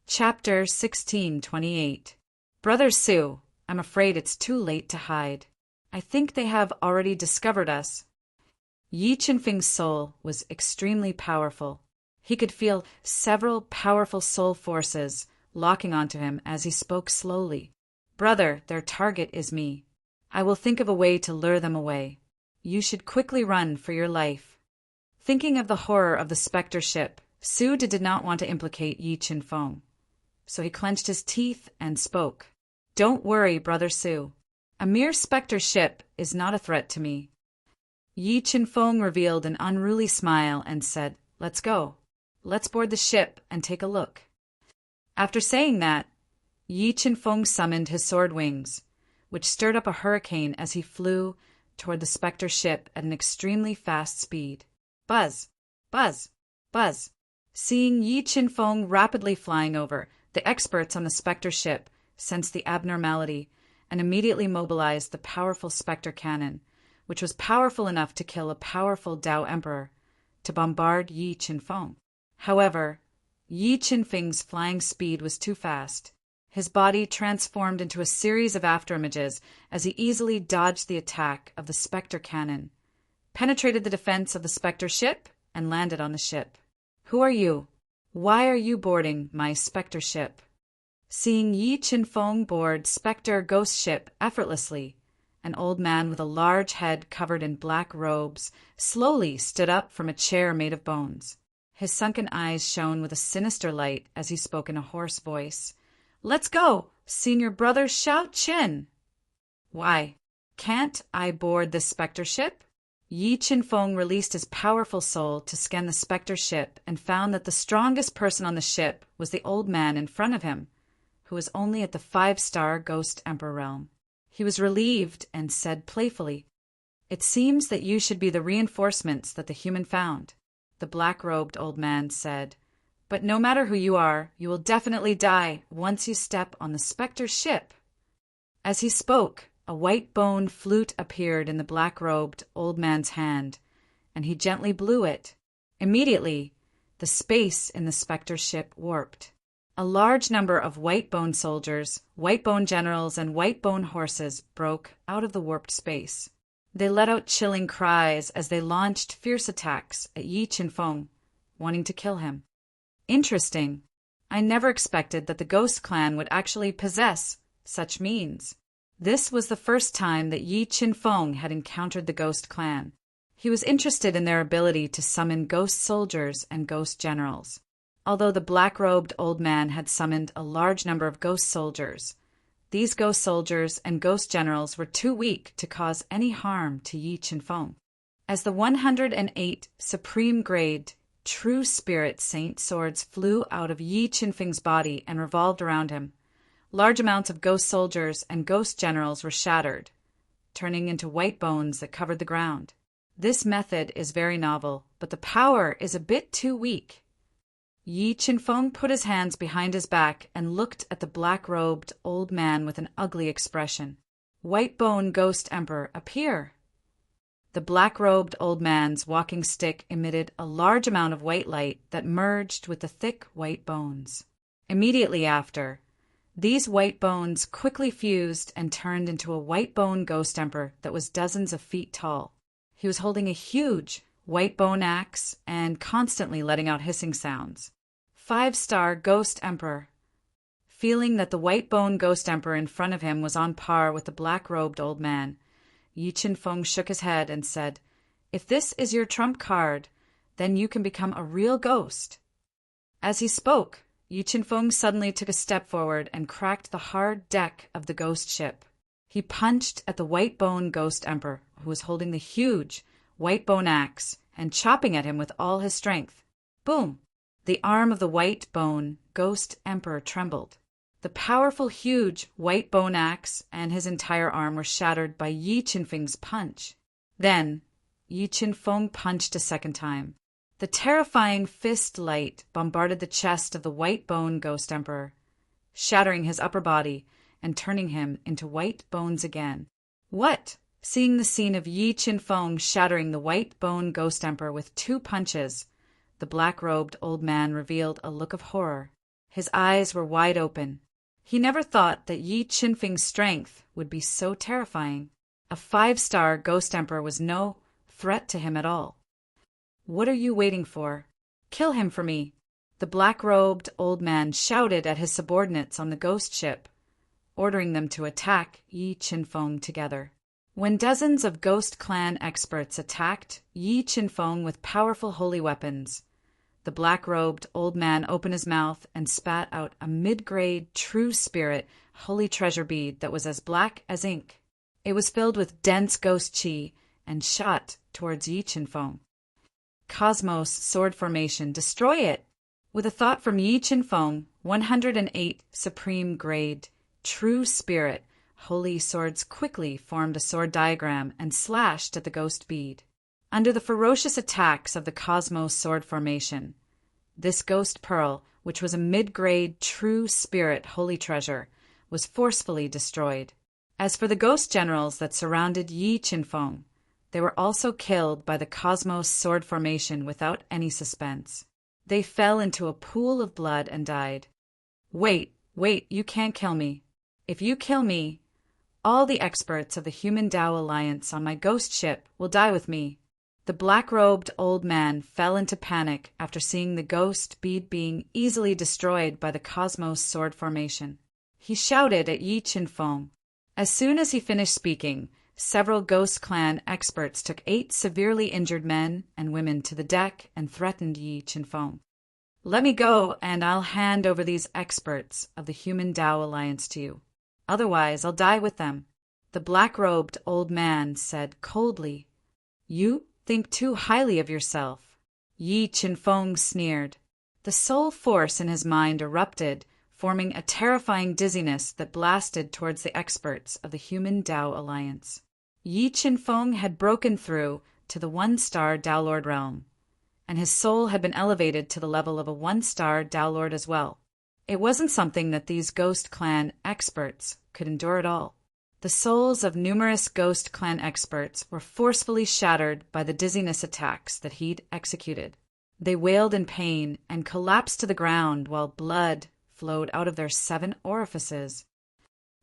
Chapter 1628. Brother Sue, I'm afraid it's too late to hide. I think they have already discovered us. Yi Qinfeng's soul was extremely powerful. He could feel several powerful soul forces locking onto him as he spoke slowly. Brother, their target is me. I will think of a way to lure them away. You should quickly run for your life. Thinking of the horror of the specter ship, Su did not want to implicate Yi Qinfeng. So he clenched his teeth and spoke. Don't worry, Brother Su. A mere specter ship is not a threat to me. Yi Qinfeng revealed an unruly smile and said, Let's go. Let's board the ship and take a look. After saying that, Yi Qinfeng summoned his sword wings, which stirred up a hurricane as he flew toward the specter ship at an extremely fast speed. Buzz! Buzz! Buzz! Seeing Yi Qinfeng rapidly flying over, the experts on the specter ship sensed the abnormality and immediately mobilized the powerful specter cannon, which was powerful enough to kill a powerful Dao Emperor, to bombard Yi Qinfeng. However, Yi Qinfeng's flying speed was too fast. His body transformed into a series of afterimages as he easily dodged the attack of the specter cannon, penetrated the defense of the specter ship, and landed on the ship. Who are you? Why are you boarding my specter ship? Seeing Yi Qinfeng board specter ghost ship effortlessly, an old man with a large head covered in black robes slowly stood up from a chair made of bones. His sunken eyes shone with a sinister light as he spoke in a hoarse voice. Let's go, Senior Brother Shao Qin. Why, can't I board this specter ship? Yi Qinfeng released his powerful soul to scan the specter ship and found that the strongest person on the ship was the old man in front of him, who was only at the 5-star Ghost Emperor realm. He was relieved and said playfully, It seems that you should be the reinforcements that the human found. The black-robed old man said, But no matter who you are, you will definitely die once you step on the specter ship. As he spoke, a white-boned flute appeared in the black-robed old man's hand, and he gently blew it. Immediately, the space in the specter ship warped. A large number of white-bone soldiers, white-bone generals, and white-bone horses broke out of the warped space. They let out chilling cries as they launched fierce attacks at Yi Qinfeng, wanting to kill him. Interesting. I never expected that the Ghost Clan would actually possess such means. This was the first time that Yi Qinfeng had encountered the Ghost Clan. He was interested in their ability to summon ghost soldiers and ghost generals. Although the black-robed old man had summoned a large number of ghost soldiers, these ghost soldiers and ghost generals were too weak to cause any harm to Yi Qinfeng. As the 108 supreme-grade True Spirit Saint swords flew out of Yi Qinfeng's body and revolved around him, large amounts of ghost soldiers and ghost generals were shattered, turning into white bones that covered the ground. This method is very novel, but the power is a bit too weak. Yi Qinfeng put his hands behind his back and looked at the black-robed old man with an ugly expression. White Bone Ghost Emperor, appear! The black-robed old man's walking stick emitted a large amount of white light that merged with the thick white bones. Immediately after, these white bones quickly fused and turned into a white bone ghost emperor that was dozens of feet tall. He was holding a huge white bone axe and constantly letting out hissing sounds. 5-star Ghost Emperor. Feeling that the white bone ghost emperor in front of him was on par with the black-robed old man, Yi Qinfeng shook his head and said, If this is your trump card, then you can become a real ghost. As he spoke, Yi Qinfeng suddenly took a step forward and cracked the hard deck of the ghost ship. He punched at the white bone ghost emperor, who was holding the huge white bone axe and chopping at him with all his strength. Boom! The arm of the white bone ghost emperor trembled. The powerful huge white bone axe and his entire arm were shattered by Yi Qinfeng's punch. Then, Yi Qinfeng punched a second time. The terrifying fist light bombarded the chest of the white bone ghost emperor, shattering his upper body and turning him into white bones again. What? Seeing the scene of Yi Qinfeng shattering the white bone ghost emperor with 2 punches, the black-robed old man revealed a look of horror. His eyes were wide open. He never thought that Yi Qinfeng's strength would be so terrifying. A 5-star ghost emperor was no threat to him at all. "What are you waiting for? Kill him for me!" The black-robed old man shouted at his subordinates on the ghost ship, ordering them to attack Yi Qinfeng together. When dozens of Ghost Clan experts attacked Yi Qinfeng with powerful holy weapons, the black-robed old man opened his mouth and spat out a mid-grade true spirit holy treasure bead that was as black as ink. It was filled with dense ghost chi and shot towards Yi Qinfeng. Cosmos sword formation, destroy it! With a thought from Yi Qinfeng, 108 supreme grade true spirit holy swords quickly formed a sword diagram and slashed at the ghost bead. Under the ferocious attacks of the Cosmos sword formation, this ghost pearl, which was a mid-grade true spirit holy treasure, was forcefully destroyed. As for the ghost generals that surrounded Yi Qinfeng, they were also killed by the Cosmos sword formation without any suspense. They fell into a pool of blood and died. Wait, you can't kill me. If you kill me, all the experts of the Human Tao Alliance on my ghost ship will die with me. The black-robed old man fell into panic after seeing the ghost bead being easily destroyed by the Cosmos sword formation. He shouted at Yi Qinfeng. As soon as he finished speaking, several Ghost Clan experts took 8 severely injured men and women to the deck and threatened Yi Qinfeng. "Let me go, and I'll hand over these experts of the Human Tao Alliance to you. Otherwise, I'll die with them," the black-robed old man said coldly. "You think too highly of yourself." Yi Qinfeng sneered. The soul force in his mind erupted, forming a terrifying dizziness that blasted towards the experts of the Human Tao Alliance. Yi Qinfeng had broken through to the 1-star Tao Lord realm, and his soul had been elevated to the level of a 1-star Tao Lord as well. It wasn't something that these Ghost Clan experts could endure at all. The souls of numerous Ghost Clan experts were forcefully shattered by the dizziness attacks that he'd executed. They wailed in pain and collapsed to the ground while blood flowed out of their 7 orifices.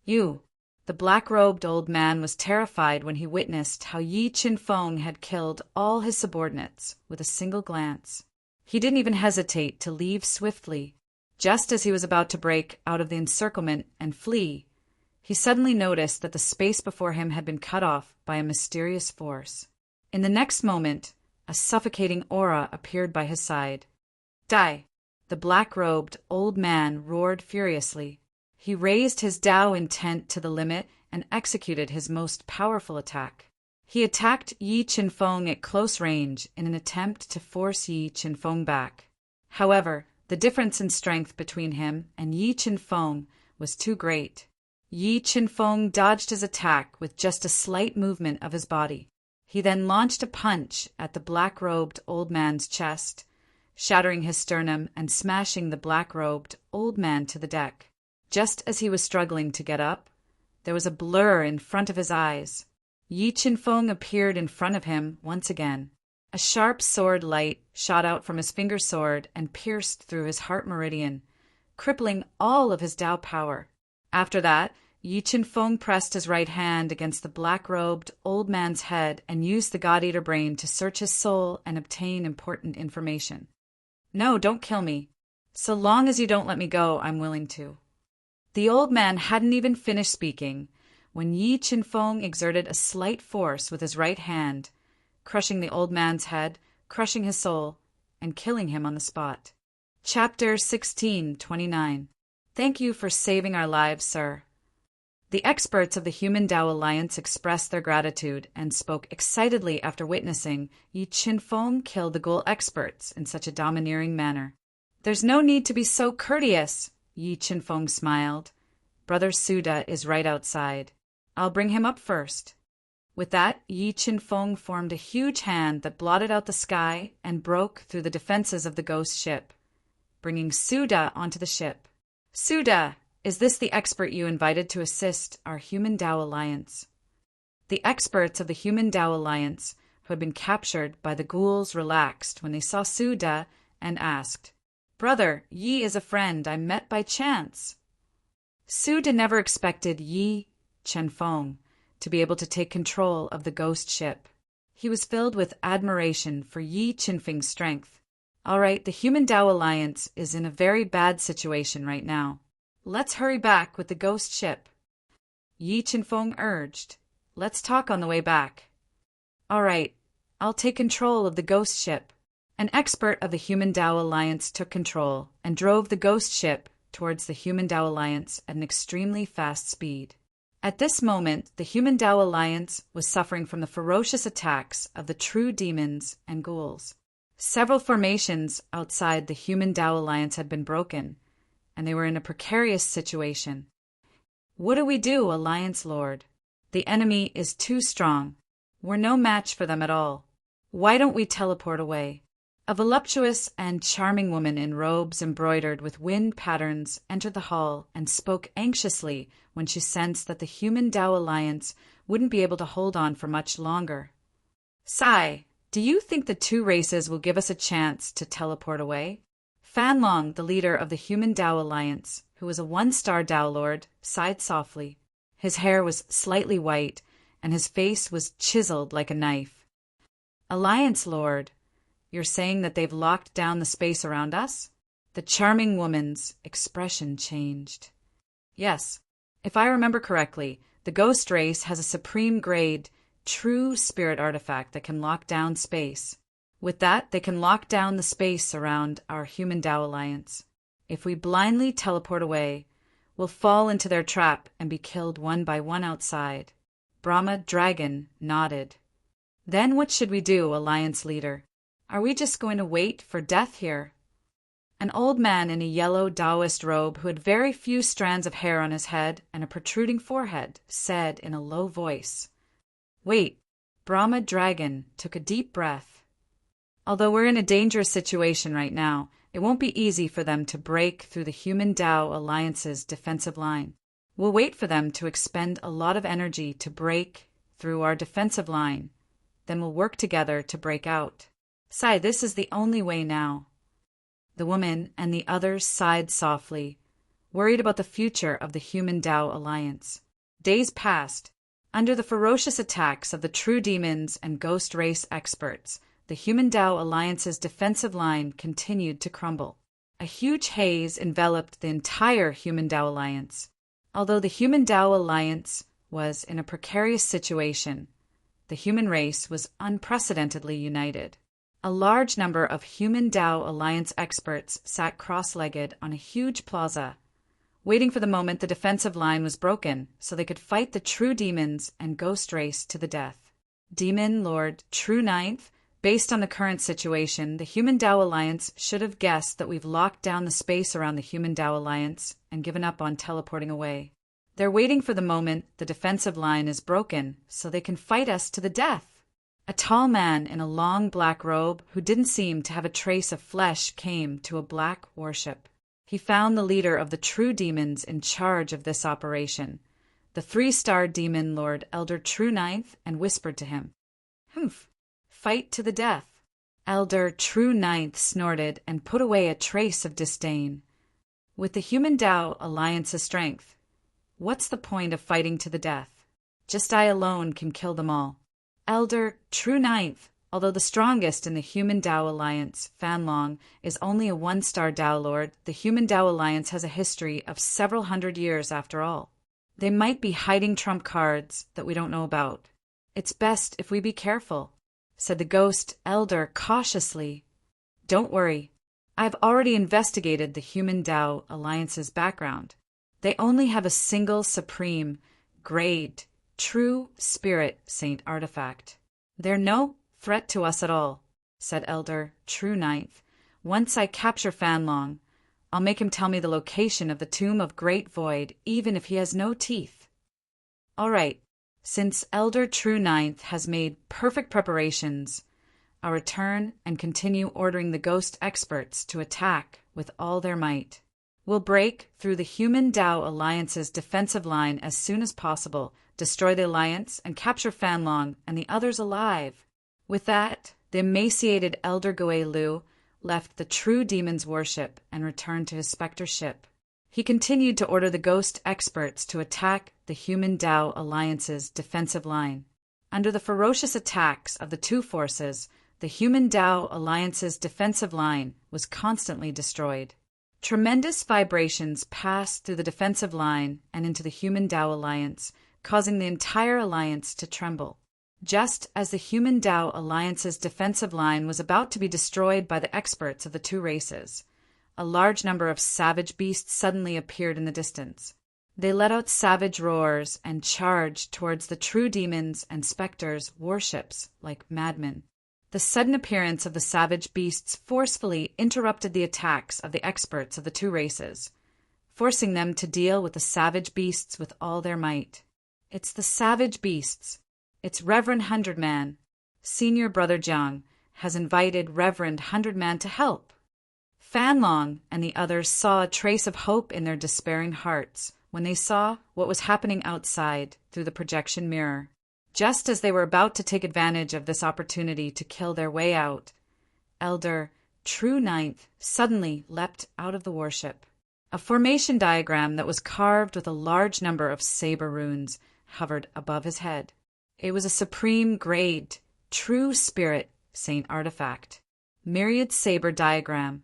The black-robed old man was terrified when he witnessed how Yi Qinfeng had killed all his subordinates with a single glance. He didn't even hesitate to leave swiftly. Just as he was about to break out of the encirclement and flee, he suddenly noticed that the space before him had been cut off by a mysterious force. In the next moment, a suffocating aura appeared by his side. "Die!" The black-robed old man roared furiously. He raised his Tao intent to the limit and executed his most powerful attack. He attacked Yi Qinfeng at close range in an attempt to force Yi Qinfeng back. However, the difference in strength between him and Yi Qinfeng was too great. Yi Qinfeng dodged his attack with just a slight movement of his body. He then launched a punch at the black-robed old man's chest, shattering his sternum and smashing the black-robed old man to the deck. Just as he was struggling to get up, there was a blur in front of his eyes. Yi Qinfeng appeared in front of him once again. A sharp sword light shot out from his finger sword and pierced through his heart meridian, crippling all of his Tao power. After that, Yi Qinfeng pressed his right hand against the black-robed old man's head and used the God-Eater brain to search his soul and obtain important information. "No, don't kill me. So long as you don't let me go, I'm willing to." The old man hadn't even finished speaking when Yi Qinfeng exerted a slight force with his right hand, crushing the old man's head, crushing his soul, and killing him on the spot. Chapter 16:29. Thank you for saving our lives, sir. The experts of the Human Tao Alliance expressed their gratitude and spoke excitedly after witnessing Yi Qinfeng kill the Ghoul experts in such a domineering manner. "There's no need to be so courteous," Yi Qinfeng smiled. "Brother Suda is right outside. I'll bring him up first." With that, Yi Qinfeng formed a huge hand that blotted out the sky and broke through the defenses of the ghost ship, bringing Suda onto the ship. "Suda, is this the expert you invited to assist our Human Tao Alliance?" The experts of the Human Tao Alliance, who had been captured by the ghouls, relaxed when they saw Suda and asked, Brother, Yi is a friend I met by chance. Su never expected Yi Chenfeng to be able to take control of the ghost ship. He was filled with admiration for Yi Chenfeng's strength. All right, the Human Tao Alliance is in a very bad situation right now. Let's hurry back with the ghost ship. Yi Chenfeng urged. Let's talk on the way back. All right, I'll take control of the ghost ship. An expert of the Human Tao Alliance took control and drove the ghost ship towards the Human Tao Alliance at an extremely fast speed. At this moment, the Human Tao Alliance was suffering from the ferocious attacks of the true demons and ghouls. Several formations outside the Human Tao Alliance had been broken, and they were in a precarious situation. What do we do, Alliance Lord? The enemy is too strong. We're no match for them at all. Why don't we teleport away? A voluptuous and charming woman in robes embroidered with wind patterns entered the hall and spoke anxiously when she sensed that the Human Tao Alliance wouldn't be able to hold on for much longer. Sai, do you think the two races will give us a chance to teleport away? Fanlong, the leader of the Human Tao Alliance, who was a one-star Tao Lord, sighed softly. His hair was slightly white, and his face was chiseled like a knife. Alliance Lord, you're saying that they've locked down the space around us? The charming woman's expression changed. Yes, if I remember correctly, the ghost race has a supreme grade, true spirit artifact that can lock down space. With that, they can lock down the space around our Human Tao Alliance. If we blindly teleport away, we'll fall into their trap and be killed one by one outside. Brahma Dragon nodded. Then what should we do, Alliance Leader? Are we just going to wait for death here? An old man in a yellow Taoist robe who had very few strands of hair on his head and a protruding forehead said in a low voice, Wait. Brahma Dragon took a deep breath. Although we're in a dangerous situation right now, it won't be easy for them to break through the Human Tao Alliance's defensive line. We'll wait for them to expend a lot of energy to break through our defensive line. Then we'll work together to break out. Sai, this is the only way now. The woman and the others sighed softly, worried about the future of the Human Tao Alliance. Days passed. Under the ferocious attacks of the true demons and ghost race experts, the Human Tao Alliance's defensive line continued to crumble. A huge haze enveloped the entire Human Tao Alliance. Although the Human Tao Alliance was in a precarious situation, the human race was unprecedentedly united. A large number of Human Tao Alliance experts sat cross-legged on a huge plaza, waiting for the moment the defensive line was broken so they could fight the true demons and ghost race to the death. Demon Lord True Ninth, based on the current situation, the Human Tao Alliance should have guessed that we've locked down the space around the Human Tao Alliance and given up on teleporting away. They're waiting for the moment the defensive line is broken so they can fight us to the death. A tall man in a long black robe who didn't seem to have a trace of flesh came to a black warship. He found the leader of the true demons in charge of this operation, the 3-star demon Lord Elder True Ninth, and whispered to him, Humph, fight to the death. Elder True Ninth snorted and put away a trace of disdain. With the Human Tao Alliance's strength, what's the point of fighting to the death? Just I alone can kill them all. Elder True Ninth, although the strongest in the Human Tao Alliance, Fanlong, is only a 1-star Tao Lord, the Human Tao Alliance has a history of several hundred years after all. They might be hiding trump cards that we don't know about. It's best if we be careful, said the ghost elder cautiously. Don't worry. I've already investigated the Human Tao Alliance's background. They only have a single supreme, grade, true spirit saint artifact. They're no threat to us at all, said Elder True Ninth. Once I capture Fanlong, I'll make him tell me the location of the Tomb of Great Void, even if he has no teeth. All right, since Elder True Ninth has made perfect preparations, I'll return and continue ordering the ghost experts to attack with all their might. We'll break through the Human Tao Alliance's defensive line as soon as possible, destroy the Alliance, and capture Fanlong and the others alive. With that, the emaciated Elder Goe Lu left the true demon's worship and returned to his specter ship. He continued to order the ghost experts to attack the Human Tao Alliance's defensive line. Under the ferocious attacks of the two forces, the Human Tao Alliance's defensive line was constantly destroyed. Tremendous vibrations passed through the defensive line and into the Human Tao Alliance, causing the entire alliance to tremble. Just as the Human Tao Alliance's defensive line was about to be destroyed by the experts of the two races, a large number of savage beasts suddenly appeared in the distance. They let out savage roars and charged towards the true demons and specters' warships like madmen. The sudden appearance of the savage beasts forcefully interrupted the attacks of the experts of the two races, forcing them to deal with the savage beasts with all their might. It's the savage beasts. It's Reverend Hundredman. Senior Brother Jiang has invited Reverend Hundredman to help. Fanlong and the others saw a trace of hope in their despairing hearts when they saw what was happening outside through the projection mirror. Just as they were about to take advantage of this opportunity to kill their way out, Elder True Ninth suddenly leapt out of the warship. A formation diagram that was carved with a large number of saber runes hovered above his head. It was a supreme grade, true spirit saint artifact. Myriad saber diagram.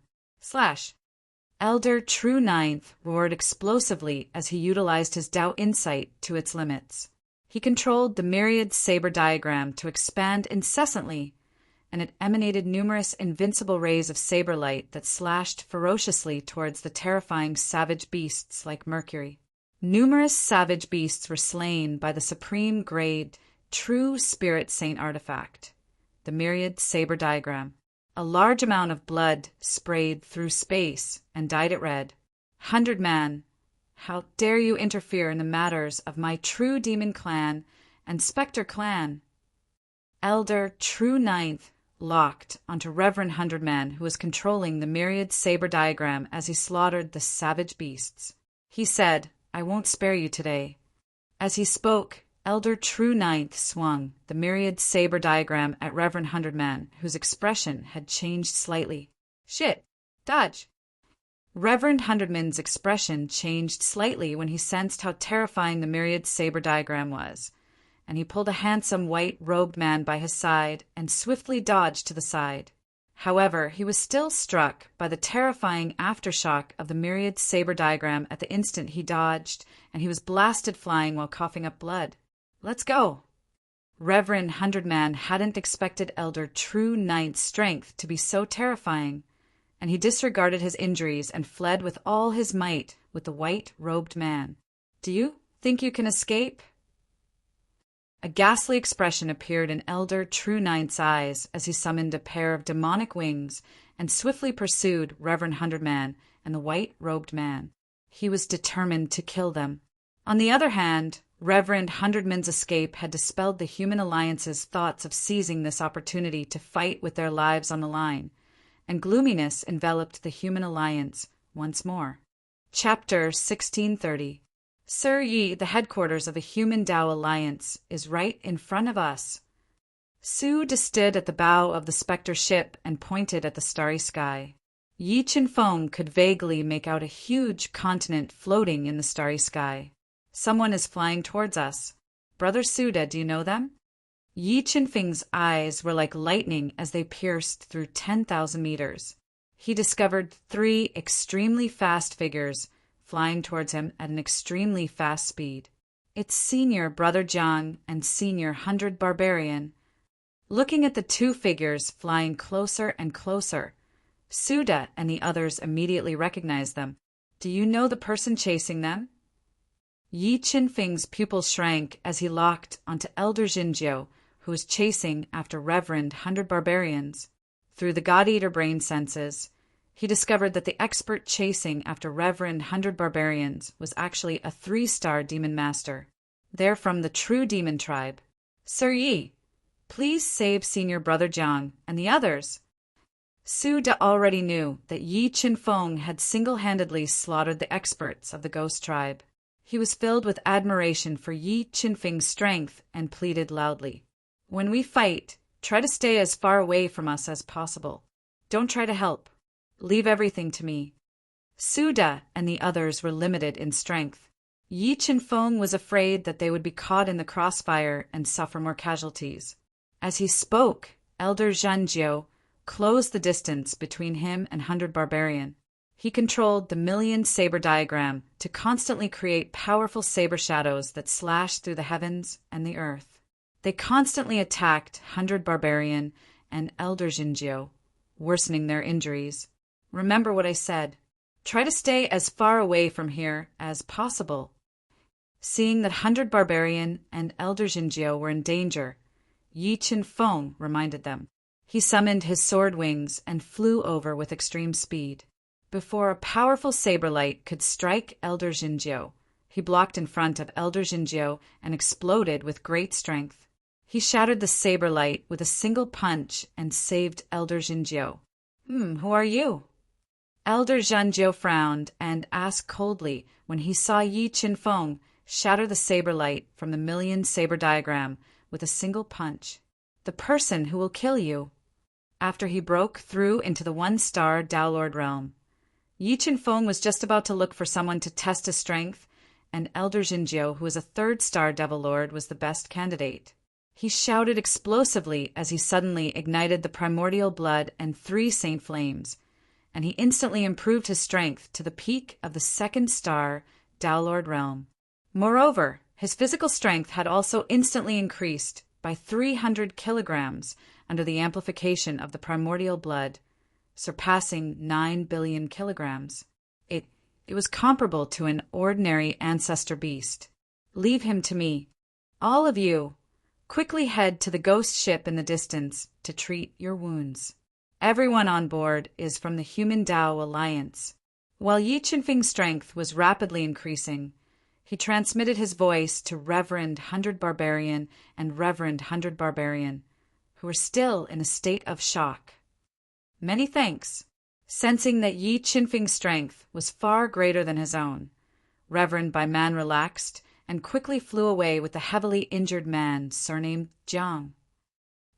/ Elder True Ninth roared explosively as he utilized his Tao insight to its limits. He controlled the myriad saber diagram to expand incessantly, and it emanated numerous invincible rays of saber light that slashed ferociously towards the terrifying savage beasts like Mercury. Numerous savage beasts were slain by the supreme grade, true spirit saint artifact, the myriad saber diagram. A large amount of blood sprayed through space and dyed it red. Hundredman, how dare you interfere in the matters of my true demon clan and specter clan? Elder True Ninth locked onto Reverend Hundredman, who was controlling the myriad saber diagram as he slaughtered the savage beasts. He said, "I won't spare you today." As he spoke, Elder True Ninth swung the myriad saber diagram at Reverend Hundredman, whose expression had changed slightly. "Shit! Dodge!" Reverend Hundredman's expression changed slightly when he sensed how terrifying the myriad saber diagram was, and he pulled a handsome white-robed man by his side and swiftly dodged to the side. However, he was still struck by the terrifying aftershock of the myriad saber diagram at the instant he dodged, and he was blasted flying while coughing up blood. "Let's go!" Reverend Hundredman hadn't expected Elder True Ninth's strength to be so terrifying, and he disregarded his injuries and fled with all his might with the white-robed man. "Do you think you can escape?" A ghastly expression appeared in Elder True Ninth's eyes as he summoned a pair of demonic wings and swiftly pursued Reverend Hundredman and the white-robed man. He was determined to kill them. On the other hand, Reverend Hundredman's escape had dispelled the Human Alliance's thoughts of seizing this opportunity to fight with their lives on the line, and gloominess enveloped the Human Alliance once more. Chapter 1630. Sir Yi, the headquarters of the Human Tao Alliance, is right in front of us. Su stood at the bow of the specter ship and pointed at the starry sky. Yi Chenfeng could vaguely make out a huge continent floating in the starry sky. Someone is flying towards us. Brother Suda, do you know them? Yi Chenfeng's eyes were like lightning as they pierced through 10,000 meters. He discovered 3 extremely fast figures flying towards him at an extremely fast speed. It's Senior Brother Jiang and Senior 100 Barbarian. Looking at the 2 figures flying closer and closer, Suda and the others immediately recognized them. "Do you know the person chasing them?" Yi Chenfeng's pupils shrank as he locked onto Elder Jinjiu, who was chasing after Reverend 100 Barbarians. Through the God-Eater brain senses, he discovered that the expert chasing after Reverend 100 Barbarians was actually a 3-star demon master. They're from the true demon tribe. "Sir Yi, please save Senior Brother Jiang and the others." Su Da already knew that Yi Chenfeng had single-handedly slaughtered the experts of the ghost tribe. He was filled with admiration for Yi Chenfeng's strength and pleaded loudly, "When we fight, try to stay as far away from us as possible. Don't try to help." Leave everything to me. Suda and the others were limited in strength. Yi Qinfeng was afraid that they would be caught in the crossfire and suffer more casualties. As he spoke, Elder Zhanjiu closed the distance between him and 100 Barbarian. He controlled the million saber diagram to constantly create powerful saber shadows that slashed through the heavens and the earth. They constantly attacked 100 Barbarian and Elder Zhanjiu, worsening their injuries. Remember what I said. Try to stay as far away from here as possible. Seeing that 100 Barbarian and Elder Zhanjiu were in danger, Yi Qinfeng reminded them. He summoned his sword wings and flew over with extreme speed. Before a powerful saber light could strike Elder Zhanjiu, he blocked in front of Elder Zhanjiu and exploded with great strength. He shattered the saber light with a single punch and saved Elder Zhanjiu. Who are you? Elder Zhanjiu frowned and asked coldly when he saw Yi Qinfeng shatter the saber light from the million saber diagram with a single punch. The person who will kill you. After he broke through into the 1-star Tao Lord realm, Yi Qinfeng was just about to look for someone to test his strength, and Elder Zhanjiu, who was a 3rd-star Devil Lord, was the best candidate. He shouted explosively as he suddenly ignited the primordial blood and 3 saint flames, and he instantly improved his strength to the peak of the 2nd-star Tao Lord realm. Moreover, his physical strength had also instantly increased by 300 kilograms under the amplification of the primordial blood, surpassing 9 billion kilograms. It was comparable to an ordinary ancestor beast. Leave him to me. All of you, quickly head to the ghost ship in the distance to treat your wounds. Everyone on board is from the Human Tao Alliance. While Yi Qinfeng's strength was rapidly increasing, he transmitted his voice to Reverend 100 Barbarian and Reverend 100 Barbarian, who were still in a state of shock. Many thanks. Sensing that Yi Qinfeng's strength was far greater than his own, Reverend by Man relaxed and quickly flew away with the heavily injured man surnamed Jiang.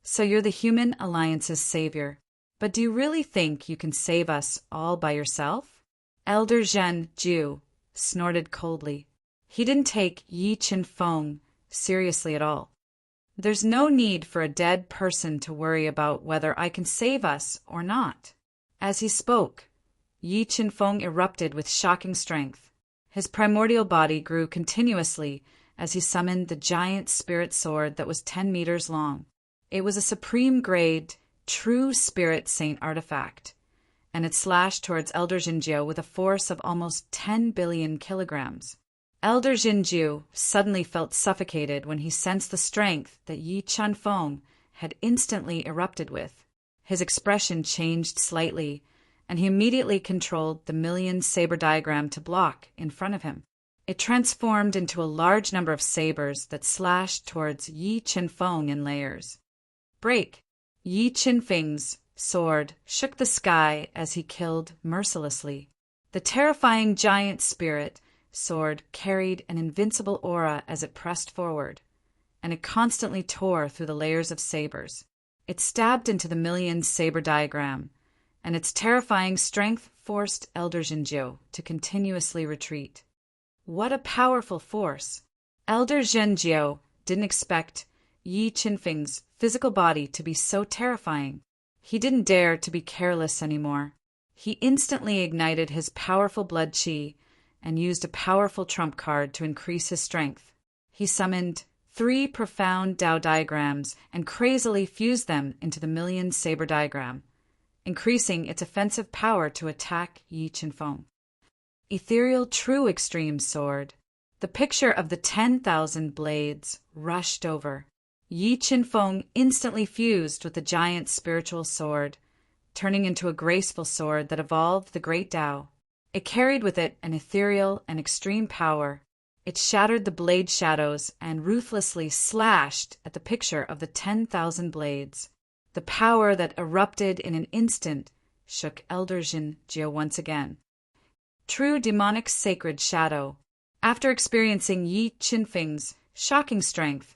So you're the Human Alliance's savior, but do you really think you can save us all by yourself? Elder Zhanjiu snorted coldly. He didn't take Yi Qinfeng seriously at all. There's no need for a dead person to worry about whether I can save us or not. As he spoke, Yi Qinfeng erupted with shocking strength. His primordial body grew continuously as he summoned the giant spirit sword that was 10 meters long. It was a supreme-grade, true spirit saint artifact, and it slashed towards Elder Zhanjiu with a force of almost 10 billion kilograms. Elder Zhanjiu suddenly felt suffocated when he sensed the strength that Yi Qinfeng had instantly erupted with. His expression changed slightly, and he immediately controlled the million saber diagram to block in front of him. It transformed into a large number of sabers that slashed towards Yi Qinfeng in layers. Break! Yi Qinfeng's sword shook the sky as he killed mercilessly. The terrifying giant spirit sword carried an invincible aura as it pressed forward, and it constantly tore through the layers of sabers. It stabbed into the million saber diagram, and its terrifying strength forced Elder Zhanjiu to continuously retreat. What a powerful force! Elder Zhanjiu didn't expect Yi Qinfeng's physical body to be so terrifying. He didn't dare to be careless anymore. He instantly ignited his powerful blood qi and used a powerful trump card to increase his strength. He summoned 3 profound Tao diagrams and crazily fused them into the million saber diagram, increasing its offensive power to attack Yi Qinfeng. Ethereal True Extreme Sword. The picture of the 10,000 blades rushed over. Yi Qinfeng instantly fused with the giant spiritual sword, turning into a graceful sword that evolved the great Tao. It carried with it an ethereal and extreme power. It shattered the blade shadows and ruthlessly slashed at the picture of the 10,000 blades. The power that erupted in an instant shook Elder Zhanjiu once again. True demonic sacred shadow. After experiencing Yi Qinfeng's shocking strength,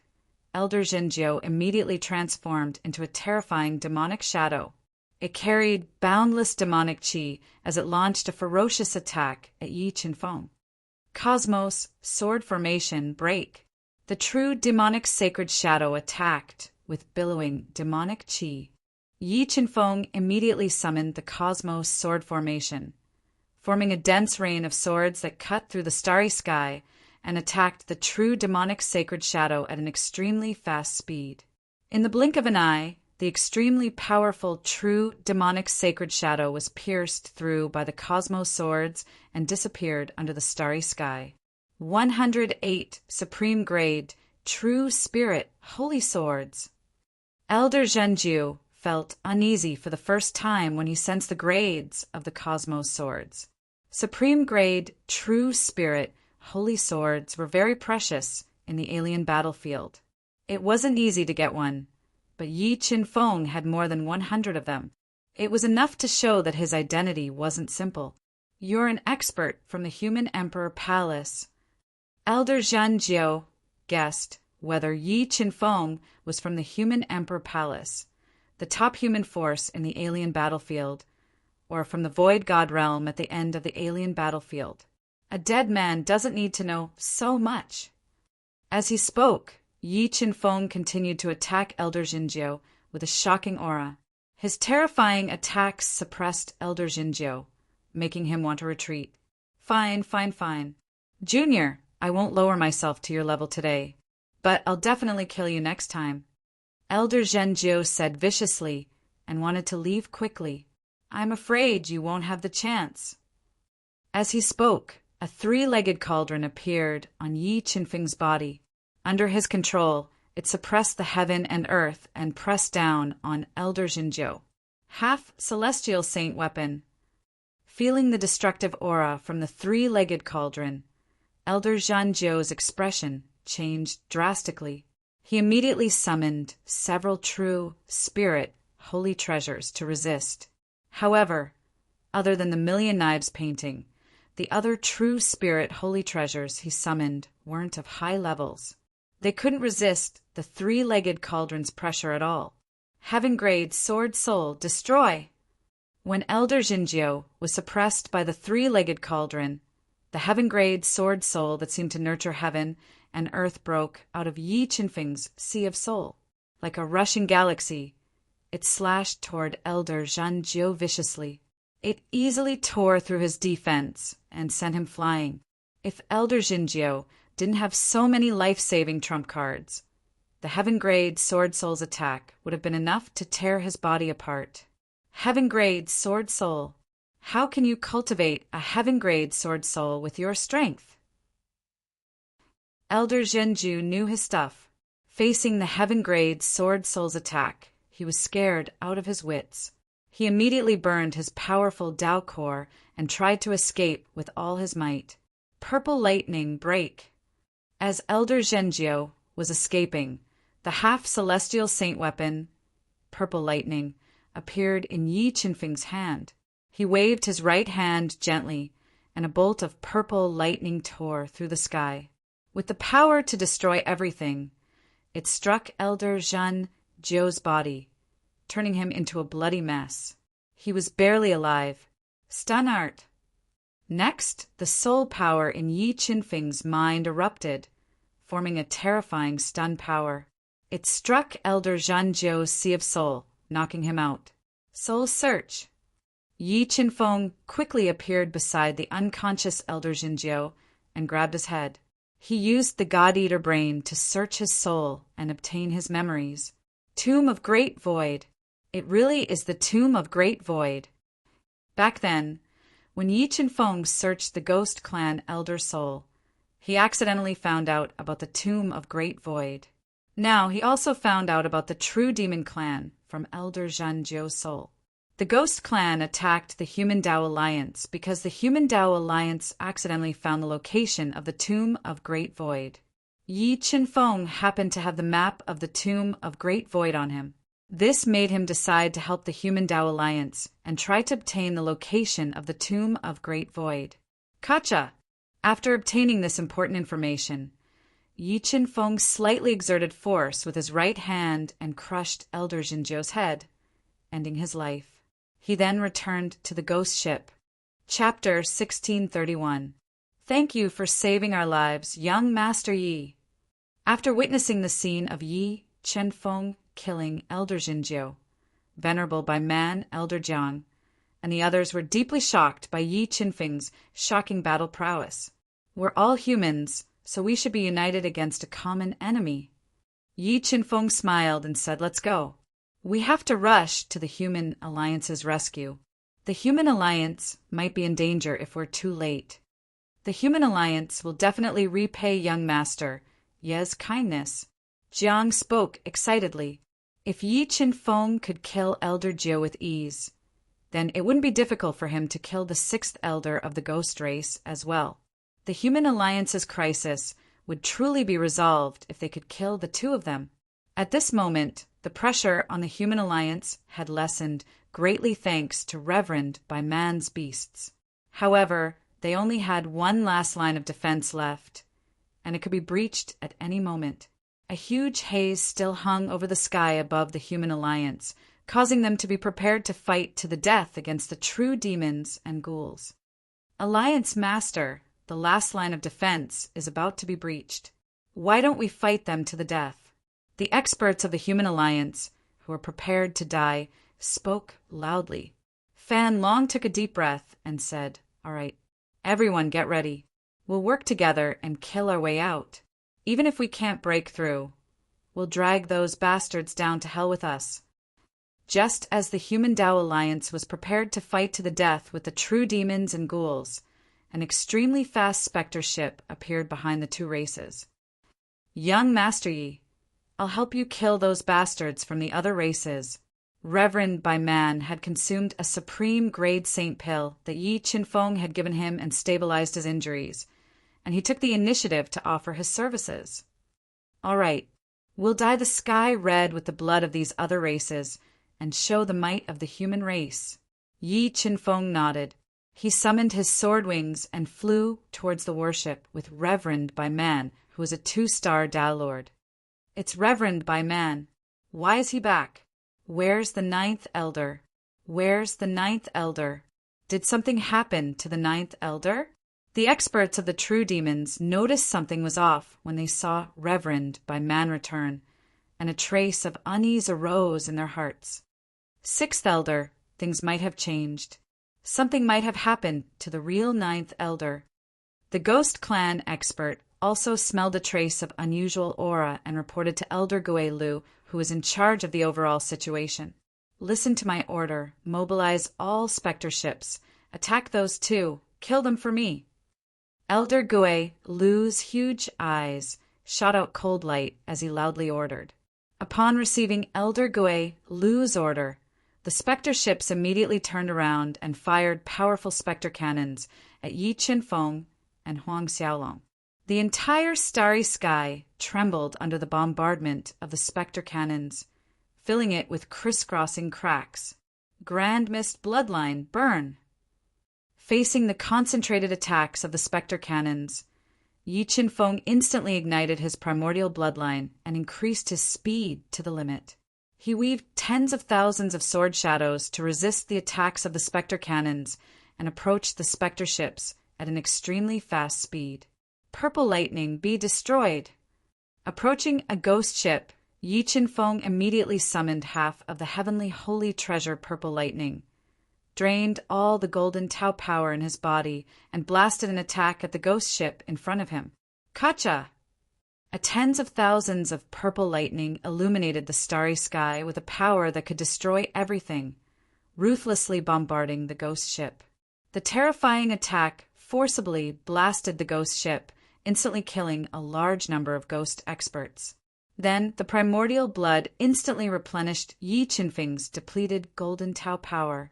Elder Zhanjiu immediately transformed into a terrifying demonic shadow. It carried boundless demonic qi as it launched a ferocious attack at Yi Qinfeng. Cosmos, sword formation, break. The true demonic sacred shadow attacked with billowing demonic qi. Yi Qinfeng immediately summoned the cosmos sword formation, forming a dense rain of swords that cut through the starry sky and attacked the true demonic sacred shadow at an extremely fast speed. In the blink of an eye, the extremely powerful true demonic sacred shadow was pierced through by the cosmos swords and disappeared under the starry sky. 108 supreme grade true spirit holy swords. Elder Zhenjiu felt uneasy for the first time when he sensed the grades of the cosmos swords. Supreme grade true spirit holy swords were very precious in the alien battlefield. It wasn't easy to get one, but Yi Qinfeng had more than 100 of them. It was enough to show that his identity wasn't simple. "You're an expert from the Human Emperor Palace." Elder Zhanjiu guessed whether Yi Qinfeng was from the Human Emperor Palace, the top human force in the alien battlefield, or from the Void God realm at the end of the alien battlefield. A dead man doesn't need to know so much. As he spoke, Yi Qinfeng continued to attack Elder Zhenjiu with a shocking aura. His terrifying attacks suppressed Elder Zhenjiu, making him want to retreat. Fine. Junior, I won't lower myself to your level today, but I'll definitely kill you next time. Elder Zhenjiu said viciously and wanted to leave quickly. I'm afraid you won't have the chance. As he spoke, a three-legged cauldron appeared on Yi Qinfeng's body. Under his control, it suppressed the heaven and earth and pressed down on Elder Zhenjiu. Half celestial saint weapon. Feeling the destructive aura from the three-legged cauldron, Elder Zhenjiu's expression changed drastically. He immediately summoned several true spirit holy treasures to resist. However, other than the Million Knives painting, the other true spirit holy treasures he summoned weren't of high levels. They couldn't resist the three-legged cauldron's pressure at all. Heaven-grade sword soul destroy! When Elder Zhenjiu was suppressed by the three-legged cauldron, the heaven-grade sword soul that seemed to nurture heaven and earth broke out of Yi Qinfeng's sea of soul. Like a rushing galaxy, it slashed toward Elder Zhenjiu viciously. It easily tore through his defense and sent him flying. If Elder Zhenjiu didn't have so many life-saving trump cards, the heaven-grade sword soul's attack would have been enough to tear his body apart. Heaven-grade sword soul. How can you cultivate a heaven-grade sword soul with your strength? Elder Zhenjiu knew his stuff. Facing the heaven-grade sword soul's attack, he was scared out of his wits. He immediately burned his powerful Dao core and tried to escape with all his might. Purple lightning break. As Elder Zhenjiu was escaping, the half-celestial saint weapon, purple lightning, appeared in Yi Qinfeng's hand. He waved his right hand gently, and a bolt of purple lightning tore through the sky. With the power to destroy everything, it struck Elder Zhenjiu's body, turning him into a bloody mess. He was barely alive. Stun art. Next, the soul power in Yi Qinfeng's mind erupted, forming a terrifying stun power. It struck Elder Zhenjiu's sea of soul, knocking him out. Soul search. Yi Qinfeng quickly appeared beside the unconscious Elder Zhenjiu and grabbed his head. He used the God-Eater brain to search his soul and obtain his memories. Tomb of Great Void. It really is the Tomb of Great Void. Back then, when Yi Qinfeng searched the Ghost Clan Elder Soul, he accidentally found out about the Tomb of Great Void. Now he also found out about the True Demon Clan from Elder Zhenjiu's soul. The Ghost Clan attacked the Human Dao Alliance because the Human Dao Alliance accidentally found the location of the Tomb of Great Void. Yi Qinfeng happened to have the map of the Tomb of Great Void on him. This made him decide to help the Human Dao Alliance and try to obtain the location of the Tomb of Great Void. Gotcha! After obtaining this important information, Yi Qinfeng slightly exerted force with his right hand and crushed Elder Zhenjiu's head, ending his life. He then returned to the ghost ship. Chapter 1631. Thank you for saving our lives, young Master Yi. After witnessing the scene of Yi Chenfeng killing Elder Jinjiu, venerable by man Elder Jiang, and the others were deeply shocked by Yi Chenfeng's shocking battle prowess. We're all humans, so we should be united against a common enemy. Yi Chenfeng smiled and said, "Let's go. We have to rush to the Human Alliance's rescue. The Human Alliance might be in danger if we're too late. The Human Alliance will definitely repay young Master Ye's kindness." Jiang spoke excitedly. If Yi Chenfeng could kill Elder Jiu with ease, then it wouldn't be difficult for him to kill the sixth elder of the ghost race as well. The Human Alliance's crisis would truly be resolved if they could kill the two of them. At this moment, the pressure on the Human Alliance had lessened greatly thanks to Reverend by man's beasts. However, they only had one last line of defense left, and it could be breached at any moment. A huge haze still hung over the sky above the Human Alliance, causing them to be prepared to fight to the death against the true demons and ghouls. Alliance Master, the last line of defense is about to be breached. Why don't we fight them to the death? The experts of the Human Alliance, who were prepared to die, spoke loudly. Fan Long took a deep breath and said, "All right, everyone get ready. We'll work together and kill our way out. Even if we can't break through, we'll drag those bastards down to hell with us." Just as the Human Tao Alliance was prepared to fight to the death with the true demons and ghouls, an extremely fast specter ship appeared behind the two races. "Young Master Yi, I'll help you kill those bastards from the other races." Reverend by man had consumed a supreme grade saint pill that Yi Chenfeng had given him and stabilized his injuries, and he took the initiative to offer his services. "All right, we'll dye the sky red with the blood of these other races and show the might of the human race." Yi Chenfeng nodded. He summoned his sword wings and flew towards the warship with Reverend by man, who was a 2-star Tao Lord. "It's Reverend by man. Why is he back? Where's the 9th elder? Where's the 9th elder? Did something happen to the 9th elder?" The experts of the true demons noticed something was off when they saw Reverend by man return, and a trace of unease arose in their hearts. 6th elder, things might have changed. Something might have happened to the real 9th elder. The Ghost Clan expert also smelled a trace of unusual aura and reported to Elder Gui Lu, who was in charge of the overall situation. "Listen to my order. Mobilize all specter ships. Attack those two. Kill them for me." Elder Gui Lu's huge eyes shot out cold light as he loudly ordered. Upon receiving Elder Gui Lu's order, the specter ships immediately turned around and fired powerful specter cannons at Yi Chenfeng and Huang Xiaolong. The entire starry sky trembled under the bombardment of the specter cannons, filling it with crisscrossing cracks. Grand Mist Bloodline, burn! Facing the concentrated attacks of the specter cannons, Yi Chenfeng instantly ignited his primordial bloodline and increased his speed to the limit. He weaved tens of thousands of sword shadows to resist the attacks of the specter cannons and approached the specter ships at an extremely fast speed. "Purple lightning, be destroyed!" Approaching a ghost ship, Yi Chenfeng immediately summoned half of the heavenly holy treasure Purple Lightning, drained all the golden Tao power in his body, and blasted an attack at the ghost ship in front of him. Kacha! Tens of thousands of purple lightning illuminated the starry sky with a power that could destroy everything, ruthlessly bombarding the ghost ship. The terrifying attack forcibly blasted the ghost ship, instantly killing a large number of ghost experts. Then the primordial blood instantly replenished Yi Chenfeng's depleted golden Tao power,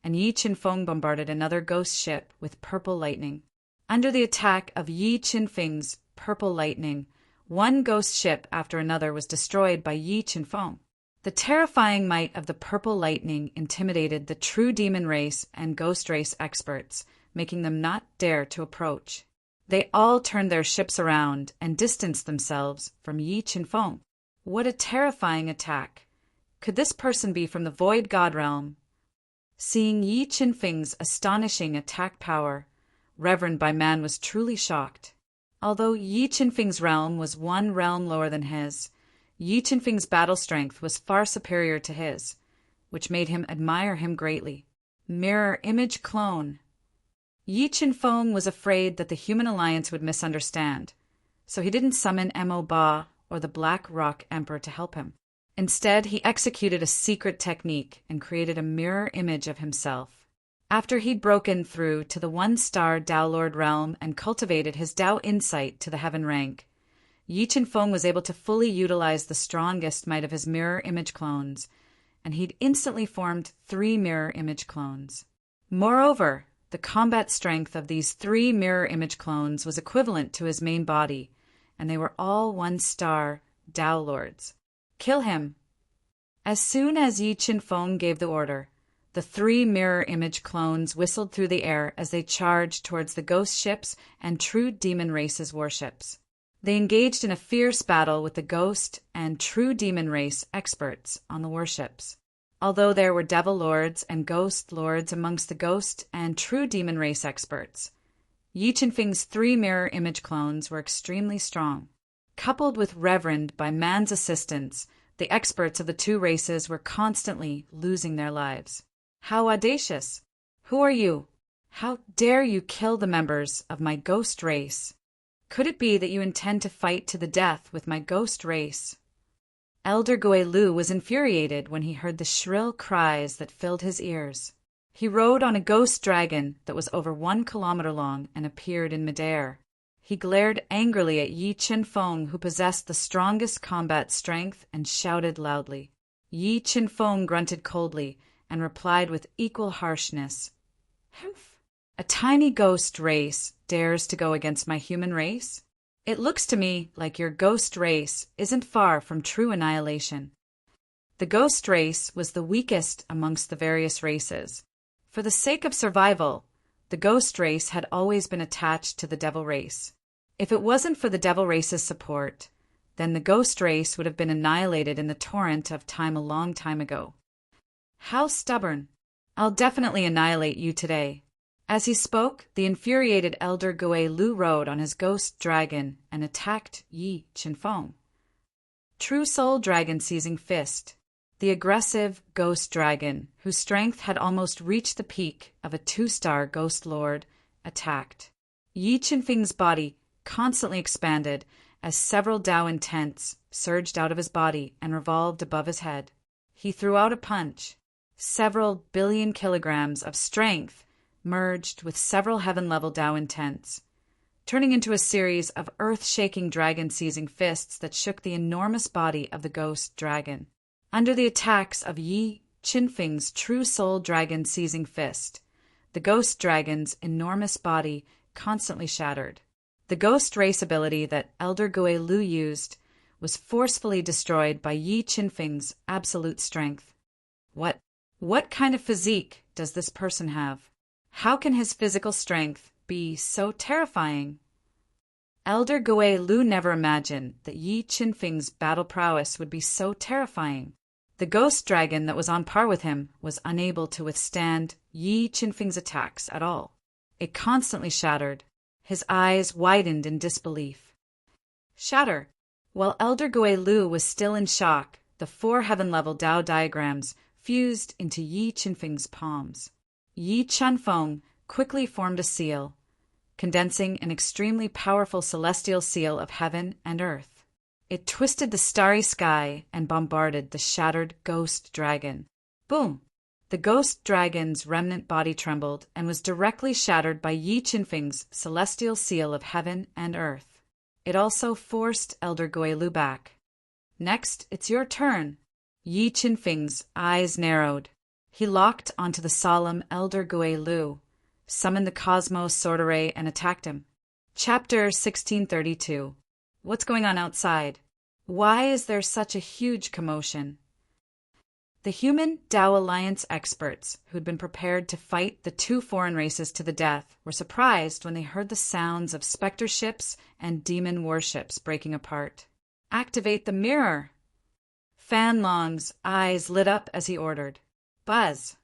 and Yi Chenfeng bombarded another ghost ship with purple lightning. Under the attack of Yi Chenfeng's purple lightning, one ghost ship after another was destroyed by Yi Chenfeng. The terrifying might of the purple lightning intimidated the true demon race and ghost race experts, making them not dare to approach. They all turned their ships around and distanced themselves from Yi Chenfeng. What a terrifying attack! Could this person be from the Void God realm? Seeing Yi Qinfeng's astonishing attack power, Reverend by Man was truly shocked. Although Yi Qinfeng's realm was one realm lower than his, Yi Qinfeng's battle strength was far superior to his, which made him admire him greatly. Mirror image clone. Yi Qinfeng was afraid that the human alliance would misunderstand, so he didn't summon Mo Ba or the Black Rock Emperor to help him. Instead, he executed a secret technique and created a mirror image of himself. After he'd broken through to the one-star Tao Lord realm and cultivated his Tao insight to the heaven rank, Yi Qinfeng was able to fully utilize the strongest might of his mirror image clones, and he'd instantly formed 3 mirror image clones. Moreover, the combat strength of these 3 mirror image clones was equivalent to his main body, and they were all one-star Tao Lords. Kill him. As soon as Yi Qinfeng gave the order, the 3 mirror image clones whistled through the air as they charged towards the ghost ships and true demon race's warships. They engaged in a fierce battle with the ghost and true demon race experts on the warships. Although there were devil lords and ghost lords amongst the ghost and true demon race experts, Yi Qinfeng's 3 mirror image clones were extremely strong. Coupled with Reverend by Man's assistance, the experts of the 2 races were constantly losing their lives. How audacious! Who are you? How dare you kill the members of my ghost race? Could it be that you intend to fight to the death with my ghost race? Elder Guelu was infuriated when he heard the shrill cries that filled his ears. He rode on a ghost dragon that was over 1 kilometer long and appeared in midair. He glared angrily at Yi Qinfeng, who possessed the strongest combat strength, and shouted loudly. Yi Qinfeng grunted coldly and replied with equal harshness. Humph! A tiny ghost race dares to go against my human race? It looks to me like your ghost race isn't far from true annihilation. The ghost race was the weakest amongst the various races. For the sake of survival, the ghost race had always been attached to the devil race. If it wasn't for the devil race's support, then the ghost race would have been annihilated in the torrent of time a long time ago. How stubborn! I'll definitely annihilate you today. As he spoke, the infuriated Elder Guelu rode on his ghost dragon and attacked Yi Qinfeng. True Soul Dragon Seizing Fist. The aggressive ghost dragon, whose strength had almost reached the peak of a 2-star ghost lord, attacked. Yi Qinfeng's body constantly expanded as several Tao intents surged out of his body and revolved above his head. He threw out a punch. Several billion kilograms of strength merged with several heaven-level Tao intents, turning into a series of earth-shaking dragon-seizing fists that shook the enormous body of the ghost dragon. Under the attacks of Yi Qinfeng's true soul dragon-seizing fist, the ghost dragon's enormous body constantly shattered. The ghost race ability that Elder Guelu used was forcefully destroyed by Yi Qinfeng's absolute strength. What kind of physique does this person have? How can his physical strength be so terrifying? Elder Guelu never imagined that Yi Qinfeng's battle prowess would be so terrifying. The ghost dragon that was on par with him was unable to withstand Yi Qinfeng's attacks at all. It constantly shattered. His eyes widened in disbelief. Shatter! While Elder Guelu was still in shock, the 4 heaven-level Tao diagrams fused into Yi Qinfeng's palms. Yi Qinfeng quickly formed a seal, condensing an extremely powerful celestial seal of heaven and earth. It twisted the starry sky and bombarded the shattered ghost dragon. Boom! The ghost dragon's remnant body trembled and was directly shattered by Yi Qinfeng's celestial seal of heaven and earth. It also forced Elder Guelu back. Next, it's your turn. Yi Qinfeng's eyes narrowed. He locked onto the solemn Elder Guelu, summoned the Cosmos Sword Array, and attacked him. Chapter 1632. What's going on outside? Why is there such a huge commotion? The human Tao Alliance experts, who'd been prepared to fight the 2 foreign races to the death, were surprised when they heard the sounds of specter ships and demon warships breaking apart. Activate the mirror! Fan Long's eyes lit up as he ordered. Buzz!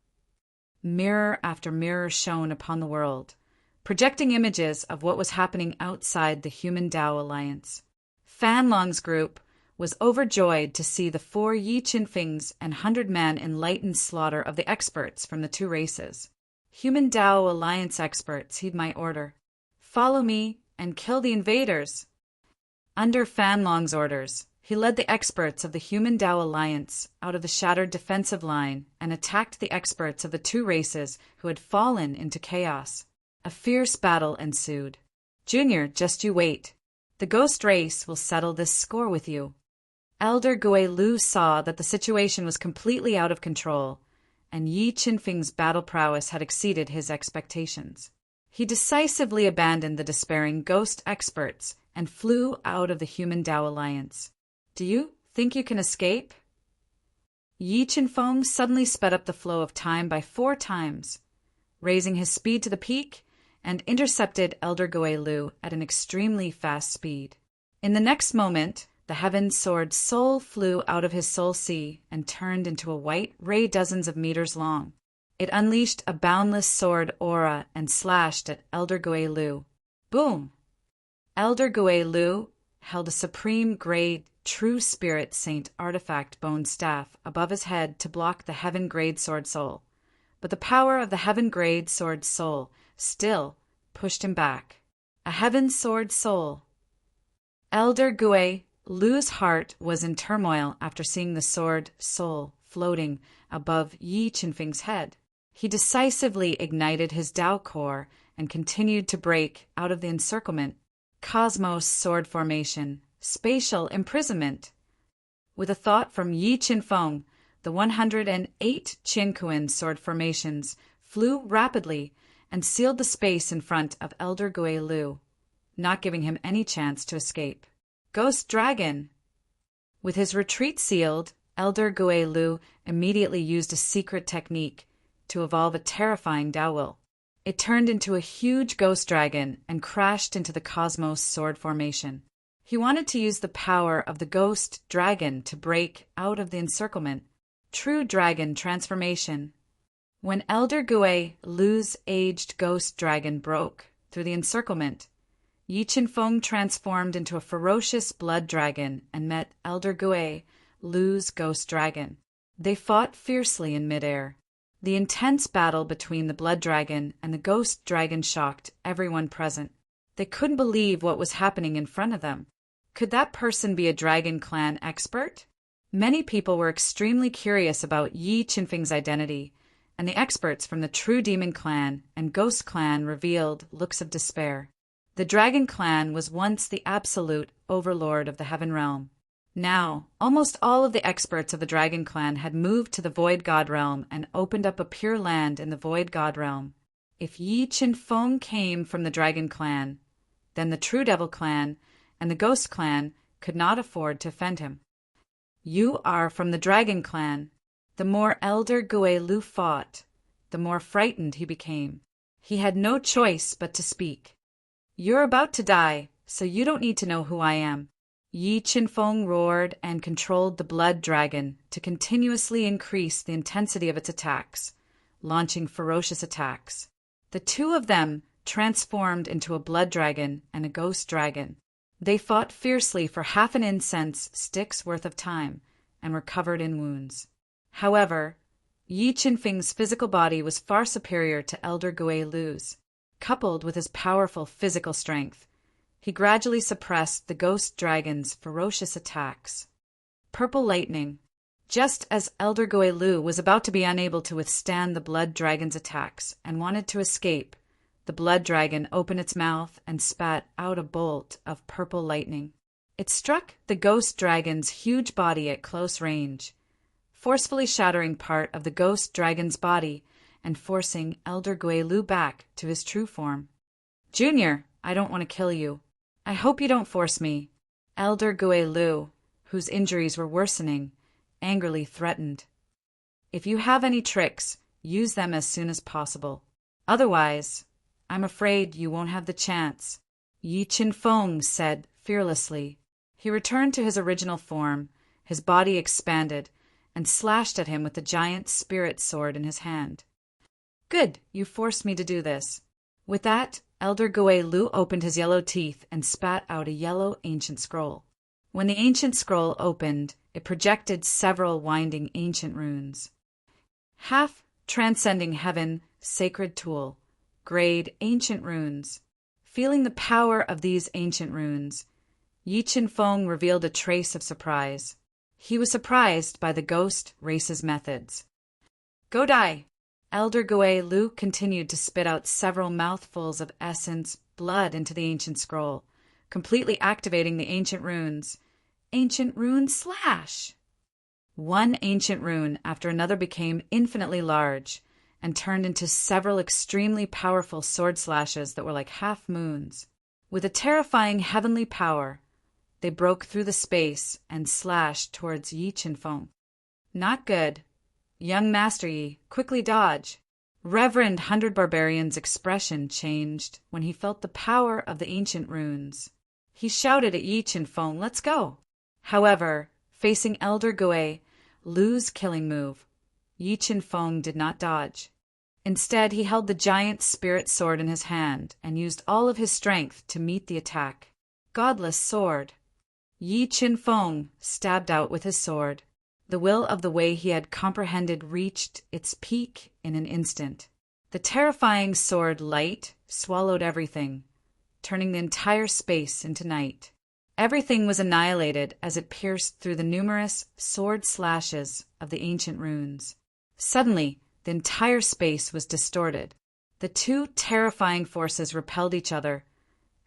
Mirror after mirror shone upon the world, projecting images of what was happening outside the Human Tao Alliance. Fan Long's group was overjoyed to see the 4 Yi Qinfeng's and 100-man enlightened slaughter of the experts from the 2 races. Human Tao Alliance experts, heed my order. Follow me and kill the invaders. Under Fan Long's orders, he led the experts of the Human Tao Alliance out of the shattered defensive line and attacked the experts of the 2 races who had fallen into chaos. A fierce battle ensued. Junior, just you wait. The ghost race will settle this score with you. Elder Gui Lu saw that the situation was completely out of control, and Yi Qinfeng's battle prowess had exceeded his expectations. He decisively abandoned the despairing ghost experts and flew out of the Human Tao Alliance. Do you think you can escape? Yi Qinfeng suddenly sped up the flow of time by 4 times, raising his speed to the peak, and intercepted Elder Gui Lu at an extremely fast speed. In the next moment, the heaven sword soul flew out of his soul sea and turned into a white ray dozens of meters long. It unleashed a boundless sword aura and slashed at Elder Gui Lu. Boom! Elder Gui Lu held a supreme grade True Spirit Saint artifact bone staff above his head to block the heaven grade sword soul, but the power of the heaven grade sword soul still pushed him back. A heaven sword soul. Elder Gui Lu's heart was in turmoil after seeing the sword soul floating above Yi Qinfeng's head. He decisively ignited his Tao core and continued to break out of the encirclement. Cosmos sword formation, spatial imprisonment. With a thought from Yi Qinfeng, the 108 Qinkuan sword formations flew rapidly and sealed the space in front of Elder Gui Lu, not giving him any chance to escape. Ghost Dragon! With his retreat sealed, Elder Gui Lu immediately used a secret technique to evolve a terrifying Daowill. It turned into a huge ghost dragon and crashed into the Cosmos sword formation. He wanted to use the power of the ghost dragon to break out of the encirclement. True dragon transformation. When Elder Gui Lu's aged ghost dragon broke through the encirclement, Yi Qinfeng transformed into a ferocious blood dragon and met Elder Gui Lu's ghost dragon. They fought fiercely in midair. The intense battle between the blood dragon and the ghost dragon shocked everyone present. They couldn't believe what was happening in front of them. Could that person be a Dragon Clan expert? Many people were extremely curious about Yi Qinfeng's identity, and the experts from the True Demon Clan and Ghost Clan revealed looks of despair. The Dragon Clan was once the absolute overlord of the Heaven Realm. Now, almost all of the experts of the Dragon Clan had moved to the Void God Realm and opened up a pure land in the Void God Realm. If Yi Qinfeng came from the Dragon Clan, then the True Devil Clan and the Ghost Clan could not afford to offend him. You are from the Dragon Clan. The more Elder Gui Lu fought, the more frightened he became. He had no choice but to speak. You're about to die, so you don't need to know who I am. Yi Qinfeng roared and controlled the blood dragon to continuously increase the intensity of its attacks, launching ferocious attacks. The 2 of them transformed into a blood dragon and a ghost dragon. They fought fiercely for half an incense stick's worth of time and were covered in wounds. However, Yi Qinfeng's physical body was far superior to Elder Gui Lu's. Coupled with his powerful physical strength, he gradually suppressed the ghost dragon's ferocious attacks. Purple lightning. Just as Elder Gui Lu was about to be unable to withstand the blood dragon's attacks and wanted to escape, the blood dragon opened its mouth and spat out a bolt of purple lightning. It struck the ghost dragon's huge body at close range, forcefully shattering part of the ghost dragon's body and forcing Elder Gui Lu back to his true form. Junior, I don't want to kill you. I hope you don't force me. Elder Gui Lu, whose injuries were worsening, angrily threatened. If you have any tricks, use them as soon as possible. Otherwise, I'm afraid you won't have the chance. Yi Qinfeng said fearlessly. He returned to his original form, his body expanded, and slashed at him with the giant spirit sword in his hand. Good, you forced me to do this. With that, Elder Gui Lu opened his yellow teeth and spat out a yellow ancient scroll. When the ancient scroll opened, it projected several winding ancient runes. Half transcending heaven, sacred tool, grade ancient runes. Feeling the power of these ancient runes, Yi Qinfeng revealed a trace of surprise. He was surprised by the ghost race's methods. Go die! Elder Gui Lu continued to spit out several mouthfuls of essence, blood into the ancient scroll, completely activating the ancient runes. Ancient rune slash! One ancient rune after another became infinitely large and turned into several extremely powerful sword slashes that were like half moons. With a terrifying heavenly power, they broke through the space and slashed towards Yi Qinfeng. Not good. Young Master Yi, quickly dodge. Reverend Hundred Barbarian's expression changed when he felt the power of the ancient runes. He shouted at Yi Qinfeng, let's go. However, facing Elder Gui Lu's killing move, Yi Qinfeng did not dodge. Instead, he held the giant spirit sword in his hand and used all of his strength to meet the attack. Godless sword. Yi Qinfeng stabbed out with his sword. The will of the way he had comprehended reached its peak in an instant. The terrifying sword light swallowed everything, turning the entire space into night. Everything was annihilated as it pierced through the numerous sword slashes of the ancient runes. Suddenly, the entire space was distorted. The two terrifying forces repelled each other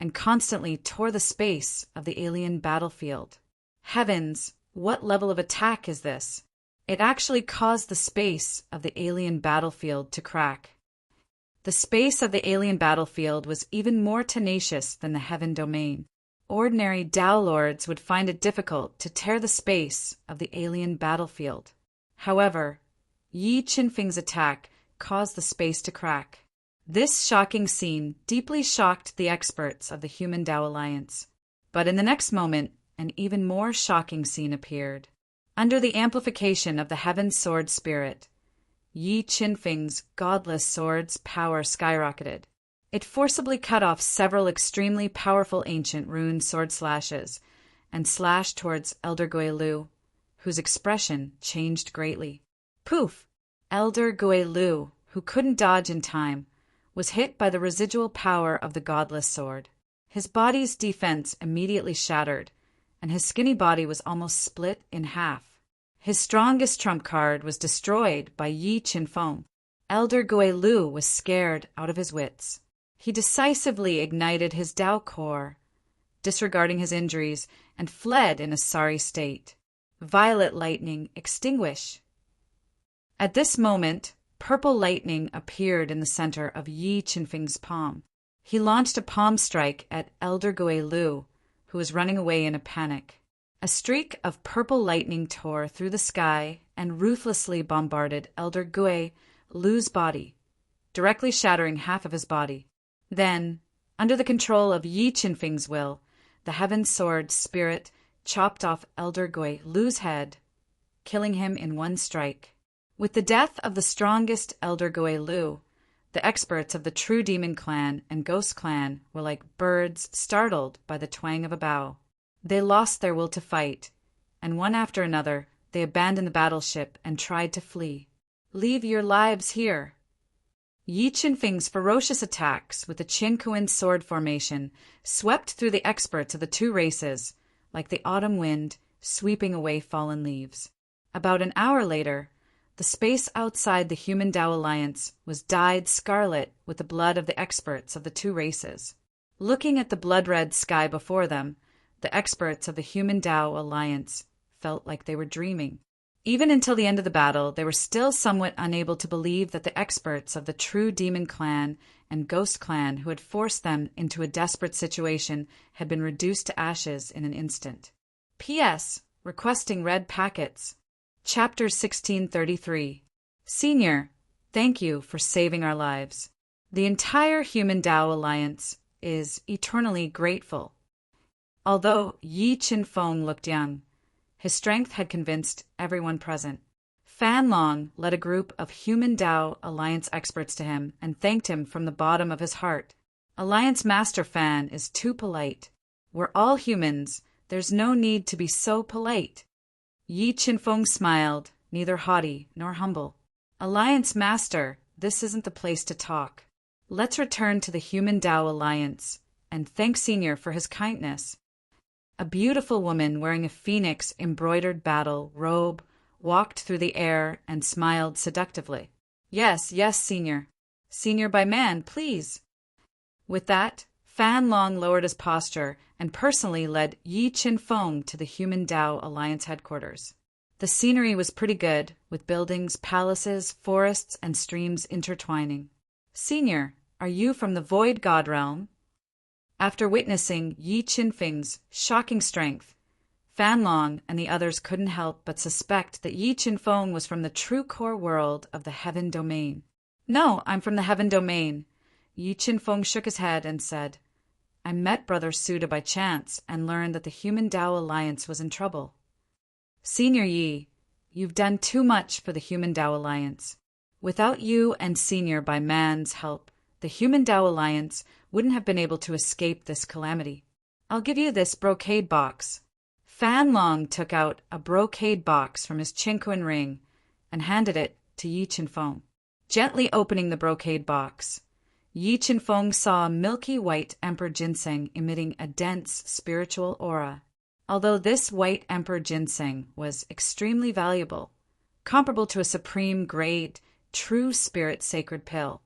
and constantly tore the space of the alien battlefield. Heavens, what level of attack is this? It actually caused the space of the alien battlefield to crack. The space of the alien battlefield was even more tenacious than the heaven domain. Ordinary Tao Lords would find it difficult to tear the space of the alien battlefield. However, Yi Qinfeng's attack caused the space to crack. This shocking scene deeply shocked the experts of the Human Tao Alliance. But in the next moment, an even more shocking scene appeared. Under the amplification of the Heaven Sword Spirit, Yi Qinfeng's godless sword's power skyrocketed. It forcibly cut off several extremely powerful ancient rune sword slashes and slashed towards Elder Gui Lu, whose expression changed greatly. Poof! Elder Gui Lu, who couldn't dodge in time, was hit by the residual power of the godless sword. His body's defense immediately shattered, and his skinny body was almost split in half. His strongest trump card was destroyed by Yi Qinfeng. Elder Gui Lu was scared out of his wits. He decisively ignited his Tao core, disregarding his injuries, and fled in a sorry state. Violet lightning extinguish. At this moment, purple lightning appeared in the center of Yi Qinfeng's palm. He launched a palm strike at Elder Gui Lu, who was running away in a panic. A streak of purple lightning tore through the sky and ruthlessly bombarded Elder Gui Lu's body, directly shattering half of his body. Then, under the control of Yi Qinfeng's will, the Heaven Sword Spirit chopped off Elder Gui Lu's head, killing him in one strike. With the death of the strongest Elder Gui Lu, the experts of the True Demon Clan and Ghost Clan were like birds startled by the twang of a bow. They lost their will to fight, and one after another, they abandoned the battleship and tried to flee. Leave your lives here. Yi Qinfeng's ferocious attacks with the Qinkuan sword formation swept through the experts of the two races like the autumn wind sweeping away fallen leaves. About an hour later, the space outside the Human Tao Alliance was dyed scarlet with the blood of the experts of the two races. Looking at the blood-red sky before them, the experts of the Human Tao Alliance felt like they were dreaming. Even until the end of the battle, they were still somewhat unable to believe that the experts of the True Demon Clan and Ghost Clan who had forced them into a desperate situation had been reduced to ashes in an instant. P.S. Requesting read packets. Chapter 1633. Senior, thank you for saving our lives. The entire Human Tao Alliance is eternally grateful. Although Yi Qinfeng looked young, his strength had convinced everyone present. Fan Long led a group of Human Tao Alliance experts to him and thanked him from the bottom of his heart. Alliance Master Fan is too polite. We're all humans. There's no need to be so polite. Yi Qinfeng smiled, neither haughty nor humble. Alliance Master, this isn't the place to talk. Let's return to the Human Tao Alliance and thank Senior for his kindness. A beautiful woman wearing a phoenix embroidered battle robe walked through the air and smiled seductively. Yes, yes, Senior. Senior by man, please. With that, Fan Long lowered his posture and personally led Yi Qinfeng to the Human Tao Alliance headquarters. The scenery was pretty good, with buildings, palaces, forests, and streams intertwining. Senior, are you from the Void God realm? After witnessing Yi Qinfeng's shocking strength, Fan Long and the others couldn't help but suspect that Yi Qinfeng was from the true core world of the Heaven Domain. No, I'm from the Heaven Domain. Yi Qinfeng shook his head and said, I met Brother Suda by chance and learned that the Human Tao Alliance was in trouble. Senior Yi, you've done too much for the Human Tao Alliance. Without you and Senior by man's help, the Human Tao Alliance wouldn't have been able to escape this calamity. I'll give you this brocade box. Fan Long took out a brocade box from his Qinquan ring and handed it to Yi Qinfeng. Gently opening the brocade box, Yi Qinfeng saw a milky white emperor ginseng emitting a dense spiritual aura. Although this white emperor ginseng was extremely valuable, comparable to a supreme grade, true spirit sacred pill,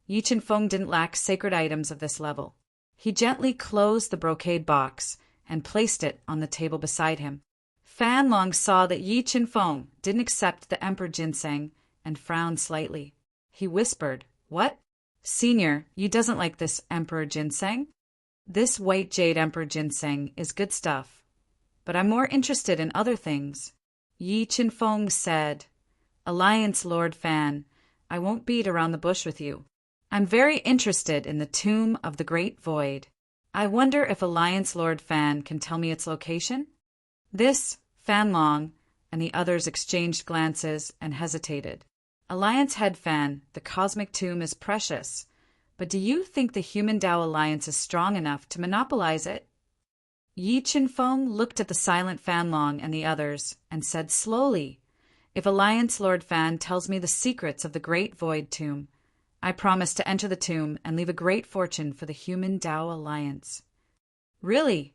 Yi Qinfeng didn't lack sacred items of this level. He gently closed the brocade box and placed it on the table beside him. Fan Long saw that Yi Qinfeng didn't accept the emperor ginseng and frowned slightly. He whispered, What? Senior, you doesn't like this emperor ginseng? This white jade emperor ginseng is good stuff, but I'm more interested in other things. Yi Qinfeng said, Alliance Lord Fan, I won't beat around the bush with you. I'm very interested in the Tomb of the Great Void. I wonder if Alliance Lord Fan can tell me its location? This, Fan Long, and the others exchanged glances and hesitated. Alliance Head Fan, the cosmic tomb is precious, but do you think the Human Tao Alliance is strong enough to monopolize it? Yi Qinfeng looked at the silent Fan Long and the others and said slowly, If Alliance Lord Fan tells me the secrets of the Great Void Tomb, I promise to enter the tomb and leave a great fortune for the Human Tao Alliance. Really?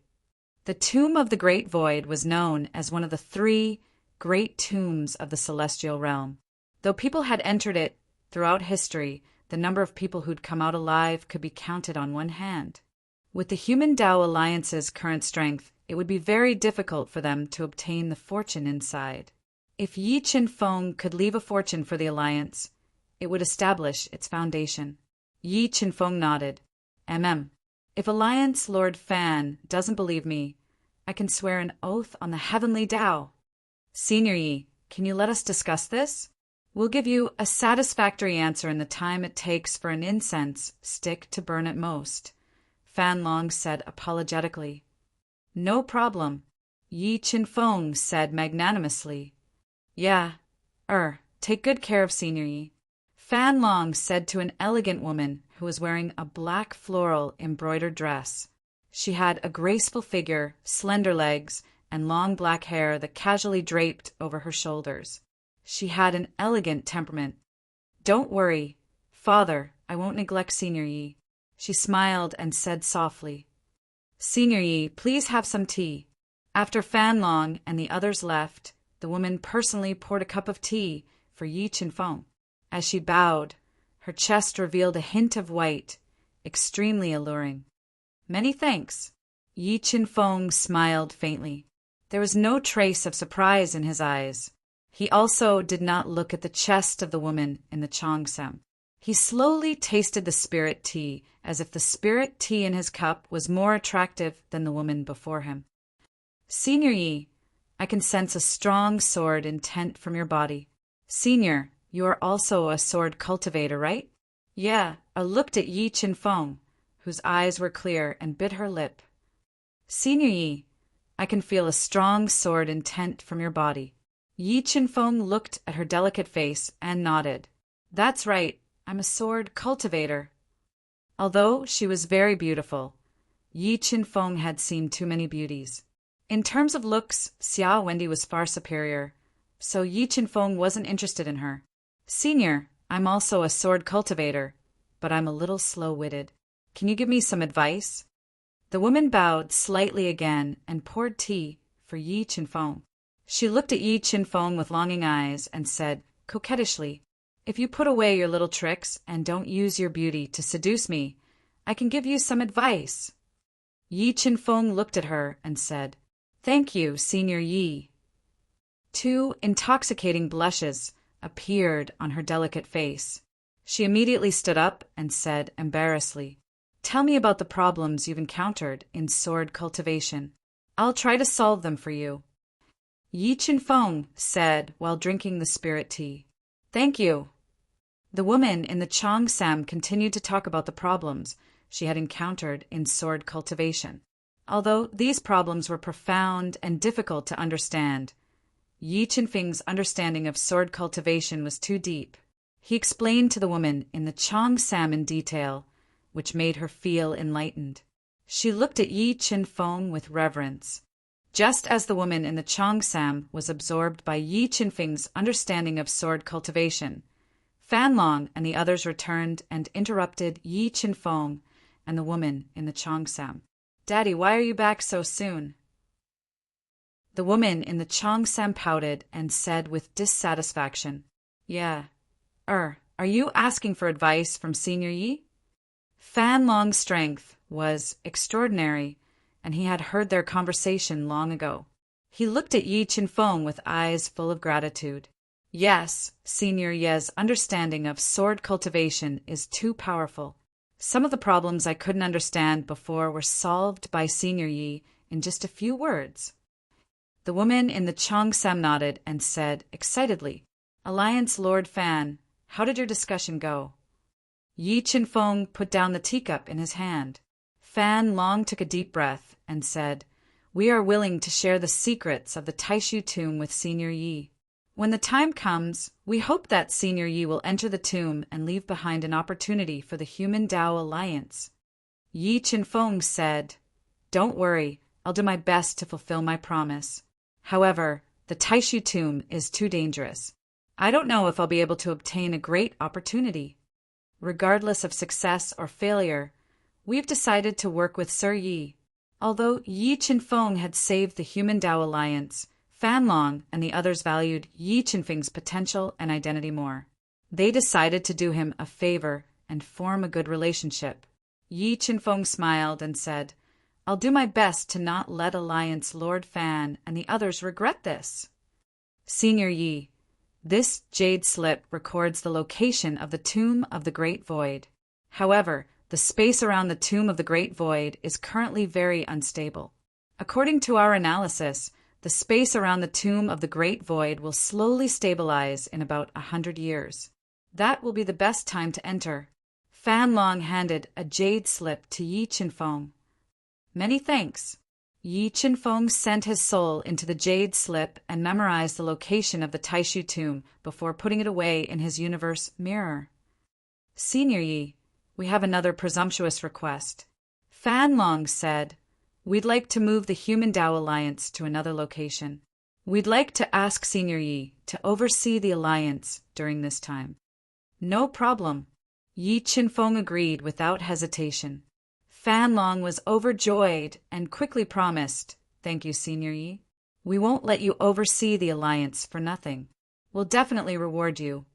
The Tomb of the Great Void was known as one of the 3 great tombs of the celestial realm. Though people had entered it throughout history, the number of people who'd come out alive could be counted on one hand. With the Human Tao Alliance's current strength, it would be very difficult for them to obtain the fortune inside. If Yi Qinfeng could leave a fortune for the Alliance, it would establish its foundation. Yi Qinfeng nodded. If Alliance Lord Fan doesn't believe me, I can swear an oath on the Heavenly Tao. Senior Yi, can you let us discuss this? We'll give you a satisfactory answer in the time it takes for an incense stick to burn at most, Fan Long said apologetically. No problem, Yi Qinfeng said magnanimously. Yeah, take good care of Senior Yi. Fan Long said to an elegant woman who was wearing a black floral embroidered dress. She had a graceful figure, slender legs, and long black hair that casually draped over her shoulders. She had an elegant temperament. Don't worry, Father, I won't neglect Senior Yi. She smiled and said softly, Senior Yi, please have some tea. After Fan Long and the others left, the woman personally poured a cup of tea for Yi Qinfeng. As she bowed, her chest revealed a hint of white, extremely alluring. Many thanks. Yi Qinfeng smiled faintly. There was no trace of surprise in his eyes. He also did not look at the chest of the woman in the cheongsam. He slowly tasted the spirit tea, as if the spirit tea in his cup was more attractive than the woman before him. Senior Yi, I can sense a strong sword intent from your body. Senior, you are also a sword cultivator, right? Yeah, I looked at Yi Qinfeng, whose eyes were clear, and bit her lip. Senior Yi, I can feel a strong sword intent from your body. Yi Chenfeng looked at her delicate face and nodded. That's right, I'm a sword cultivator. Although she was very beautiful, Yi Chenfeng had seen too many beauties. In terms of looks, Xia Wendy was far superior, so Yi Chenfeng wasn't interested in her. Senior, I'm also a sword cultivator, but I'm a little slow-witted. Can you give me some advice? The woman bowed slightly again and poured tea for Yi Chenfeng. She looked at Yi Chenfeng with longing eyes and said, coquettishly, if you put away your little tricks and don't use your beauty to seduce me, I can give you some advice. Yi Chenfeng looked at her and said, thank you, Senior Yi. Two intoxicating blushes appeared on her delicate face. She immediately stood up and said embarrassedly, tell me about the problems you've encountered in sword cultivation. I'll try to solve them for you. Yi Chenfeng said while drinking the spirit tea. Thank you. The woman in the Cheongsam continued to talk about the problems she had encountered in sword cultivation. Although these problems were profound and difficult to understand, Yi Chenfeng's understanding of sword cultivation was too deep. He explained to the woman in the Cheongsam in detail, which made her feel enlightened. She looked at Yi Chenfeng with reverence. Just as the woman in the Cheongsam was absorbed by Yi Chenfeng's understanding of sword cultivation, Fan Long and the others returned and interrupted Yi Chenfeng and the woman in the Cheongsam. Daddy, why are you back so soon? The woman in the Cheongsam pouted and said with dissatisfaction, yeah. Are you asking for advice from Senior Yi? Fan Long's strength was extraordinary, and he had heard their conversation long ago. He looked at Yi Chenfeng with eyes full of gratitude. Yes, Senior Ye's understanding of sword cultivation is too powerful. Some of the problems I couldn't understand before were solved by Senior Yi in just a few words. The woman in the Cheongsam nodded and said excitedly, Alliance Lord Fan, how did your discussion go? Yi Chenfeng put down the teacup in his hand. Fan Long took a deep breath and said, we are willing to share the secrets of the Taishu tomb with Senior Yi. When the time comes, we hope that Senior Yi will enter the tomb and leave behind an opportunity for the Human Tao Alliance. Yi Chenfeng said, don't worry, I'll do my best to fulfill my promise. However, the Taishu tomb is too dangerous. I don't know if I'll be able to obtain a great opportunity. Regardless of success or failure, we've decided to work with Sir Yi. Although Yi Chenfeng had saved the Human Tao Alliance, Fan Long and the others valued Yi Chenfeng's potential and identity more. They decided to do him a favor and form a good relationship. Yi Chenfeng smiled and said, I'll do my best to not let Alliance Lord Fan and the others regret this. Senior Yi, this jade slip records the location of the Tomb of the Great Void. However, the space around the Tomb of the Great Void is currently very unstable. According to our analysis, the space around the Tomb of the Great Void will slowly stabilize in about 100 years. That will be the best time to enter. Fan Long handed a jade slip to Yi Chenfeng. Many thanks. Yi Chenfeng sent his soul into the jade slip and memorized the location of the Taishu tomb before putting it away in his universe mirror. Senior Yi, we have another presumptuous request. Fan Long said, we'd like to move the Human Tao Alliance to another location. We'd like to ask Senior Yi to oversee the alliance during this time. No problem. Yi Chenfeng agreed without hesitation. Fan Long was overjoyed and quickly promised, thank you, Senior Yi. We won't let you oversee the alliance for nothing. We'll definitely reward you.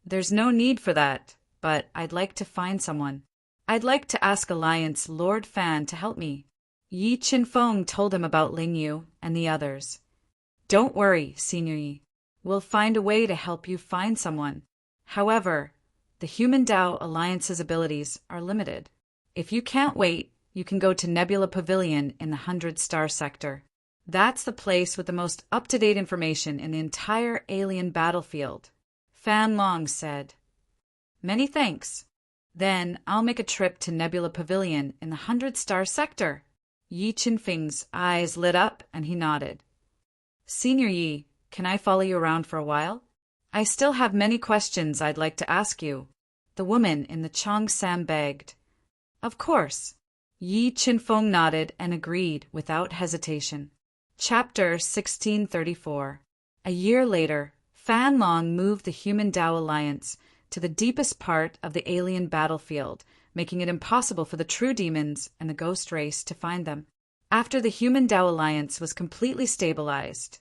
There's no need for that, but I'd like to find someone. I'd like to ask Alliance Lord Fan to help me. Yi Chenfeng told him about Ling Yu and the others. Don't worry, Senior Yi. We'll find a way to help you find someone. However, the Human Tao Alliance's abilities are limited. If you can't wait, you can go to Nebula Pavilion in the 100-star sector. That's the place with the most up-to-date information in the entire alien battlefield. Fan Long said. Many thanks. Then I'll make a trip to Nebula Pavilion in the 100-star sector. Yi Chenfeng's eyes lit up and he nodded. Senior Yi, Can I follow you around for a while? I still have many questions I'd like to ask you. The woman in the cheongsam begged. Of course. Yi Qinfeng nodded and agreed without hesitation. Chapter 1634. A year later, Fan Long moved the Human Tao Alliance to the deepest part of the alien battlefield, making it impossible for the true demons and the ghost race to find them. After the Human Tao Alliance was completely stabilized,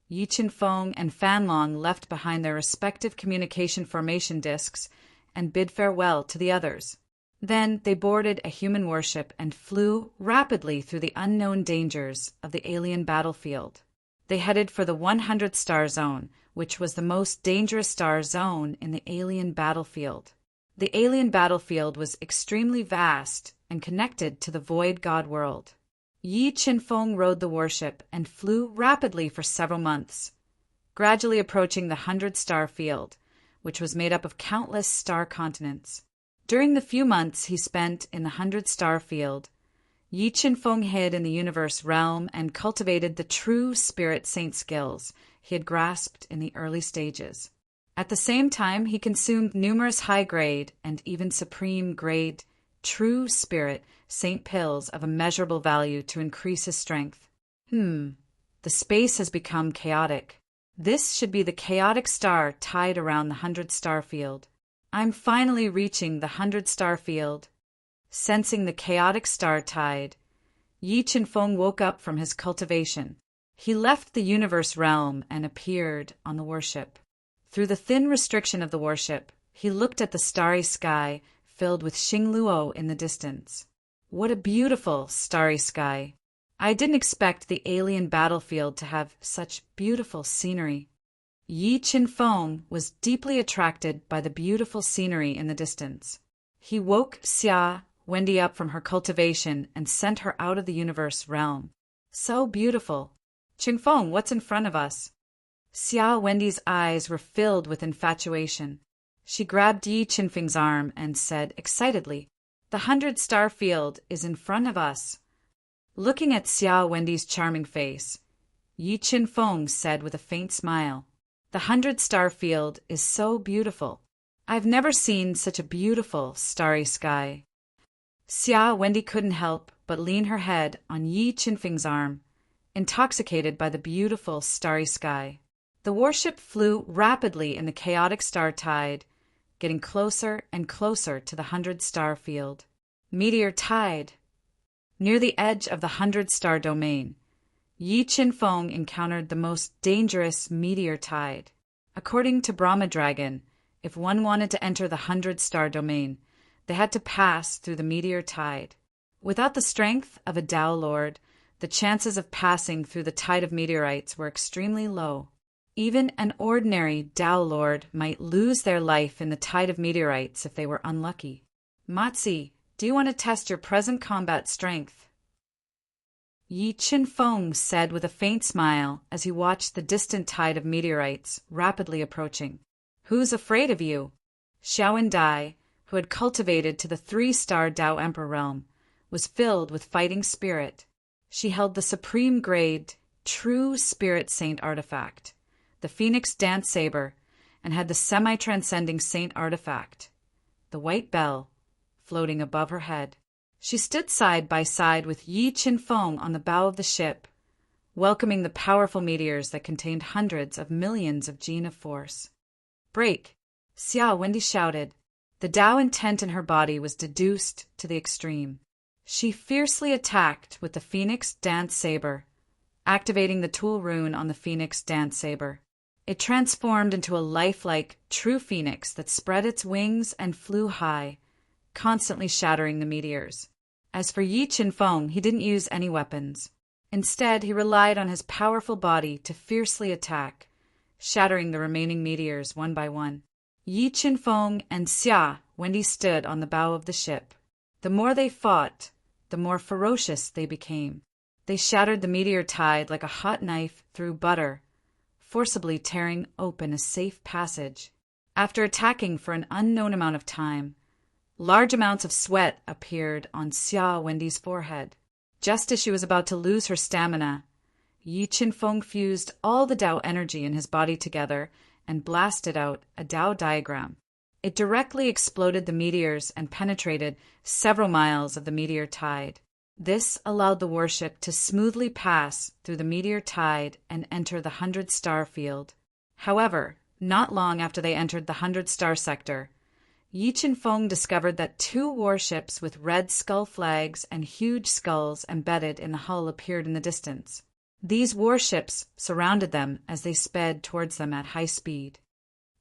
Yi Qinfeng and Fan Long left behind their respective communication formation discs and bid farewell to the others. Then they boarded a human warship and flew rapidly through the unknown dangers of the alien battlefield. They headed for the 100 star zone, which was the most dangerous star zone in the alien battlefield. The alien battlefield was extremely vast and connected to the void god world. Yi Qinfeng rode the warship and flew rapidly for several months, gradually approaching the 100 star field, which was made up of countless star continents. During the few months he spent in the 100 star field, Yi Qinfeng hid in the universe realm and cultivated the true spirit saint skills he had grasped in the early stages. At the same time, he consumed numerous high-grade and even supreme-grade true spirit saint pills of immeasurable value to increase his strength. The space has become chaotic. This should be the chaotic star tied around the 100 star field. I'm finally reaching the 100 star field. Sensing the chaotic star tide, Yi Qinfeng woke up from his cultivation. He left the universe realm and appeared on the warship. Through the thin restriction of the warship, he looked at the starry sky filled with Xingluo in the distance. What a beautiful starry sky! I didn't expect the alien battlefield to have such beautiful scenery. Yi Qinfeng was deeply attracted by the beautiful scenery in the distance. He woke Xia Wendy up from her cultivation and sent her out of the universe realm. So beautiful. Qingfeng, what's in front of us? Xia Wendy's eyes were filled with infatuation. She grabbed Yi Qinfeng's arm and said excitedly, The 100 star field is in front of us. Looking at Xia Wendy's charming face, Yi Qinfeng said with a faint smile, The 100 star field is so beautiful. I've never seen such a beautiful starry sky. Xia Wendy couldn't help but lean her head on Yi Qinfeng's arm, intoxicated by the beautiful starry sky. The warship flew rapidly in the chaotic star tide, getting closer and closer to the 100 star field. Meteor tide. Near the edge of the 100 star domain, Yi Qinfeng encountered the most dangerous meteor tide. According to Brahma Dragon, if one wanted to enter the 100 star domain, they had to pass through the meteor tide. Without the strength of a Tao Lord, the chances of passing through the tide of meteorites were extremely low. Even an ordinary Tao Lord might lose their life in the tide of meteorites if they were unlucky. Matzi, do you want to test your present combat strength? Yi Qinfeng said with a faint smile as he watched the distant tide of meteorites rapidly approaching. Who's afraid of you? Xiao Dai, who had cultivated to the 3-star Tao Emperor realm, was filled with fighting spirit. She held the supreme grade, true spirit saint artifact, the Phoenix Dance Saber, and had the semi-transcending saint artifact, the white bell, floating above her head. She stood side by side with Yi Qinfeng on the bow of the ship, welcoming the powerful meteors that contained hundreds of millions of gene of force. Break! Xia Wendy shouted. The Tao intent in her body was deduced to the extreme. She fiercely attacked with the Phoenix Dance Saber, activating the tool rune on the Phoenix Dance Saber. It transformed into a lifelike, true phoenix that spread its wings and flew high, constantly shattering the meteors. As for Yi Qinfeng, he didn't use any weapons. Instead, he relied on his powerful body to fiercely attack, shattering the remaining meteors one by one. Yi Qinfeng and Xia Wendy stood on the bow of the ship. The more they fought, the more ferocious they became. They shattered the meteor tide like a hot knife through butter, forcibly tearing open a safe passage. After attacking for an unknown amount of time, large amounts of sweat appeared on Xia Wendy's forehead. Just as she was about to lose her stamina, Yi Qinfeng fused all the Tao energy in his body together and blasted out a Tao diagram. It directly exploded the meteors and penetrated several miles of the meteor tide. This allowed the warship to smoothly pass through the meteor tide and enter the 100-star field. However, not long after they entered the 100-star sector, Yi Qinfeng discovered that 2 warships with red skull flags and huge skulls embedded in the hull appeared in the distance. These warships surrounded them as they sped towards them at high speed.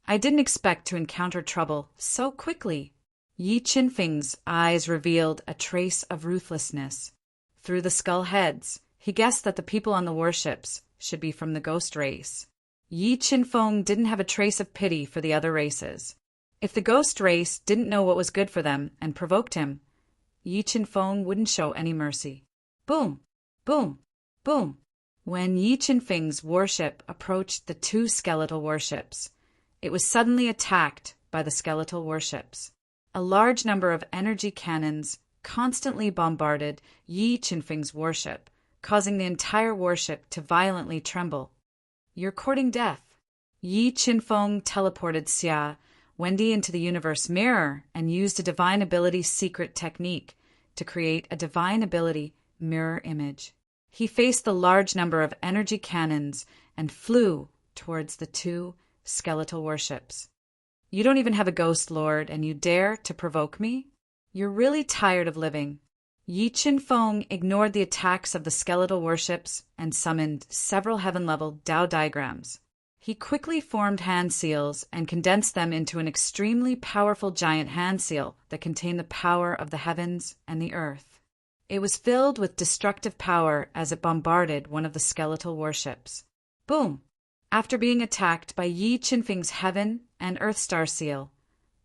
I didn't expect to encounter trouble so quickly. Yi Qinfeng's eyes revealed a trace of ruthlessness. Through the skull heads, he guessed that the people on the warships should be from the ghost race. Yi Qinfeng didn't have a trace of pity for the other races. If the ghost race didn't know what was good for them and provoked him, Yi Qinfeng wouldn't show any mercy. Boom! Boom! Boom! When Yi Qinfeng's warship approached the 2 skeletal warships, it was suddenly attacked by the skeletal warships. A large number of energy cannons constantly bombarded Yi Qinfeng's warship, causing the entire warship to violently tremble. "You're courting death." Yi Qinfeng teleported Xia Wendy into the universe mirror and used a divine ability secret technique to create a divine ability mirror image. He faced the large number of energy cannons and flew towards the 2 skeletal warships. "You don't even have a ghost lord, and you dare to provoke me? You're really tired of living." Yi Qinfeng ignored the attacks of the skeletal warships and summoned several heaven-level Tao diagrams. He quickly formed hand seals and condensed them into an extremely powerful giant hand seal that contained the power of the heavens and the earth. It was filled with destructive power as it bombarded one of the skeletal warships. Boom! After being attacked by Yi Qinfeng's Heaven and Earth Star Seal,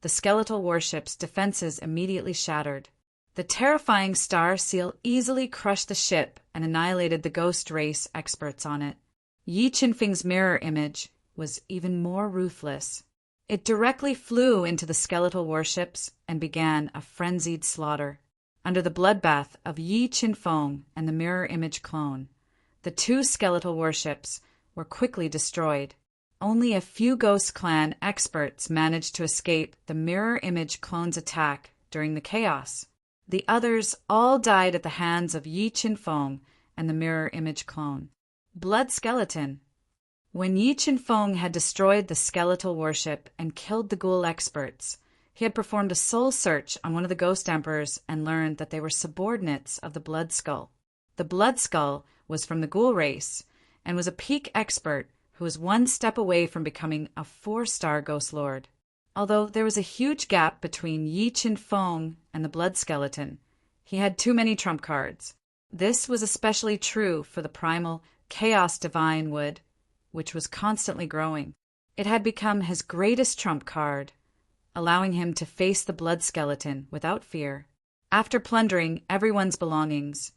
the skeletal warship's defenses immediately shattered. The terrifying Star Seal easily crushed the ship and annihilated the ghost race experts on it. Yi Qinfeng's mirror image was even more ruthless. It directly flew into the skeletal warships and began a frenzied slaughter. Under the bloodbath of Yi Qinfeng and the mirror image clone, the 2 skeletal warships were quickly destroyed. Only a few Ghost Clan experts managed to escape the mirror image clone's attack during the chaos. The others all died at the hands of Yi Qinfeng and the mirror image clone. Blood Skeleton. When Yi Qinfeng had destroyed the skeletal warship and killed the ghoul experts, he had performed a soul search on one of the Ghost Emperors and learned that they were subordinates of the Blood Skull. The Blood Skull was from the ghoul race and was a peak expert who was 1 step away from becoming a 4-star Ghost Lord. Although there was a huge gap between Yi Qinfeng and the Blood Skeleton, he had too many trump cards. This was especially true for the primal Chaos Divine Wood, which was constantly growing. It had become his greatest trump card, allowing him to face the Blood Skeleton without fear. After plundering everyone's belongings,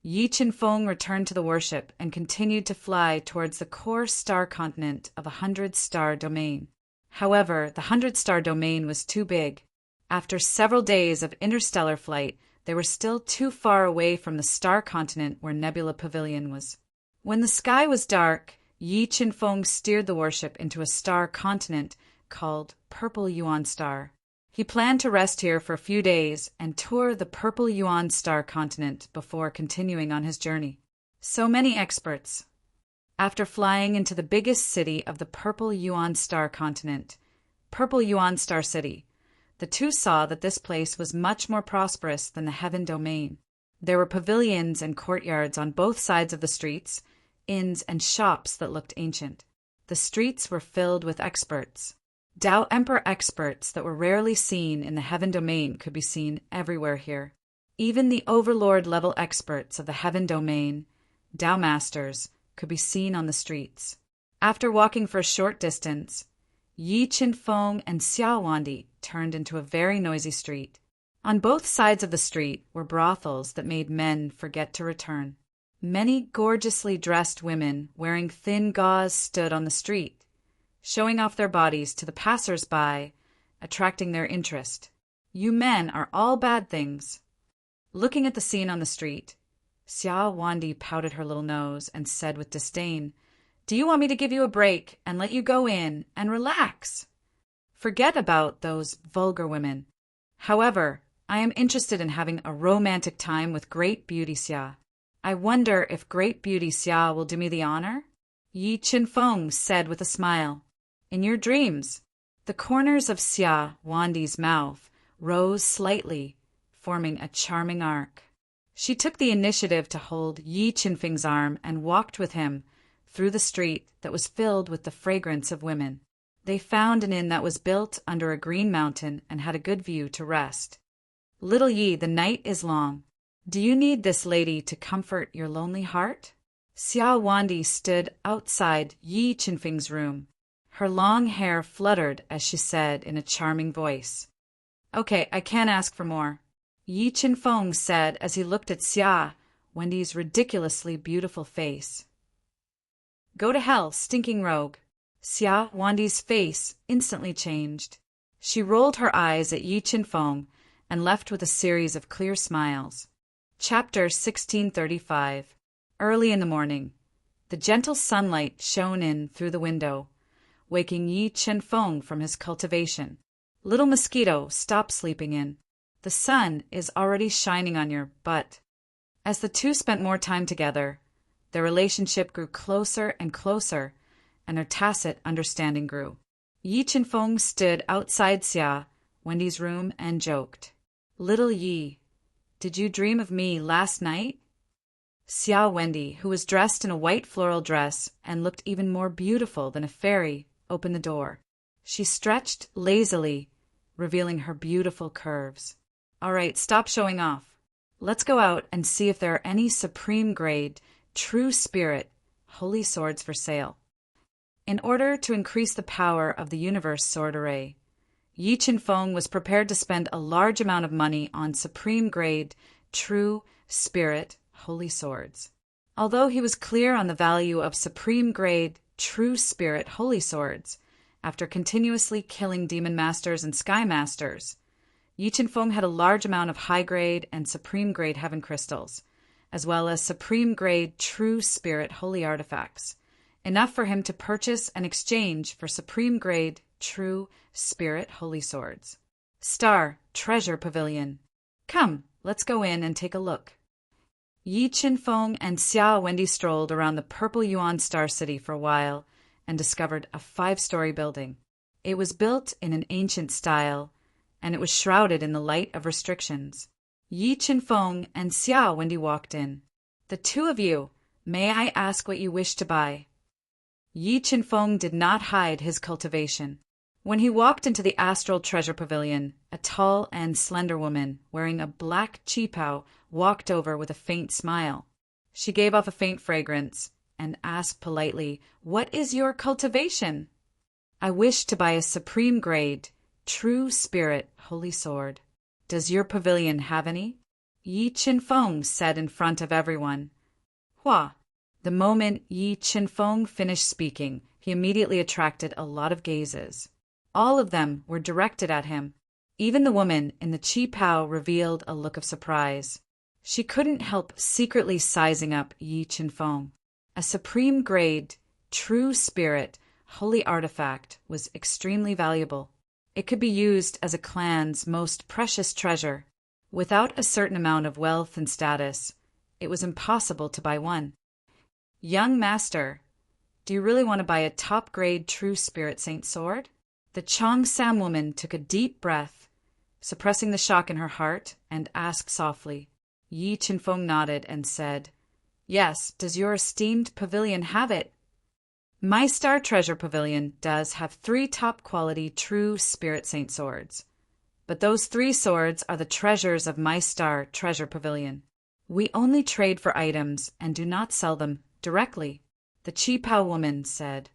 Yi Qinfeng returned to the warship and continued to fly towards the core star continent of a 100-star domain. However, the 100-star domain was too big. After several days of interstellar flight, they were still too far away from the star continent where Nebula Pavilion was. When the sky was dark, Yi Qinfeng steered the warship into a star continent called Purple Yuan Star. He planned to rest here for a few days and tour the Purple Yuan Star continent before continuing on his journey. So many experts. After flying into the biggest city of the Purple Yuan Star continent, Purple Yuan Star City, the 2 saw that this place was much more prosperous than the Heaven Domain. There were pavilions and courtyards on both sides of the streets, inns and shops that looked ancient. The streets were filled with experts. Tao Emperor experts that were rarely seen in the Heaven Domain could be seen everywhere here. Even the Overlord-level experts of the Heaven Domain, Tao Masters, could be seen on the streets. After walking for a short distance, Yi Qinfeng and Xia Wandi turned into a very noisy street. On both sides of the street were brothels that made men forget to return. Many gorgeously dressed women wearing thin gauze stood on the street, showing off their bodies to the passers-by, attracting their interest. "You men are all bad things." Looking at the scene on the street, Xia Wandi pouted her little nose and said with disdain, "Do you want me to give you a break and let you go in and relax? Forget about those vulgar women. However, I am interested in having a romantic time with Great Beauty Xia. I wonder if Great Beauty Xia will do me the honor?" Yi Qinfeng said with a smile. "In your dreams." The corners of Xia Wandi's mouth rose slightly, forming a charming arc. She took the initiative to hold Yi Qinfeng's arm and walked with him through the street that was filled with the fragrance of women. They found an inn that was built under a green mountain and had a good view to rest. "Little Yi, the night is long. Do you need this lady to comfort your lonely heart?" Xia Wandi stood outside Yi Qinfeng's room. Her long hair fluttered as she said in a charming voice, "Okay, I can't ask for more." Yi Qinfeng said as he looked at Xia Wendy's ridiculously beautiful face. "Go to hell, stinking rogue." Xia Wandi's face instantly changed. She rolled her eyes at Yi Qinfeng and left with a series of clear smiles. Chapter 1635. Early in the morning, the gentle sunlight shone in through the window, waking Yi Qinfeng from his cultivation. "Little mosquito, stop sleeping in. The sun is already shining on your butt." As the two spent more time together, their relationship grew closer and closer, and their tacit understanding grew. Yi Qinfeng stood outside Xia Wendy's room and joked, "Little Yi, did you dream of me last night?" Xia Wendy, who was dressed in a white floral dress and looked even more beautiful than a fairy, opened the door. She stretched lazily, revealing her beautiful curves. "All right, stop showing off. Let's go out and see if there are any supreme grade, true spirit, holy swords for sale." In order to increase the power of the universe sword array, Yi Qinfeng was prepared to spend a large amount of money on supreme grade, true spirit, holy swords. Although he was clear on the value of supreme grade, true spirit, holy swords, after continuously killing demon masters and sky masters, Yi Qinfeng had a large amount of high-grade and supreme-grade heaven crystals, as well as supreme-grade true spirit holy artifacts, enough for him to purchase and exchange for supreme-grade true spirit holy swords. Star Treasure Pavilion. Come, let's go in and take a look. Yi Qinfeng and Xia Wendy strolled around the purple Yuan Star City for a while and discovered a 5-story building. It was built in an ancient style, and it was shrouded in the light of restrictions. Yi Qinfeng and Xia Wendy walked in. "The two of you, may I ask what you wish to buy?" Yi Qinfeng did not hide his cultivation. When he walked into the Astral Treasure Pavilion, a tall and slender woman wearing a black qipao walked over with a faint smile. She gave off a faint fragrance and asked politely, "What is your cultivation?" "I wish to buy a supreme grade, true spirit, holy sword. Does your pavilion have any?" Yi Qinfeng said in front of everyone. "Hua." The moment Yi Qinfeng finished speaking, he immediately attracted a lot of gazes. All of them were directed at him. Even the woman in the qipao revealed a look of surprise. She couldn't help secretly sizing up Yi Qinfeng. A supreme grade, true spirit, holy artifact was extremely valuable. It could be used as a clan's most precious treasure. Without a certain amount of wealth and status, it was impossible to buy one. "Young master, do you really want to buy a top-grade true spirit saint sword?" The Cheongsam woman took a deep breath, suppressing the shock in her heart, and asked softly. Yi Qinfeng nodded and said, "Yes, does your esteemed pavilion have it?" "My Star Treasure Pavilion does have 3 top-quality true spirit saint swords. But those 3 swords are the treasures of My Star Treasure Pavilion. We only trade for items and do not sell them directly," the qipao woman said.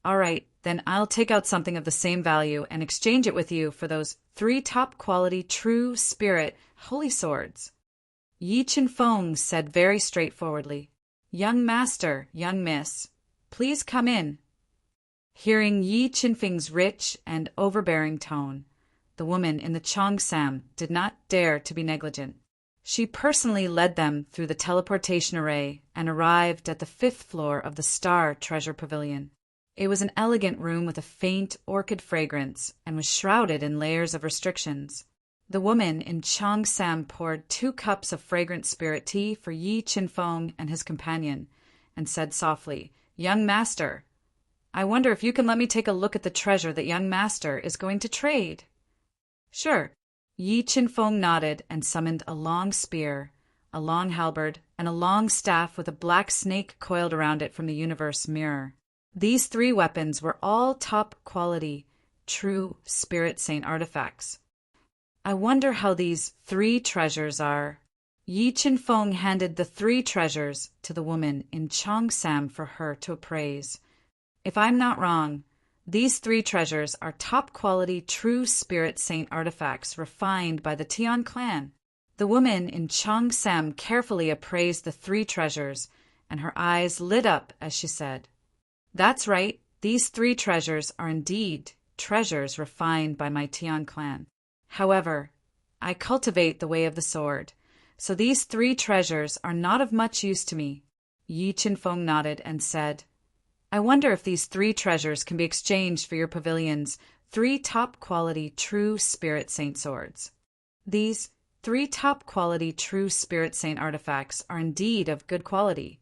"All right, then I'll take out something of the same value and exchange it with you for those 3 top-quality true spirit holy swords." Yi Qinfeng said very straightforwardly, "Young master, young miss, please come in." Hearing Yi Qinfeng's rich and overbearing tone, the woman in the Cheongsam did not dare to be negligent. She personally led them through the teleportation array and arrived at the 5th floor of the Star Treasure Pavilion. It was an elegant room with a faint orchid fragrance and was shrouded in layers of restrictions. The woman in Cheongsam poured 2 cups of fragrant spirit tea for Yi Qinfeng and his companion and said softly, "Young master, I wonder if you can let me take a look at the treasure that young master is going to trade." "Sure." Yi Qinfeng nodded and summoned a long spear, a long halberd, and a long staff with a black snake coiled around it from the universe mirror. These 3 weapons were all top-quality, true Spirit Saint artifacts. "I wonder how these 3 treasures are." Yi Qinfeng handed the 3 treasures to the woman in Cheongsam for her to appraise. "If I'm not wrong, these 3 treasures are top-quality true Spirit Saint artifacts refined by the Tian clan." The woman in Cheongsam carefully appraised the 3 treasures, and her eyes lit up as she said, "That's right, these 3 treasures are indeed treasures refined by my Tian clan. However, I cultivate the way of the sword, so these 3 treasures are not of much use to me." Yi Qinfeng nodded and said, "I wonder if these 3 treasures can be exchanged for your pavilion's 3 top-quality true Spirit Saint swords." These 3 top-quality true Spirit Saint artifacts are indeed of good quality,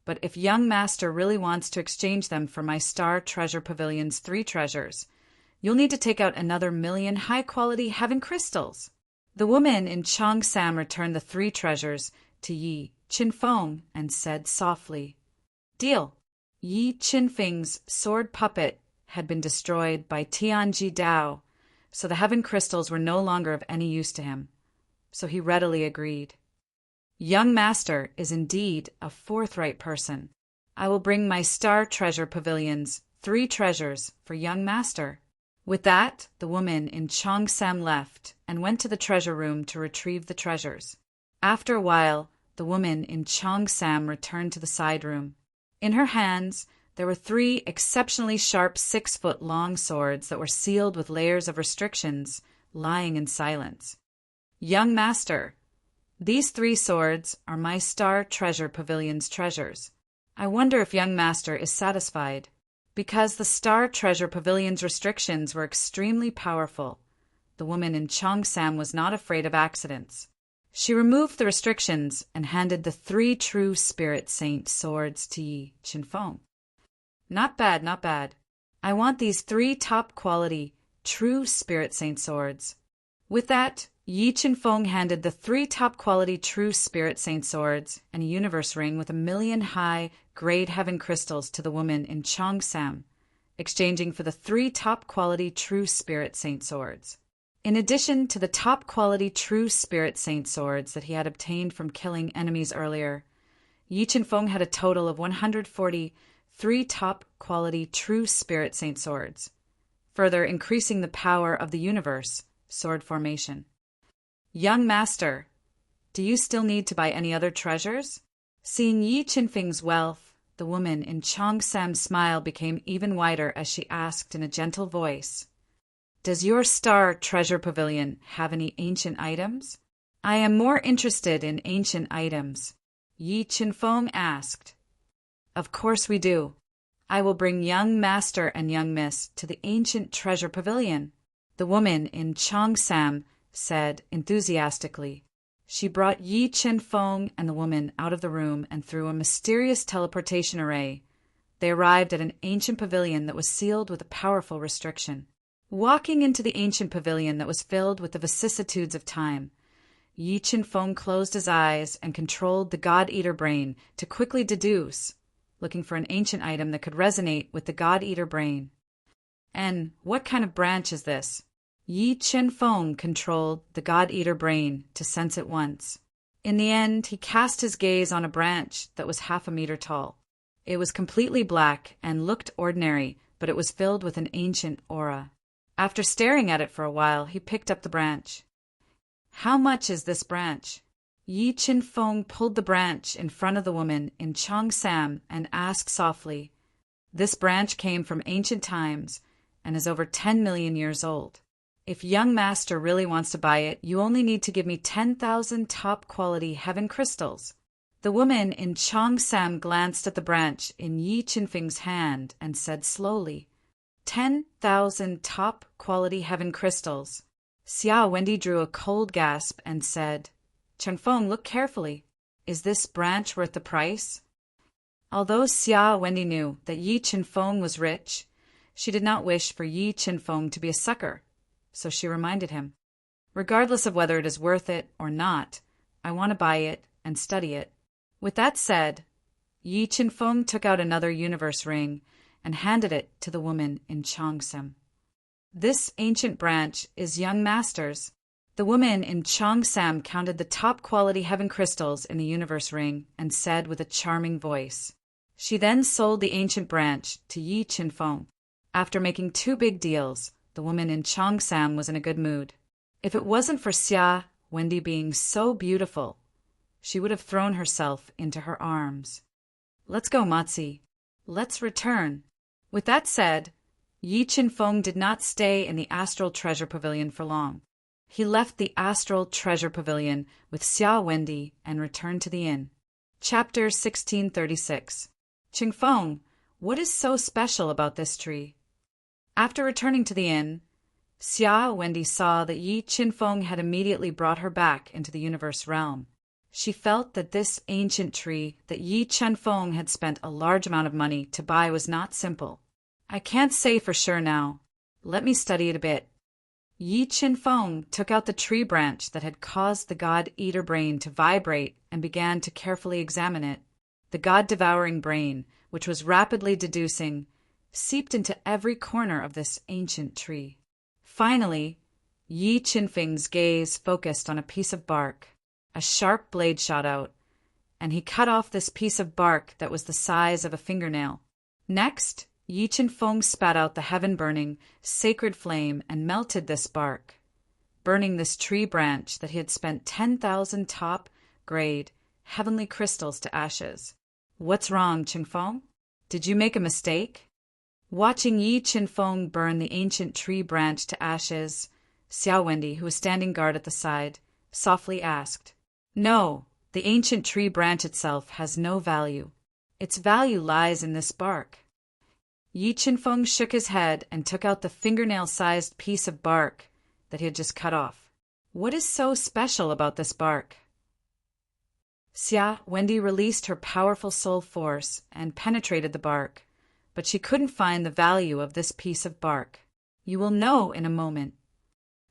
but if young master really wants to exchange them for my Star Treasure Pavilion's 3 treasures, you'll need to take out another 1,000,000 high-quality heaven crystals. The woman in Cheongsam returned the 3 treasures to Yi Qinfeng and said softly, "Deal." Yi Qinfeng's sword puppet had been destroyed by Tianji Dao, so the heaven crystals were no longer of any use to him, so he readily agreed. "Young master is indeed a forthright person. I will bring my Star Treasure Pavilion's 3 treasures for young master." With that, the woman in Cheongsam left and went to the treasure room to retrieve the treasures. After a while, the woman in Cheongsam returned to the side room. In her hands, there were 3 exceptionally sharp 6-foot-long swords that were sealed with layers of restrictions, lying in silence. "Young master, these 3 swords are my Star Treasure Pavilion's treasures. I wonder if young master is satisfied." Because the Star Treasure Pavilion's restrictions were extremely powerful, the woman in Cheongsam was not afraid of accidents. She removed the restrictions and handed the 3 true Spirit Saint swords to Yi Qinfeng. "Not bad, not bad. I want these 3 top-quality, true Spirit Saint swords." With that, Yi Qinfeng handed the 3 top-quality true Spirit Saint swords and a universe ring with 1,000,000 high grade heaven crystals to the woman in Cheongsam, exchanging for the 3 top-quality true Spirit Saint swords. In addition to the top-quality true Spirit Saint swords that he had obtained from killing enemies earlier, Yi Qinfeng had a total of 143 top-quality true Spirit Saint swords, further increasing the power of the universe sword formation. "Young master, do you still need to buy any other treasures?" Seeing Yi Qinfeng's wealth, the woman in Cheongsam's smile became even wider as she asked in a gentle voice, "Does your Star Treasure Pavilion have any ancient items?" "I am more interested in ancient items," Yi Qinfeng asked. "Of course we do. I will bring young master and young miss to the ancient treasure pavilion," the woman in Cheongsam said enthusiastically. She brought Yi Qinfeng and the woman out of the room, and through a mysterious teleportation array, they arrived at an ancient pavilion that was sealed with a powerful restriction. Walking into the ancient pavilion that was filled with the vicissitudes of time, Yi Qinfeng closed his eyes and controlled the God-Eater brain to quickly deduce, looking for an ancient item that could resonate with the God-Eater brain. "And what kind of branch is this?" Yi Qinfeng controlled the God-Eater brain to sense at once. In the end, he cast his gaze on a branch that was 1/2 meter tall. It was completely black and looked ordinary, but it was filled with an ancient aura. After staring at it for a while, he picked up the branch. "How much is this branch?" Yi Qinfeng pulled the branch in front of the woman in Cheongsam and asked softly. "This branch came from ancient times and is over 10 million years old. If young master really wants to buy it, you only need to give me 10,000 top-quality heaven crystals. The woman in Cheongsam glanced at the branch in Yi Qinfeng's hand and said slowly, 10,000 top-quality heaven crystals. Xia Wendy drew a cold gasp and said, Chengfeng, look carefully. Is this branch worth the price? Although Xia Wendy knew that Yi Qinfeng was rich, she did not wish for Yi Qinfeng to be a sucker, so she reminded him, regardless of whether it is worth it or not, I want to buy it and study it. With that said, Yi Qinfeng took out another universe ring and handed it to the woman in Cheongsam. This ancient branch is young master's. The woman in Cheongsam counted the top-quality heaven crystals in the universe ring and said with a charming voice. She then sold the ancient branch to Yi Qinfeng. After making 2 big deals, the woman in Cheongsam was in a good mood. If it wasn't for Xia Wendy being so beautiful, she would have thrown herself into her arms. Let's go, Matzi. Let's return. With that said, Yi Qinfeng did not stay in the Astral Treasure Pavilion for long. He left the Astral Treasure Pavilion with Xia Wendy and returned to the inn. Chapter 1636. Qingfeng, what is so special about this tree? After returning to the inn, Xia Wendy saw that Yi Qinfeng had immediately brought her back into the universe realm. She felt that this ancient tree that Yi Qinfeng had spent a large amount of money to buy was not simple. I can't say for sure now. Let me study it a bit. Yi Qinfeng took out the tree branch that had caused the God-Eater brain to vibrate and began to carefully examine it. The God-devouring brain, which was rapidly deducing, seeped into every corner of this ancient tree. Finally, Yi Qinfeng's gaze focused on a piece of bark. A sharp blade shot out, and he cut off this piece of bark that was the size of a fingernail. Next, Yi Qinfeng spat out the heaven-burning, sacred flame and melted this bark, burning this tree branch that he had spent 10,000 top-grade heavenly crystals to ashes. What's wrong, Qingfeng? Did you make a mistake? Watching Yi Qinfeng burn the ancient tree branch to ashes, Xia Wendy, who was standing guard at the side, softly asked, No, the ancient tree branch itself has no value. Its value lies in this bark. Yi Qinfeng shook his head and took out the fingernail-sized piece of bark that he had just cut off. What is so special about this bark? Xia Wendy released her powerful soul force and penetrated the bark, but she couldn't find the value of this piece of bark. You will know in a moment.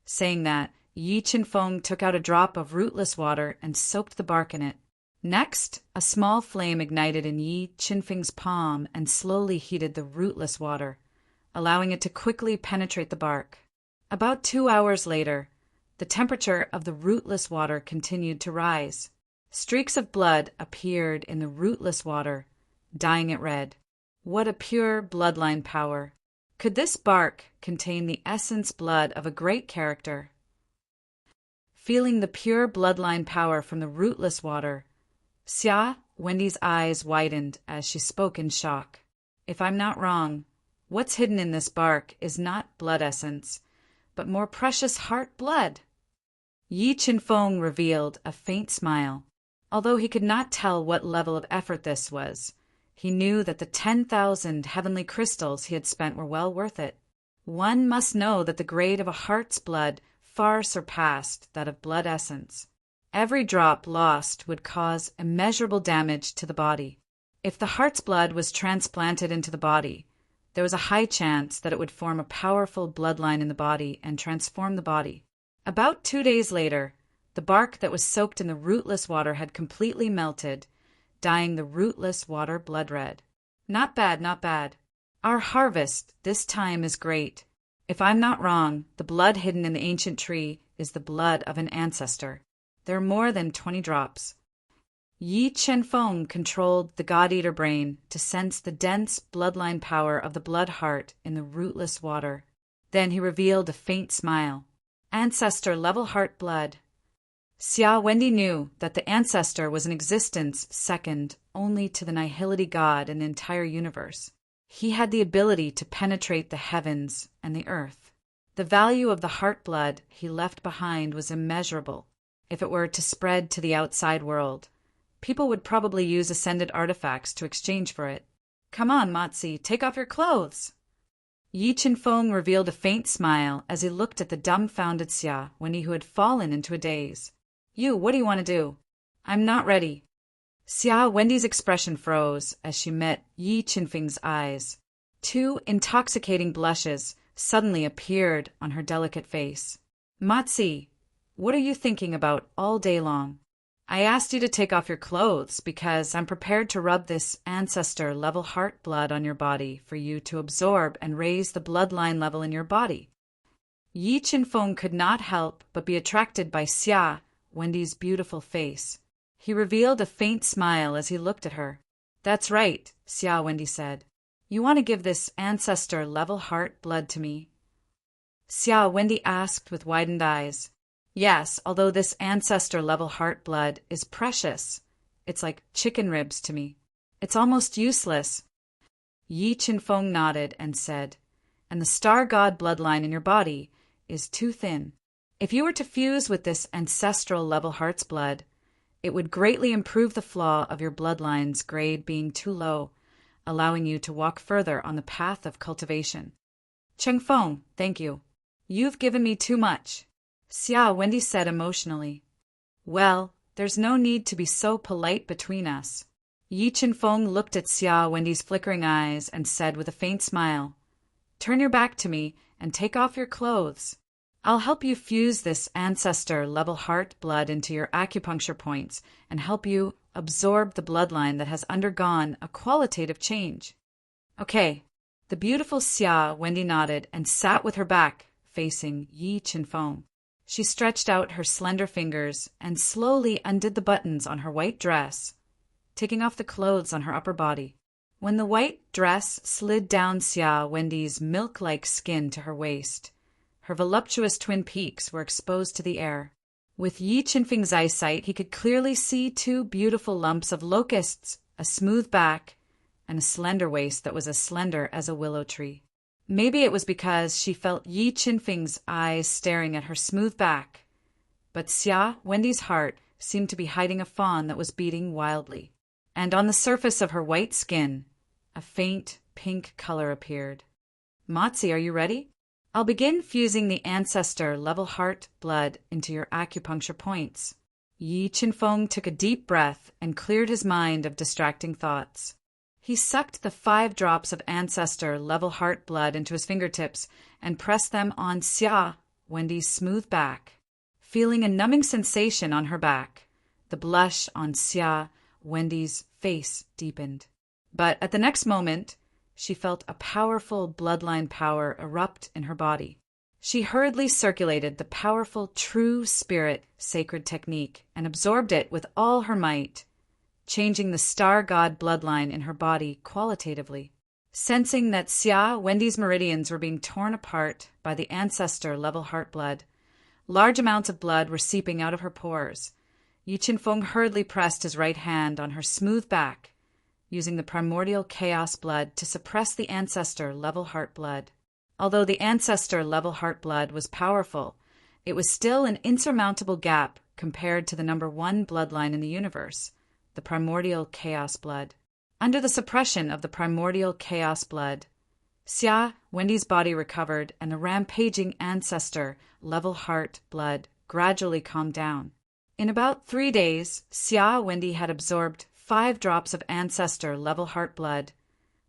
Saying that, Yi Qinfeng took out a drop of rootless water and soaked the bark in it. Next, a small flame ignited in Yi Qinfeng's palm and slowly heated the rootless water, allowing it to quickly penetrate the bark. About 2 hours later, the temperature of the rootless water continued to rise. Streaks of blood appeared in the rootless water, dyeing it red. What a pure bloodline power! Could this bark contain the essence blood of a great character? Feeling the pure bloodline power from the rootless water, Xia Wendy's eyes widened as she spoke in shock. If I'm not wrong, what's hidden in this bark is not blood essence, but more precious heart blood. Yi Qinfeng revealed a faint smile. Although he could not tell what level of effort this was, he knew that the 10,000 heavenly crystals he had spent were well worth it. One must know that the grade of a heart's blood far surpassed that of blood essence. Every drop lost would cause immeasurable damage to the body. If the heart's blood was transplanted into the body, there was a high chance that it would form a powerful bloodline in the body and transform the body. About 2 days later, the bark that was soaked in the rootless water had completely melted, dyeing the rootless water blood red. Not bad, not bad. Our harvest this time is great. If I'm not wrong, the blood hidden in the ancient tree is the blood of an ancestor. There are more than 20 drops. Yi Qinfeng controlled the God-Eater brain to sense the dense bloodline power of the blood heart in the rootless water. Then he revealed a faint smile. Ancestor-level heart blood. Xia Wendy knew that the ancestor was an existence second only to the nihility God in the entire universe. He had the ability to penetrate the heavens and the earth. The value of the heart blood he left behind was immeasurable. If it were to spread to the outside world, people would probably use ascended artifacts to exchange for it. Come on, Matsi, take off your clothes. Yi Qinfeng revealed a faint smile as he looked at the dumbfounded Xia Wendy, who had fallen into a daze. You, what do you want to do? I'm not ready. Xia Wendy's expression froze as she met Yi Qinfeng's eyes. Two intoxicating blushes suddenly appeared on her delicate face. Matsi, what are you thinking about all day long? I asked you to take off your clothes because I'm prepared to rub this ancestor-level heart blood on your body for you to absorb and raise the bloodline level in your body. Yi Qinfeng could not help but be attracted by Xia Wendy's beautiful face. He revealed a faint smile as he looked at her. That's right, Xia Wendy said. You want to give this ancestor-level heart blood to me? Xia Wendy asked with widened eyes. Yes, although this ancestor-level heart blood is precious. It's like chicken ribs to me. It's almost useless. Yi Qinfeng nodded and said, and the star god bloodline in your body is too thin. If you were to fuse with this ancestral-level heart's blood, it would greatly improve the flaw of your bloodline's grade being too low, allowing you to walk further on the path of cultivation. Chengfeng, thank you. You've given me too much. Xia Wendy said emotionally. Well, there's no need to be so polite between us. Yi Qinfeng looked at Xia Wendy's flickering eyes and said with a faint smile, Turn your back to me and take off your clothes. I'll help you fuse this ancestor-level heart blood into your acupuncture points and help you absorb the bloodline that has undergone a qualitative change. Okay. The beautiful Xia Wendy nodded and sat with her back facing Yi Qinfeng. She stretched out her slender fingers and slowly undid the buttons on her white dress, taking off the clothes on her upper body. When the white dress slid down Xia Wendy's milk-like skin to her waist, her voluptuous twin peaks were exposed to the air. With Yi Qinfeng's eyesight, he could clearly see two beautiful lumps of locusts, a smooth back, and a slender waist that was as slender as a willow tree. Maybe it was because she felt Yi Qinfeng's eyes staring at her smooth back, but Xia Wendy's heart seemed to be hiding a fawn that was beating wildly. And on the surface of her white skin, a faint pink color appeared. Matsi, are you ready? I'll begin fusing the ancestor-level heart blood into your acupuncture points. Yi Qinfeng took a deep breath and cleared his mind of distracting thoughts. He sucked the 5 drops of ancestor-level heart blood into his fingertips and pressed them on Xia Wendy's smooth back. Feeling a numbing sensation on her back, the blush on Xia Wendy's face deepened. But at the next moment, she felt a powerful bloodline power erupt in her body. She hurriedly circulated the powerful true spirit sacred technique and absorbed it with all her might, changing the star god bloodline in her body qualitatively. Sensing that Xia Wendy's meridians were being torn apart by the ancestor-level heart blood, large amounts of blood were seeping out of her pores. Yi Qinfeng hurriedly pressed his right hand on her smooth back, using the primordial chaos blood to suppress the ancestor-level heart blood. Although the ancestor-level heart blood was powerful, it was still an insurmountable gap compared to the number 1 bloodline in the universe, the primordial chaos blood. Under the suppression of the primordial chaos blood, Xia Wendy's body recovered and the rampaging ancestor-level heart blood gradually calmed down. In about 3 days, Xia Wendy had absorbed 5 drops of ancestor-level heart blood,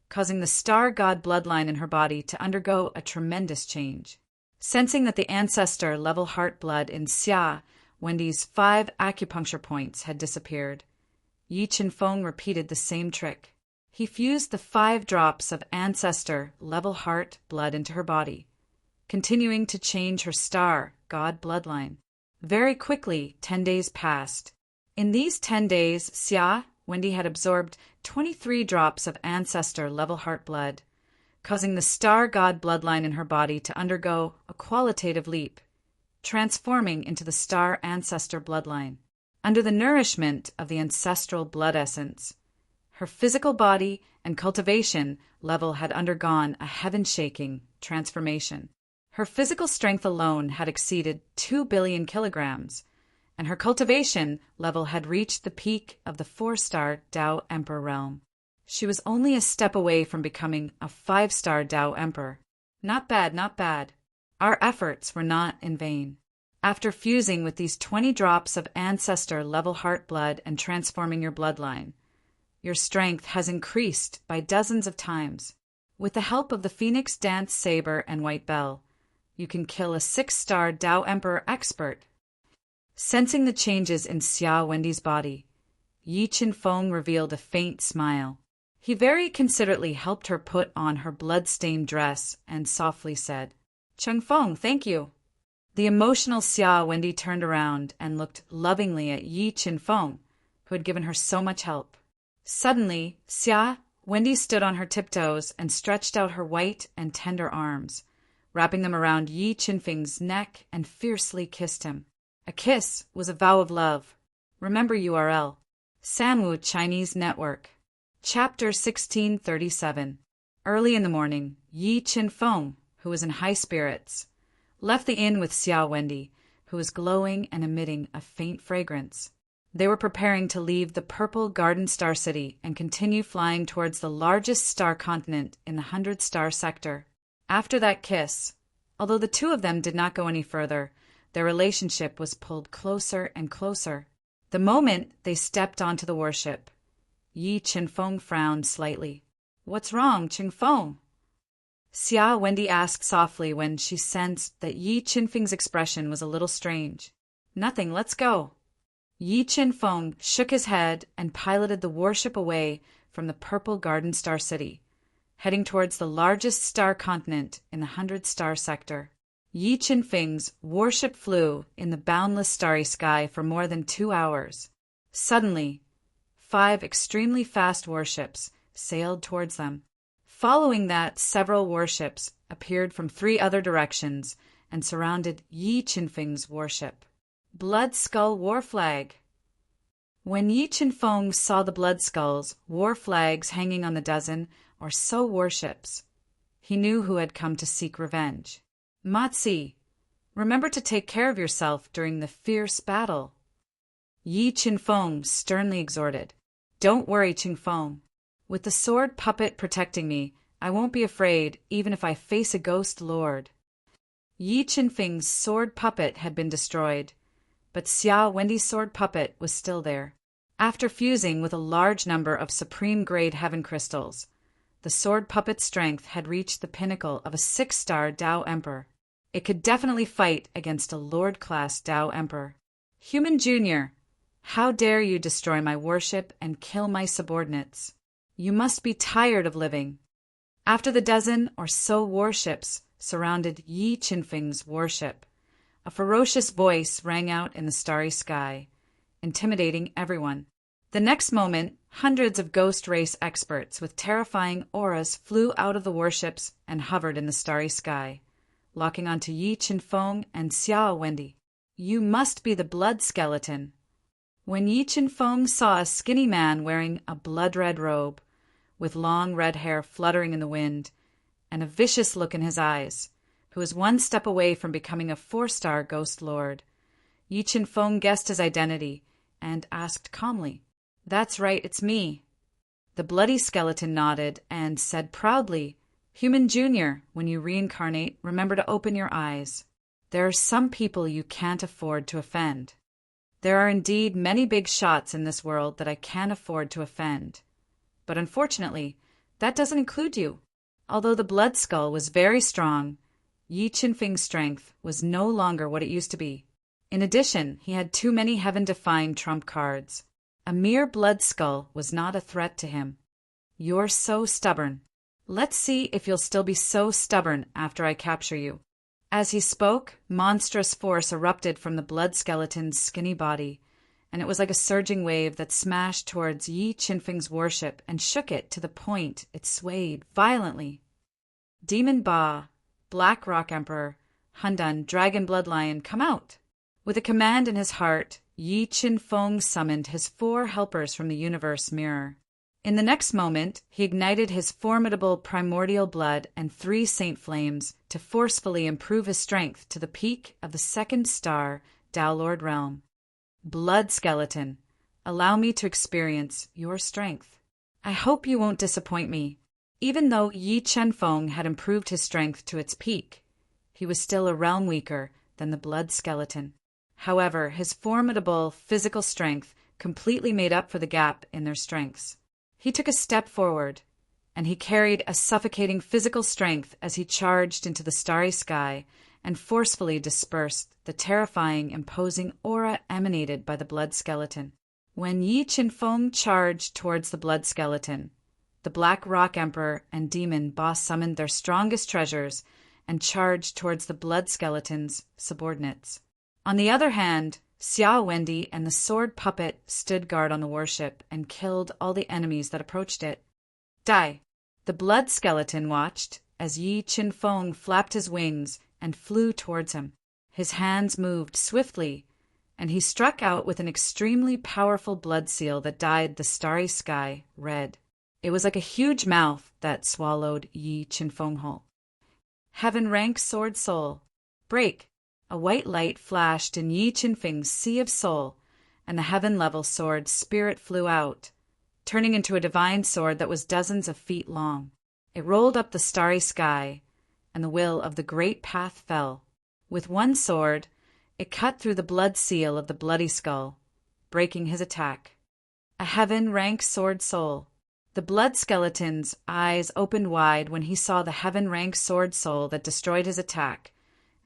causing the star god bloodline in her body to undergo a tremendous change. Sensing that the ancestor-level heart blood in Xia Wendy's 5 acupuncture points had disappeared, Yi Qinfeng repeated the same trick. He fused the 5 drops of ancestor-level heart blood into her body, continuing to change her star god bloodline. Very quickly, 10 days passed. In these 10 days, Xia Wendy had absorbed 23 drops of ancestor-level heart blood, causing the star god bloodline in her body to undergo a qualitative leap, transforming into the star ancestor bloodline. Under the nourishment of the ancestral blood essence, her physical body and cultivation level had undergone a heaven-shaking transformation. Her physical strength alone had exceeded 2 billion kilograms, and her cultivation level had reached the peak of the 4-star Tao Emperor realm. She was only a step away from becoming a 5-star Tao Emperor. Not bad, not bad. Our efforts were not in vain. After fusing with these 20 drops of ancestor-level heart blood and transforming your bloodline, your strength has increased by dozens of times. With the help of the Phoenix Dance Saber and White Bell, you can kill a 6-star Tao Emperor expert. Sensing the changes in Xia Wendy's body, Yi Qinfeng revealed a faint smile. He very considerately helped her put on her blood-stained dress and softly said, "Chengfeng, thank you." The emotional Xia Wendy turned around and looked lovingly at Yi Qinfeng, who had given her so much help. Suddenly, Xia Wendy stood on her tiptoes and stretched out her white and tender arms, wrapping them around Yi Qinfeng's neck and fiercely kissed him. A kiss was a vow of love. Remember URL. Sanwu Chinese Network. Chapter 1637. Early in the morning, Yi Qinfeng, who was in high spirits, left the inn with Xia Wendy, who was glowing and emitting a faint fragrance. They were preparing to leave the purple Garden Star City and continue flying towards the largest star continent in the 100-star sector. After that kiss, although the two of them did not go any further, their relationship was pulled closer and closer. The moment they stepped onto the warship, Yi Qinfeng frowned slightly. "What's wrong, Qinfeng?" Xia Wendy asked softly when she sensed that Yi Qinfeng's expression was a little strange. "Nothing, let's go." Yi Qinfeng shook his head and piloted the warship away from the purple Garden Star City, heading towards the largest star continent in the 100-star sector. Yi Qinfeng's warship flew in the boundless starry sky for more than 2 hours. Suddenly, 5 extremely fast warships sailed towards them. Following that, several warships appeared from 3 other directions and surrounded Yi Qinfeng's warship. Blood Skull War Flag. When Yi Qinfeng saw the Blood Skulls, war flags hanging on the dozen or so warships, he knew who had come to seek revenge. "Matzi, remember to take care of yourself during the fierce battle," Yi Qinfeng sternly exhorted. "Don't worry, Qinfeng. With the sword puppet protecting me, I won't be afraid even if I face a ghost lord." Yi Qinfeng's sword puppet had been destroyed, but Xia Wendy's sword puppet was still there. After fusing with a large number of supreme-grade heaven crystals, the sword puppet's strength had reached the pinnacle of a 6-star Tao Emperor. It could definitely fight against a Lord-class Tao Emperor. "Human Junior, how dare you destroy my warship and kill my subordinates? You must be tired of living." After the dozen or so warships surrounded Yi Qinfeng's warship, a ferocious voice rang out in the starry sky, intimidating everyone. The next moment, hundreds of ghost race experts with terrifying auras flew out of the warships and hovered in the starry sky, locking onto Yi Qinfeng and Xia Wendy. "You must be the blood skeleton." When Yi Qinfeng saw a skinny man wearing a blood-red robe, with long red hair fluttering in the wind, and a vicious look in his eyes, who was 1 step away from becoming a 4-star ghost lord, Yi Qinfeng guessed his identity and asked calmly, "That's right, it's me." The bloody skeleton nodded and said proudly, "Human Junior, when you reincarnate, remember to open your eyes. There are some people you can't afford to offend. There are indeed many big shots in this world that I can't afford to offend. But unfortunately, that doesn't include you." Although the Blood Skull was very strong, Yi Qinfeng's strength was no longer what it used to be. In addition, he had too many heaven-defying trump cards. A mere Blood Skull was not a threat to him. "You're so stubborn. Let's see if you'll still be so stubborn after I capture you." As he spoke, monstrous force erupted from the blood skeleton's skinny body, and it was like a surging wave that smashed towards Yi Qinfeng's warship and shook it to the point it swayed violently. Demon Ba, Black Rock Emperor, Hundan, Dragon Blood Lion, come out! With a command in his heart, Yi Qinfeng summoned his 4 helpers from the universe mirror. In the next moment, he ignited his formidable primordial blood and 3 saint flames to forcefully improve his strength to the peak of the 2nd star Tao Lord realm. Blood skeleton, allow me to experience your strength. I hope you won't disappoint me. Even though Yi Chenfeng had improved his strength to its peak, he was still a realm weaker than the blood skeleton. However, his formidable physical strength completely made up for the gap in their strengths. He took a step forward, and he carried a suffocating physical strength as he charged into the starry sky and forcefully dispersed the terrifying, imposing aura emanated by the blood skeleton. When Yi Chenfeng charged towards the blood skeleton, the Black Rock Emperor and Demon Boss summoned their strongest treasures and charged towards the blood skeleton's subordinates. On the other hand, Xia Wendy and the sword puppet stood guard on the warship and killed all the enemies that approached it. Die! The blood skeleton watched as Yi Chenfeng flapped his wings and flew towards him. His hands moved swiftly, and he struck out with an extremely powerful blood seal that dyed the starry sky red. It was like a huge mouth that swallowed Yi Chenfeng whole. Heaven rank sword soul. Break! A white light flashed in Yi Chenfeng's sea of soul, and the heaven-level sword spirit flew out, turning into a divine sword that was dozens of feet long. It rolled up the starry sky, and the will of the great path fell. With one sword, it cut through the blood seal of the bloody skull, breaking his attack. A heaven-rank sword soul. The blood skeleton's eyes opened wide when he saw the heaven-rank sword soul that destroyed his attack,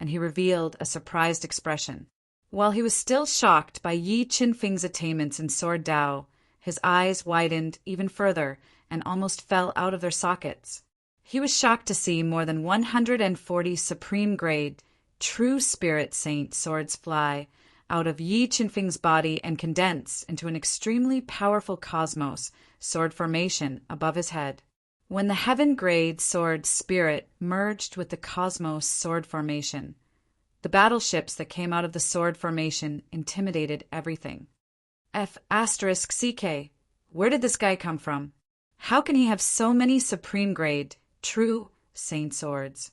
and he revealed a surprised expression. While he was still shocked by Yi Chenfeng's attainments in Sword Dao, his eyes widened even further and almost fell out of their sockets. He was shocked to see more than 140 supreme-grade, true spirit saint swords fly out of Yi Chenfeng's body and condense into an extremely powerful cosmos sword formation above his head. When the heaven-grade sword spirit merged with the cosmos sword formation, the battleships that came out of the sword formation intimidated everything. F***CK, where did this guy come from? How can he have so many supreme-grade, true saint swords?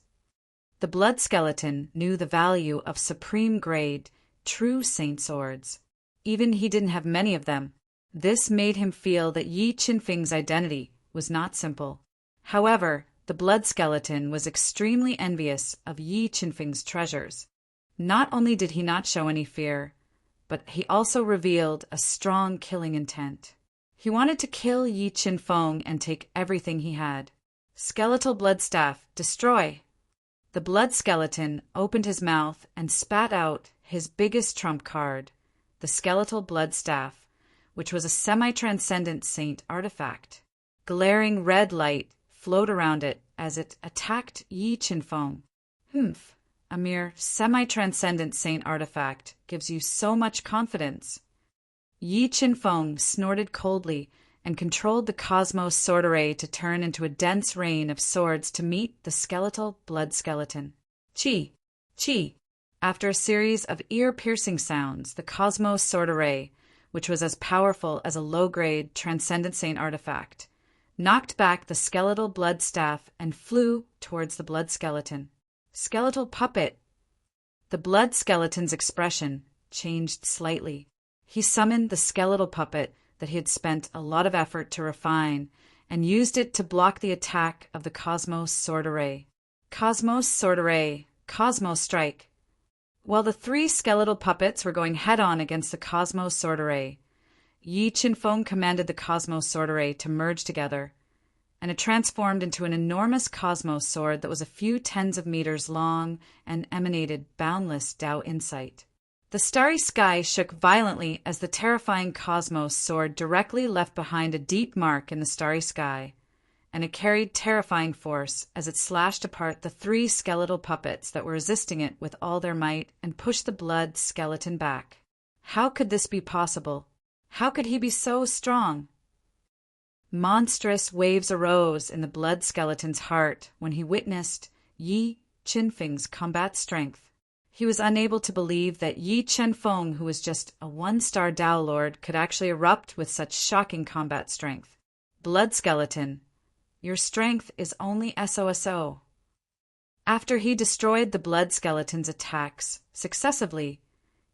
The blood skeleton knew the value of supreme-grade, true saint swords. Even he didn't have many of them. This made him feel that Yi Chenfeng's identity was not simple. However, the blood skeleton was extremely envious of Yi Chenfeng's treasures. Not only did he not show any fear, but he also revealed a strong killing intent. He wanted to kill Yi Chenfeng and take everything he had. Skeletal blood staff, destroy! The blood skeleton opened his mouth and spat out his biggest trump card, the skeletal blood staff, which was a semi-transcendent saint artifact. Glaring red light flowed around it as it attacked Yi Chenfeng. A mere semi-transcendent saint artifact gives you so much confidence. Yi Chenfeng snorted coldly and controlled the cosmos sword array to turn into a dense rain of swords to meet the skeletal blood skeleton. Chi! Chi! After a series of ear-piercing sounds, the cosmos sword array, which was as powerful as a low-grade transcendent saint artifact, knocked back the skeletal blood staff and flew towards the blood skeleton. Skeletal puppet! The blood skeleton's expression changed slightly. He summoned the skeletal puppet that he had spent a lot of effort to refine and used it to block the attack of the cosmos sword array. Cosmos sword array, cosmos strike! While the 3 skeletal puppets were going head-on against the cosmos sword array, Yi Chenfeng commanded the cosmos sword array to merge together, and it transformed into an enormous cosmos sword that was a few tens of meters long and emanated boundless Tao insight. The starry sky shook violently as the terrifying cosmos sword directly left behind a deep mark in the starry sky, and it carried terrifying force as it slashed apart the 3 skeletal puppets that were resisting it with all their might and pushed the blood skeleton back. How could this be possible? How could he be so strong? Monstrous waves arose in the blood skeleton's heart when he witnessed Yi Chenfeng's combat strength. He was unable to believe that Yi Chenfeng, who was just a 1-star Tao Lord, could actually erupt with such shocking combat strength. blood skeleton, your strength is only SOSO. After he destroyed the blood skeleton's attacks successively,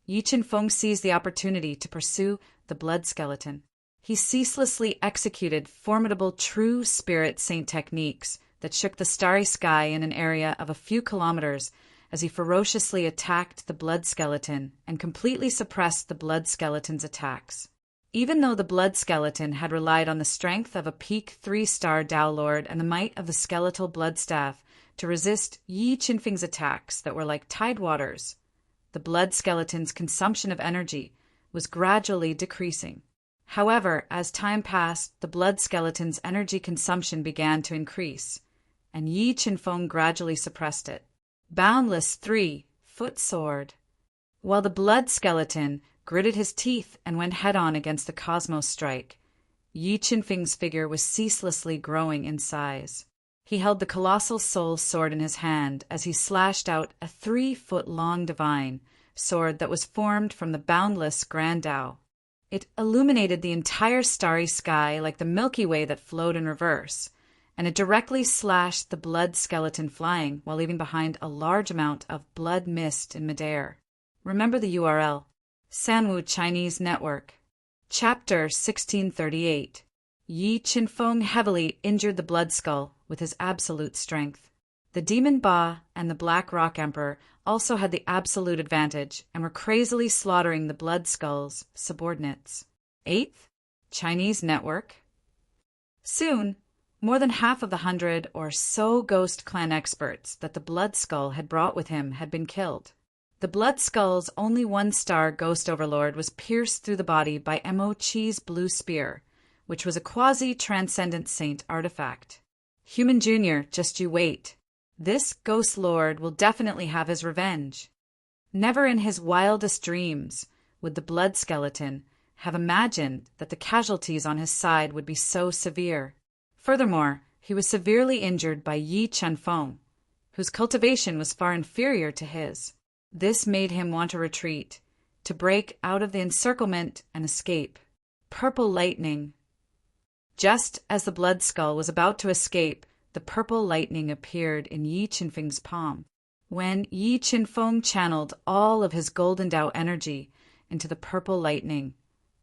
Yi Qinfeng seized the opportunity to pursue the blood skeleton. He ceaselessly executed formidable true spirit saint techniques that shook the starry sky in an area of a few kilometers as he ferociously attacked the blood skeleton and completely suppressed the blood skeleton's attacks. Even though the blood skeleton had relied on the strength of a peak 3-star Tao Lord and the might of the skeletal blood staff to resist Yi Qinfeng's attacks that were like tidewaters, the blood skeleton's consumption of energy was gradually decreasing. However, as time passed, the blood skeleton's energy consumption began to increase, and Yi Qinfeng gradually suppressed it. Boundless 3-foot sword. While the blood skeleton gritted his teeth and went head-on against the cosmos strike, Yi Qinfeng's figure was ceaselessly growing in size. He held the colossal soul sword in his hand as he slashed out a 3-foot-long divine sword that was formed from the boundless Grand Tao. It illuminated the entire starry sky like the Milky Way that flowed in reverse, and it directly slashed the blood skeleton flying while leaving behind a large amount of blood mist in midair. Remember the URL: Sanwu Chinese Network. Chapter 1638. Yi Qinfeng heavily injured the blood skull with his absolute strength. The Demon Ba and the Black Rock Emperor also had the absolute advantage and were crazily slaughtering the blood skull's subordinates. 8th Chinese Network. Soon, more than half of the 100 or so Ghost Clan experts that the Blood Skull had brought with him had been killed. The Blood Skull's only 1-star Ghost Overlord was pierced through the body by Mo Chi's blue spear, which was a quasi-transcendent saint artifact. Human Jr., just you wait. This Ghost Lord will definitely have his revenge. Never in his wildest dreams would the blood skeleton have imagined that the casualties on his side would be so severe. Furthermore, he was severely injured by Yi Qinfeng, whose cultivation was far inferior to his. This made him want to retreat, to break out of the encirclement and escape. Purple lightning. Just as the blood skull was about to escape, the purple lightning appeared in Yi Qinfeng's palm. When Yi Qinfeng channeled all of his golden Tao energy into the purple lightning,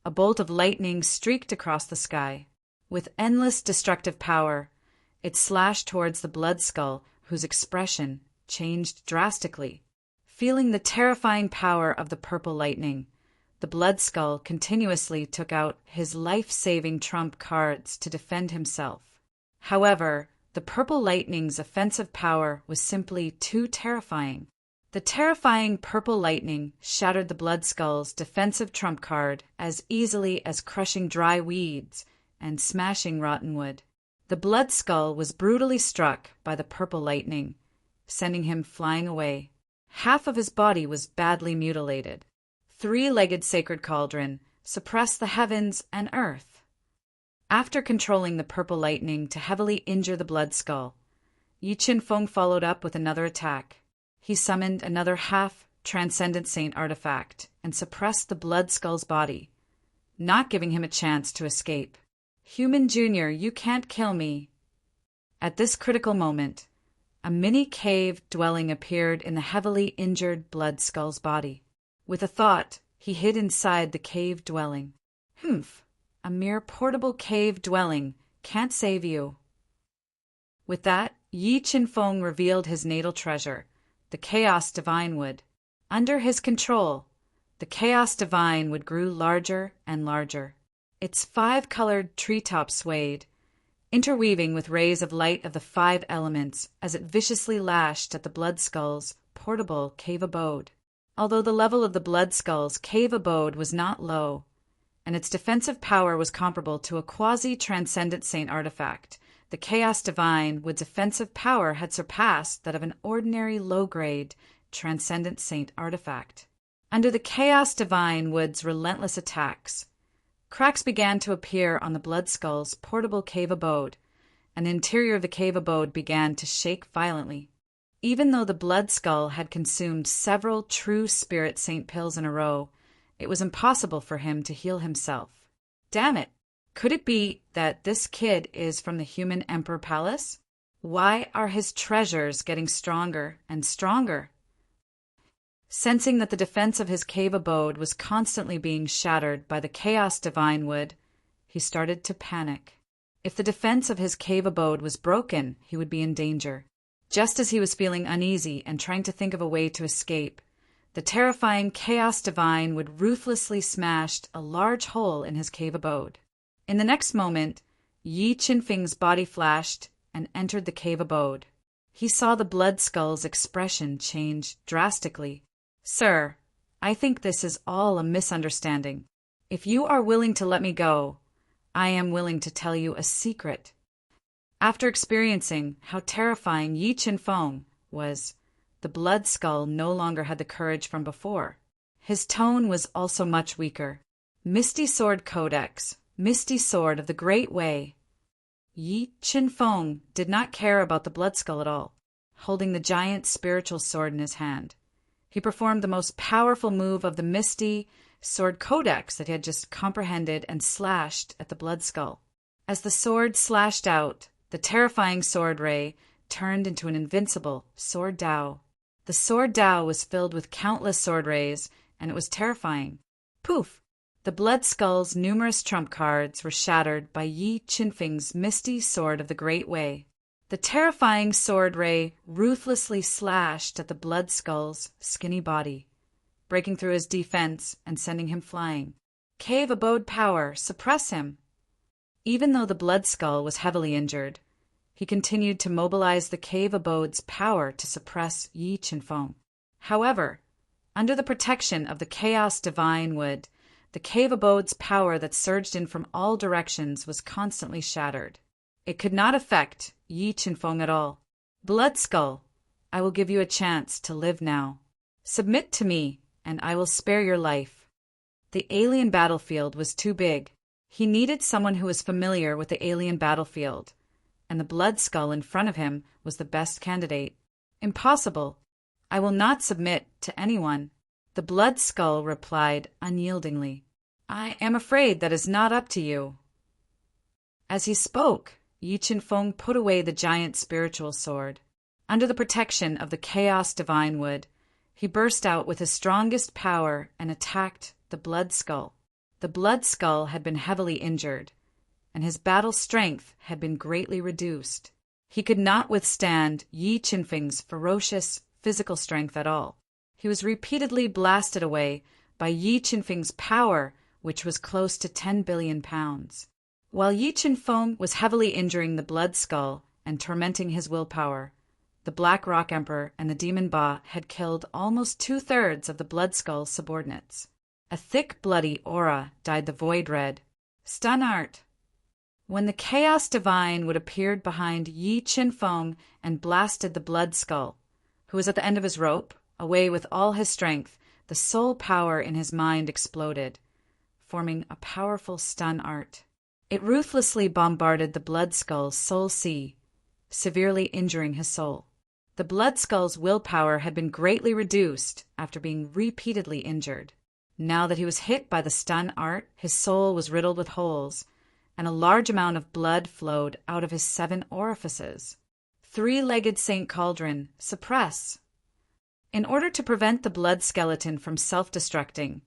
a bolt of lightning streaked across the sky. With endless destructive power, it slashed towards the blood skull, whose expression changed drastically. Feeling the terrifying power of the purple lightning, the blood skull continuously took out his life-saving trump cards to defend himself. However, the purple lightning's offensive power was simply too terrifying. The terrifying purple lightning shattered the blood skull's defensive trump card as easily as crushing dry weeds and smashing rotten wood. The blood skull was brutally struck by the purple lightning, sending him flying away. Half of his body was badly mutilated. 3-legged sacred cauldron suppressed the heavens and earth. After controlling the purple lightning to heavily injure the blood skull, Yi Qinfeng followed up with another attack. He summoned another half-transcendent saint artifact and suppressed the blood skull's body, not giving him a chance to escape. Human Jr., you can't kill me. At this critical moment, a mini cave dwelling appeared in the heavily injured blood skull's body. With a thought, he hid inside the cave dwelling. A mere portable cave dwelling can't save you. With that, Yi Qinfeng revealed his natal treasure, the Chaos Divine Wood. Under his control, the Chaos Divine Wood grew larger and larger. Its 5-colored treetops swayed, interweaving with rays of light of the 5 elements as it viciously lashed at the blood skull's portable cave abode. Although the level of the blood skull's cave abode was not low, and its defensive power was comparable to a quasi-transcendent saint artifact, the Chaos Divine Wood's offensive power had surpassed that of an ordinary low-grade transcendent saint artifact. Under the Chaos Divine Wood's relentless attacks, cracks began to appear on the blood skull's portable cave abode, and the interior of the cave abode began to shake violently. Even though the blood skull had consumed several true spirit saint pills in a row, it was impossible for him to heal himself. Damn it! Could it be that this kid is from the human emperor palace? Why are his treasures getting stronger and stronger? Sensing that the defense of his cave abode was constantly being shattered by the chaos divine wood, he started to panic. If the defense of his cave abode was broken, he would be in danger. Just as he was feeling uneasy and trying to think of a way to escape, the terrifying chaos divine would ruthlessly smash a large hole in his cave abode. In the next moment, Yi Qinfeng's body flashed and entered the cave abode. He saw the blood skull's expression change drastically. "Sir, I think this is all a misunderstanding. If you are willing to let me go, I am willing to tell you a secret." After experiencing how terrifying Yi Qinfeng was, the blood skull no longer had the courage from before. His tone was also much weaker. "Misty Sword Codex, Misty Sword of the Great Way." Yi Qinfeng did not care about the blood skull at all. Holding the giant spiritual sword in his hand, he performed the most powerful move of the Misty Sword Codex that he had just comprehended and slashed at the blood skull. As the sword slashed out, the terrifying sword ray turned into an invincible sword Dao. The sword Dao was filled with countless sword rays, and it was terrifying. Poof! The blood skull's numerous trump cards were shattered by Yi Qinfeng's Misty Sword of the Great Way. The terrifying sword ray ruthlessly slashed at the blood skull's skinny body, breaking through his defense and sending him flying. "Cave abode power, suppress him!" Even though the blood skull was heavily injured, he continued to mobilize the cave abode's power to suppress Yi Qinfeng. However, under the protection of the chaos divine wood, the cave abode's power that surged in from all directions was constantly shattered. It could not affect Yi Qinfeng at all. "Blood skull, I will give you a chance to live now. Submit to me, and I will spare your life." The alien battlefield was too big. He needed someone who was familiar with the alien battlefield, and the blood skull in front of him was the best candidate. "Impossible. I will not submit to anyone." The blood skull replied unyieldingly. "I am afraid that is not up to you." As he spoke, Yi Qinfeng put away the giant spiritual sword. Under the protection of the chaos divine wood, he burst out with his strongest power and attacked the blood skull. The blood skull had been heavily injured, and his battle strength had been greatly reduced. He could not withstand Yi Qinfeng's ferocious physical strength at all. He was repeatedly blasted away by Yi Qinfeng's power, which was close to 10 billion pounds. While Yi Qinfeng was heavily injuring the blood skull and tormenting his willpower, the Black Rock Emperor and the Demon Ba had killed almost 2/3 of the blood skull's subordinates. A thick bloody aura dyed the void red. Stun art. When the chaos divine would appeared behind Yi Qinfeng and blasted the blood skull, who was at the end of his rope, away with all his strength, the soul power in his mind exploded, forming a powerful stun art. It ruthlessly bombarded the blood skull's soul sea, severely injuring his soul. The blood skull's willpower had been greatly reduced after being repeatedly injured. Now that he was hit by the stun art, his soul was riddled with holes, and a large amount of blood flowed out of his 7 orifices. Three-legged Saint Cauldron, suppress. In order to prevent the blood skeleton from self-destructing,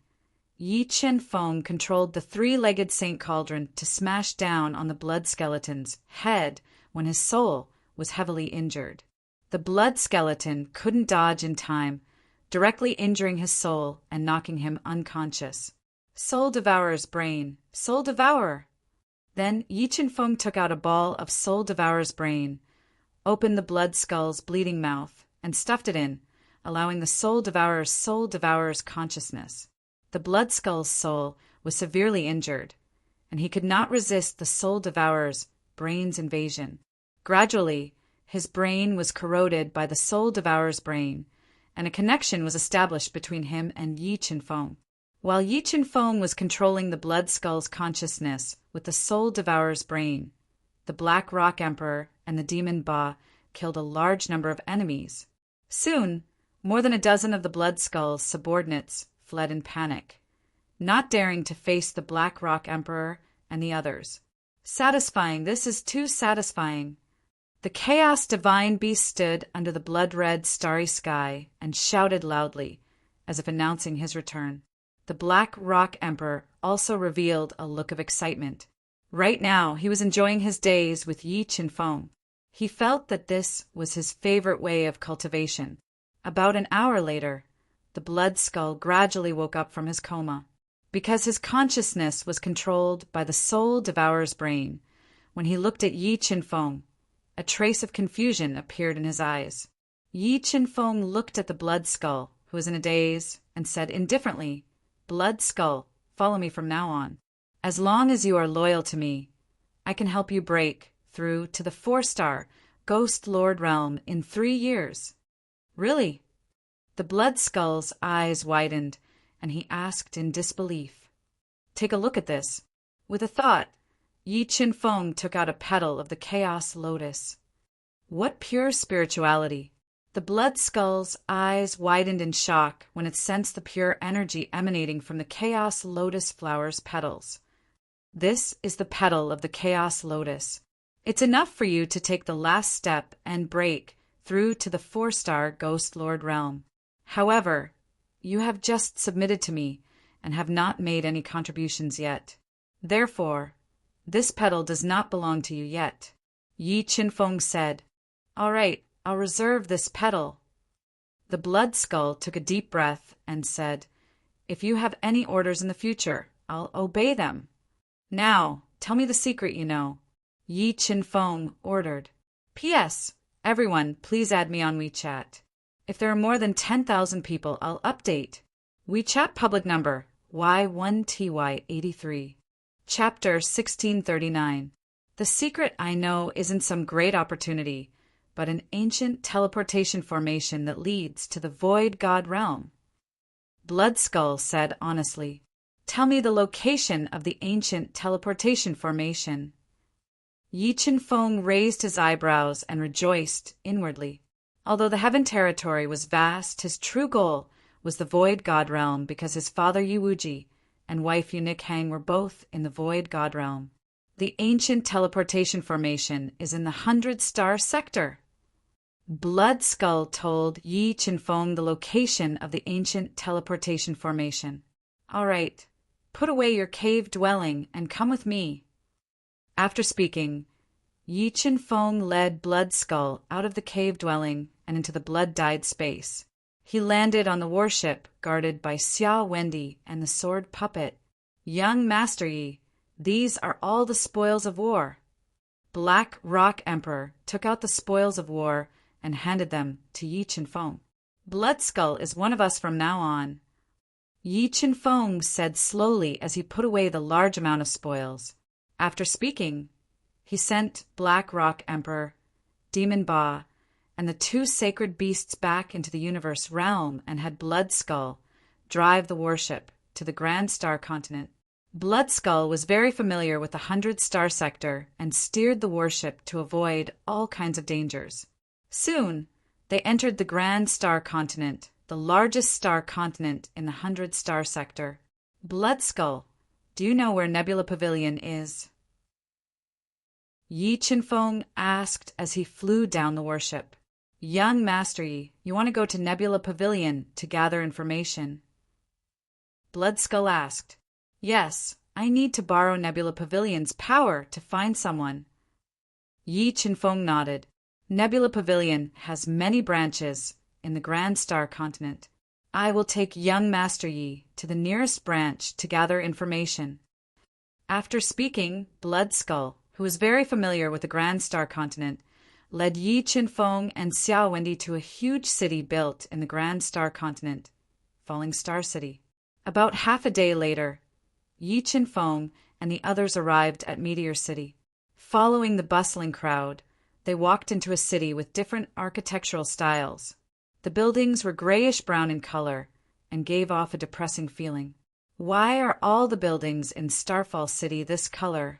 Yi Qinfeng controlled the three-legged Saint Cauldron to smash down on the blood skeleton's head when his soul was heavily injured. The blood skeleton couldn't dodge in time, directly injuring his soul and knocking him unconscious. "Soul Devourer's brain, Soul Devourer!" Then Yi Qinfeng took out a ball of Soul Devourer's brain, opened the blood skull's bleeding mouth, and stuffed it in, allowing the Soul Devourer's consciousness. The blood skull's soul was severely injured, and he could not resist the Soul Devourer's brain's invasion. Gradually, his brain was corroded by the Soul Devourer's brain, and a connection was established between him and Yi Qinfeng. While Yi Qinfeng was controlling the blood skull's consciousness with the Soul Devourer's brain, the Black Rock Emperor and the Demon Ba killed a large number of enemies. Soon, more than a dozen of the blood skull's subordinates fled in panic, not daring to face the Black Rock Emperor and the others. Satisfying, this is too satisfying. The chaos divine beast stood under the blood-red starry sky and shouted loudly, as if announcing his return. The Black Rock Emperor also revealed a look of excitement. Right now, he was enjoying his days with Yi Qinfeng. He felt that this was his favorite way of cultivation. About an hour later, the blood skull gradually woke up from his coma. Because his consciousness was controlled by the soul devourer's brain, when he looked at Yi Qinfeng, a trace of confusion appeared in his eyes. Yi Qinfeng looked at the blood skull, who was in a daze, and said indifferently, "Blood skull, follow me from now on. As long as you are loyal to me, I can help you break through to the 4-star Ghost Lord realm in 3 years." "Really?" The blood skull's eyes widened, and he asked in disbelief. "Take a look at this." With a thought, Yi Qinfeng took out a petal of the Chaos Lotus. What pure spirituality! The blood skull's eyes widened in shock when it sensed the pure energy emanating from the Chaos Lotus flower's petals. This is the petal of the Chaos Lotus. It's enough for you to take the last step and break through to the 4-star Ghost Lord realm. However, you have just submitted to me and have not made any contributions yet. Therefore, this petal does not belong to you yet. Yi Qinfeng said, "All right, I'll reserve this petal." The blood skull took a deep breath and said, "If you have any orders in the future, I'll obey them. Now, tell me the secret you know." Yi Qinfeng ordered. "P.S. Everyone, please add me on WeChat. If there are more than 10,000 people, I'll update. WeChat public number Y1TY83. Chapter 1639. The secret I know isn't some great opportunity, but an ancient teleportation formation that leads to the Void God realm." Blood Skull said honestly, "Tell me the location of the ancient teleportation formation." Yi Qinfeng raised his eyebrows and rejoiced inwardly. Although the Heaven Territory was vast, his true goal was the Void God realm because his father Yuwuji and wife Yunik were both in the Void God realm. The ancient teleportation formation is in the 100-star sector. Blood Skull told Yi Qinfeng the location of the ancient teleportation formation. "All right, put away your cave dwelling and come with me." After speaking, Yi Qinfeng led Blood Skull out of the cave dwelling and into the blood-dyed space. He landed on the warship guarded by Xia Wendy and the sword puppet. "Young Master Yi, these are all the spoils of war." Black Rock Emperor took out the spoils of war and handed them to Yi Qinfeng. "Blood Skull is one of us from now on." Yi Qinfeng said slowly as he put away the large amount of spoils. After speaking, he sent Black Rock Emperor, Demon Ba, and the 2 sacred beasts back into the universe realm and had Blood Skull drive the warship to the Grand Star continent. Blood Skull was very familiar with the 100-star sector and steered the warship to avoid all kinds of dangers. Soon, they entered the Grand Star continent, the largest star continent in the 100-star sector. "Blood Skull, do you know where Nebula Pavilion is?" Yi Qinfeng asked as he flew down the warship. "Young Master Yi, you want to go to Nebula Pavilion to gather information?" Blood Skull asked. "Yes, I need to borrow Nebula Pavilion's power to find someone." Yi Qinfeng nodded. "Nebula Pavilion has many branches in the Grand Star continent. I will take young Master Yi to the nearest branch to gather information." After speaking, Blood Skull, who was very familiar with the Grand Star continent, led Yi Qinfeng and Xia Wendy to a huge city built in the Grand Star continent, Falling Star City. About half a day later, Yi Qinfeng and the others arrived at Meteor City. Following the bustling crowd, they walked into a city with different architectural styles. The buildings were grayish-brown in color and gave off a depressing feeling. Why are all the buildings in Starfall City this color?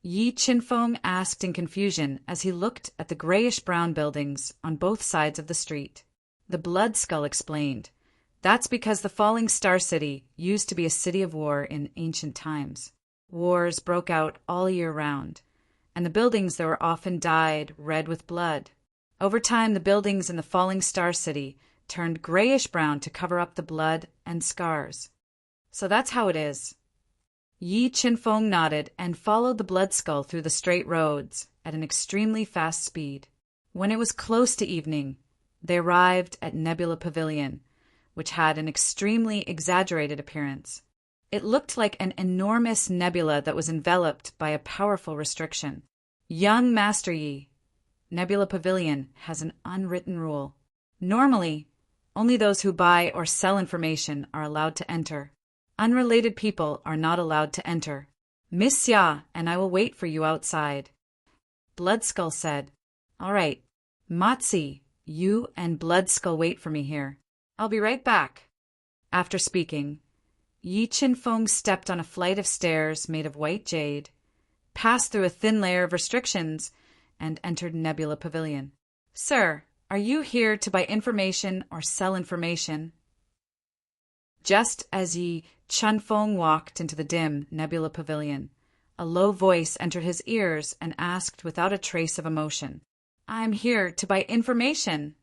Yi Qinfeng asked in confusion as he looked at the grayish-brown buildings on both sides of the street. The Blood Skull explained, "That's because the Falling Star City used to be a city of war in ancient times. Wars broke out all year round, and the buildings there were often dyed red with blood. Over time, the buildings in the falling star city turned grayish-brown to cover up the blood and scars. So that's how it is. Yi Qinfeng nodded and followed the blood skull through the straight roads at an extremely fast speed. When it was close to evening, they arrived at Nebula Pavilion, which had an extremely exaggerated appearance. It looked like an enormous nebula that was enveloped by a powerful restriction. Young Master Yi, Nebula Pavilion has an unwritten rule. Normally, only those who buy or sell information are allowed to enter. Unrelated people are not allowed to enter. Miss Xia and I will wait for you outside. Bloodskull said, All right, Matzi, you and Bloodskull wait for me here. I'll be right back. After speaking, Yi Qinfeng stepped on a flight of stairs made of white jade, passed through a thin layer of restrictions, and entered Nebula Pavilion. Sir, are you here to buy information or sell information? Just as Yi Qinfeng walked into the dim Nebula Pavilion, a low voice entered his ears and asked without a trace of emotion, I'm here to buy information.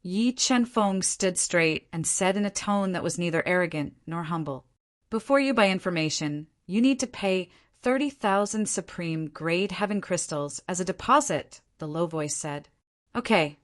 Yi Qinfeng stood straight and said in a tone that was neither arrogant nor humble, Before you buy information, you need to pay 30,000 supreme grade heaven crystals as a deposit, the low voice said. Okay.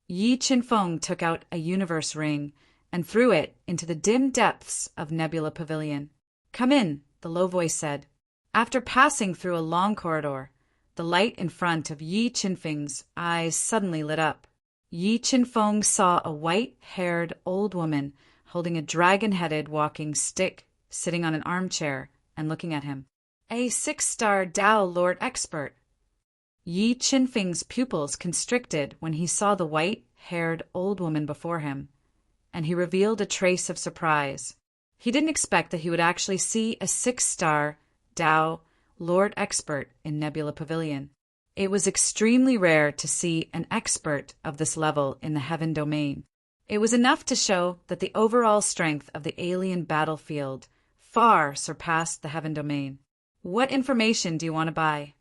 Yi Qinfeng took out a universe ring and threw it into the dim depths of Nebula Pavilion. Come in, the low voice said. After passing through a long corridor, the light in front of Yi Qinfeng's eyes suddenly lit up. Yi Qinfeng saw a white-haired old woman holding a dragon-headed walking stick, sitting on an armchair and looking at him. A 6-star Dao Lord expert. Yi Qinfeng's pupils constricted when he saw the white-haired old woman before him, and he revealed a trace of surprise. He didn't expect that he would actually see a 6-star Dao Lord expert in Nebula Pavilion. It was extremely rare to see an expert of this level in the heaven domain. It was enough to show that the overall strength of the alien battlefield far surpassed the heaven domain. What information do you want to buy?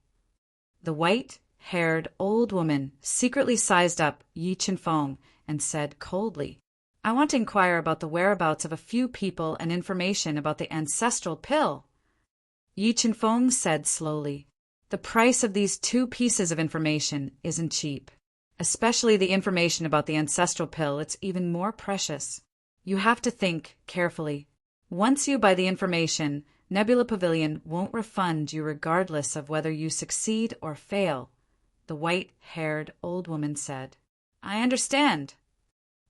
The white-haired old woman secretly sized up Yi Qinfeng and said coldly, I want to inquire about the whereabouts of a few people and information about the ancestral pill. Yi Qinfeng said slowly, The price of these 2 pieces of information isn't cheap. Especially the information about the ancestral pill, it's even more precious. You have to think carefully. Once you buy the information, Nebula Pavilion won't refund you regardless of whether you succeed or fail, the white-haired old woman said. I understand.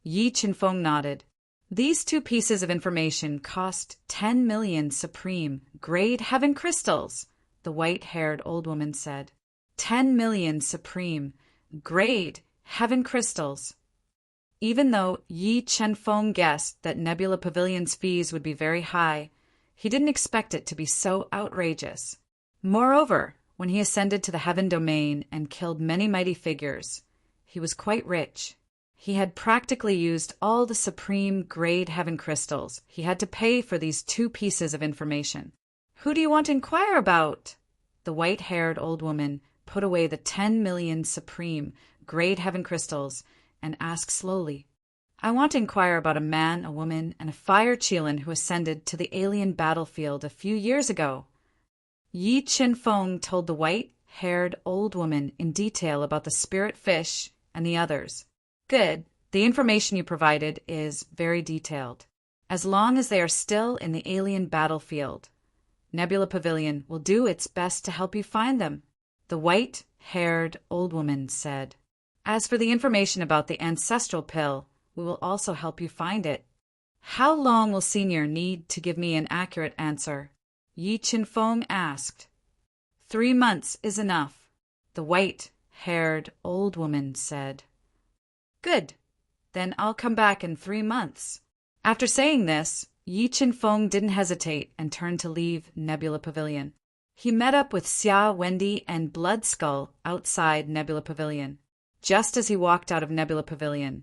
Yi Qinfeng nodded. These 2 pieces of information cost 10 million supreme grade heaven crystals, the white-haired old woman said. 10 million supreme grade heaven crystals. Even though Yi Qinfeng guessed that Nebula Pavilion's fees would be very high, he didn't expect it to be so outrageous. Moreover, when he ascended to the heaven domain and killed many mighty figures, he was quite rich. He had practically used all the supreme grade heaven crystals he had to pay for these 2 pieces of information. Who do you want to inquire about? The white-haired old woman put away the 10 million supreme grade heaven crystals and asked slowly, I want to inquire about a man, a woman, and a fire Qilin who ascended to the alien battlefield a few years ago. Yi Qinfeng told the white-haired old woman in detail about the spirit fish and the others. Good. The information you provided is very detailed. As long as they are still in the alien battlefield, Nebula Pavilion will do its best to help you find them, the white-haired old woman said. As for the information about the ancestral pill, we will also help you find it. How long will Senior need to give me an accurate answer? Yi Qinfeng asked. 3 months is enough, the white-haired old woman said. Good. Then I'll come back in 3 months. After saying this, Yi Qinfeng didn't hesitate and turned to leave Nebula Pavilion. He met up with Xia, Wendy, and Bloodskull outside Nebula Pavilion. Just as he walked out of Nebula Pavilion,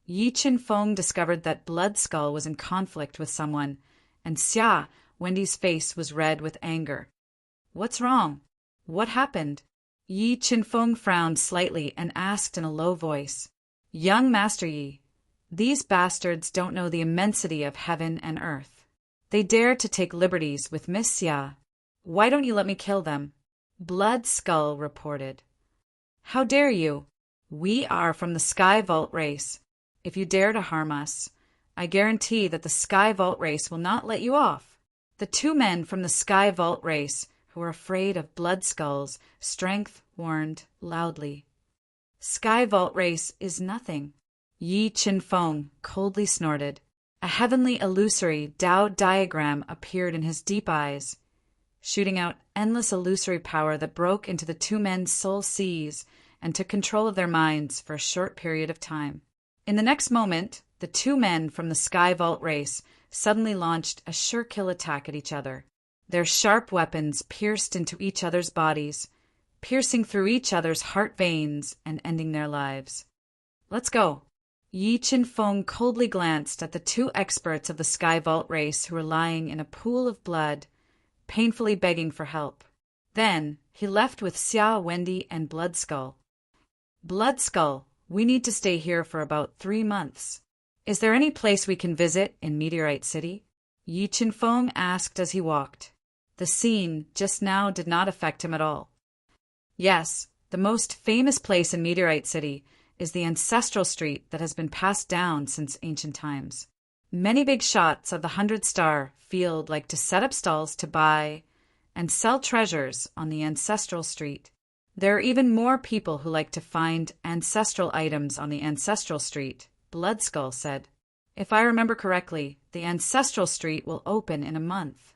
Yi Qinfeng discovered that Bloodskull was in conflict with someone, and Xia Wendy's face was red with anger. What's wrong? What happened? Yi Chinfeng frowned slightly and asked in a low voice, Young Master Yi, these bastards don't know the immensity of heaven and earth. They dare to take liberties with Miss Xia. Why don't you let me kill them? Blood Skull reported. How dare you? We are from the Sky Vault race. If you dare to harm us, I guarantee that the Sky Vault race will not let you off. The two men from the Sky Vault race, who were afraid of Blood Skull's strength, warned loudly. Sky Vault race is nothing. Yi Chinfeng coldly snorted. A heavenly illusory Tao diagram appeared in his deep eyes, shooting out endless illusory power that broke into the two men's soul seas and took control of their minds for a short period of time. In the next moment, the two men from the Sky Vault race suddenly launched a sure-kill attack at each other. Their sharp weapons pierced into each other's bodies, piercing through each other's heart veins and ending their lives. Let's go. Yi Chinfeng coldly glanced at the two experts of the Sky Vault race who were lying in a pool of blood, painfully begging for help. Then he left with Xia, Wendy, and Blood Skull. Blood Skull, we need to stay here for about 3 months. Is there any place we can visit in Meteorite City? Yi Chinfeng asked as he walked. The scene just now did not affect him at all. Yes, the most famous place in Meteorite City is the ancestral street that has been passed down since ancient times. Many big shots of the 100-star field like to set up stalls to buy and sell treasures on the ancestral street. There are even more people who like to find ancestral items on the ancestral street, Blood Skull said. If I remember correctly, the ancestral street will open in a month.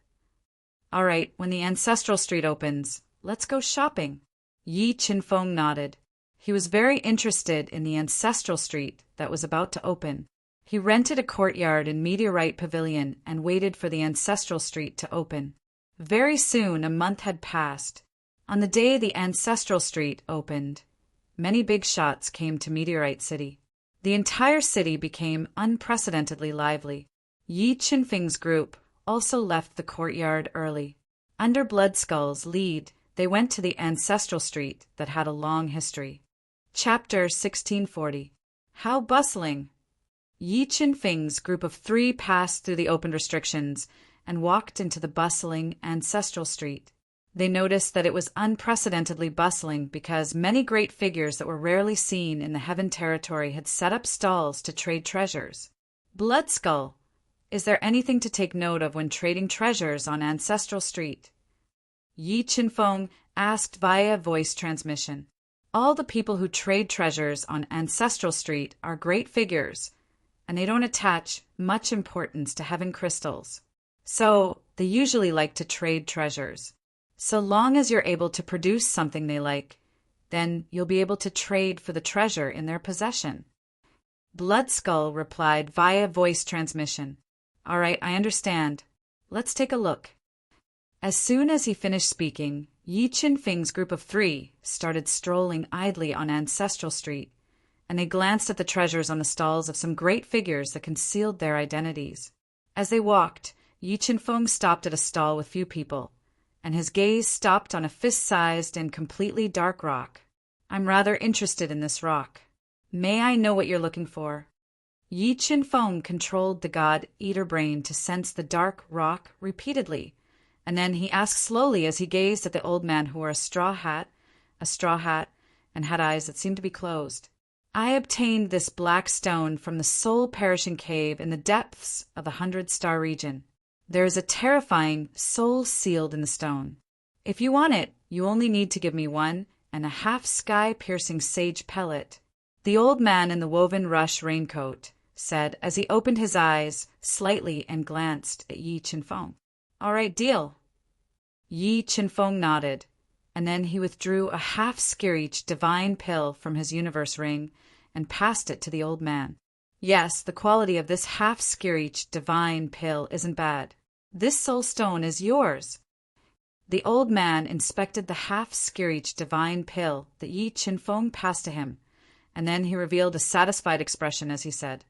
All right, when the ancestral street opens, let's go shopping. Yi Chinfeng nodded. He was very interested in the ancestral street that was about to open. He rented a courtyard in Meteorite Pavilion and waited for the ancestral street to open. Very soon a month had passed. On the day the ancestral street opened, many big shots came to Meteorite City. The entire city became unprecedentedly lively. Yi Chinfeng's group also left the courtyard early. Under Blood Skull's lead, they went to the ancestral street that had a long history. Chapter 1640. How bustling! Yi Chinfeng's group of 3 passed through the opened restrictions and walked into the bustling ancestral street. They noticed that it was unprecedentedly bustling because many great figures that were rarely seen in the Heaven territory had set up stalls to trade treasures. Blood Skull, is there anything to take note of when trading treasures on Ancestral Street? Yi Chinfeng asked via voice transmission. All the people who trade treasures on Ancestral Street are great figures, and they don't attach much importance to heaven crystals. So they usually like to trade treasures. So long as you're able to produce something they like, then you'll be able to trade for the treasure in their possession. Blood Skull replied via voice transmission. All right, I understand. Let's take a look. As soon as he finished speaking, Yi Chinfeng's group of 3 started strolling idly on Ancestral Street, and they glanced at the treasures on the stalls of some great figures that concealed their identities. As they walked, Yi Chinfeng stopped at a stall with few people, and his gaze stopped on a fist-sized and completely dark rock. I'm rather interested in this rock. May I know what you're looking for? Yi Chinfeng controlled the God-Eater brain to sense the dark rock repeatedly, and then he asked slowly as he gazed at the old man who wore a straw hat, and had eyes that seemed to be closed. I obtained this black stone from the soul-perishing cave in the depths of the 100-star region. There is a terrifying soul sealed in the stone. If you want it, you only need to give me 1.5 sky-piercing sage pellet. The old man in the woven rush raincoat said as he opened his eyes slightly and glanced at Yi Chinfeng. All right, deal. Yi Chinfeng nodded, and then he withdrew a half-screeched divine pill from his universe ring and passed it to the old man. Yes, the quality of this half-screeched divine pill isn't bad. This soul stone is yours. The old man inspected the half-screeched divine pill that Yi Chinfeng passed to him, and then he revealed a satisfied expression as he said,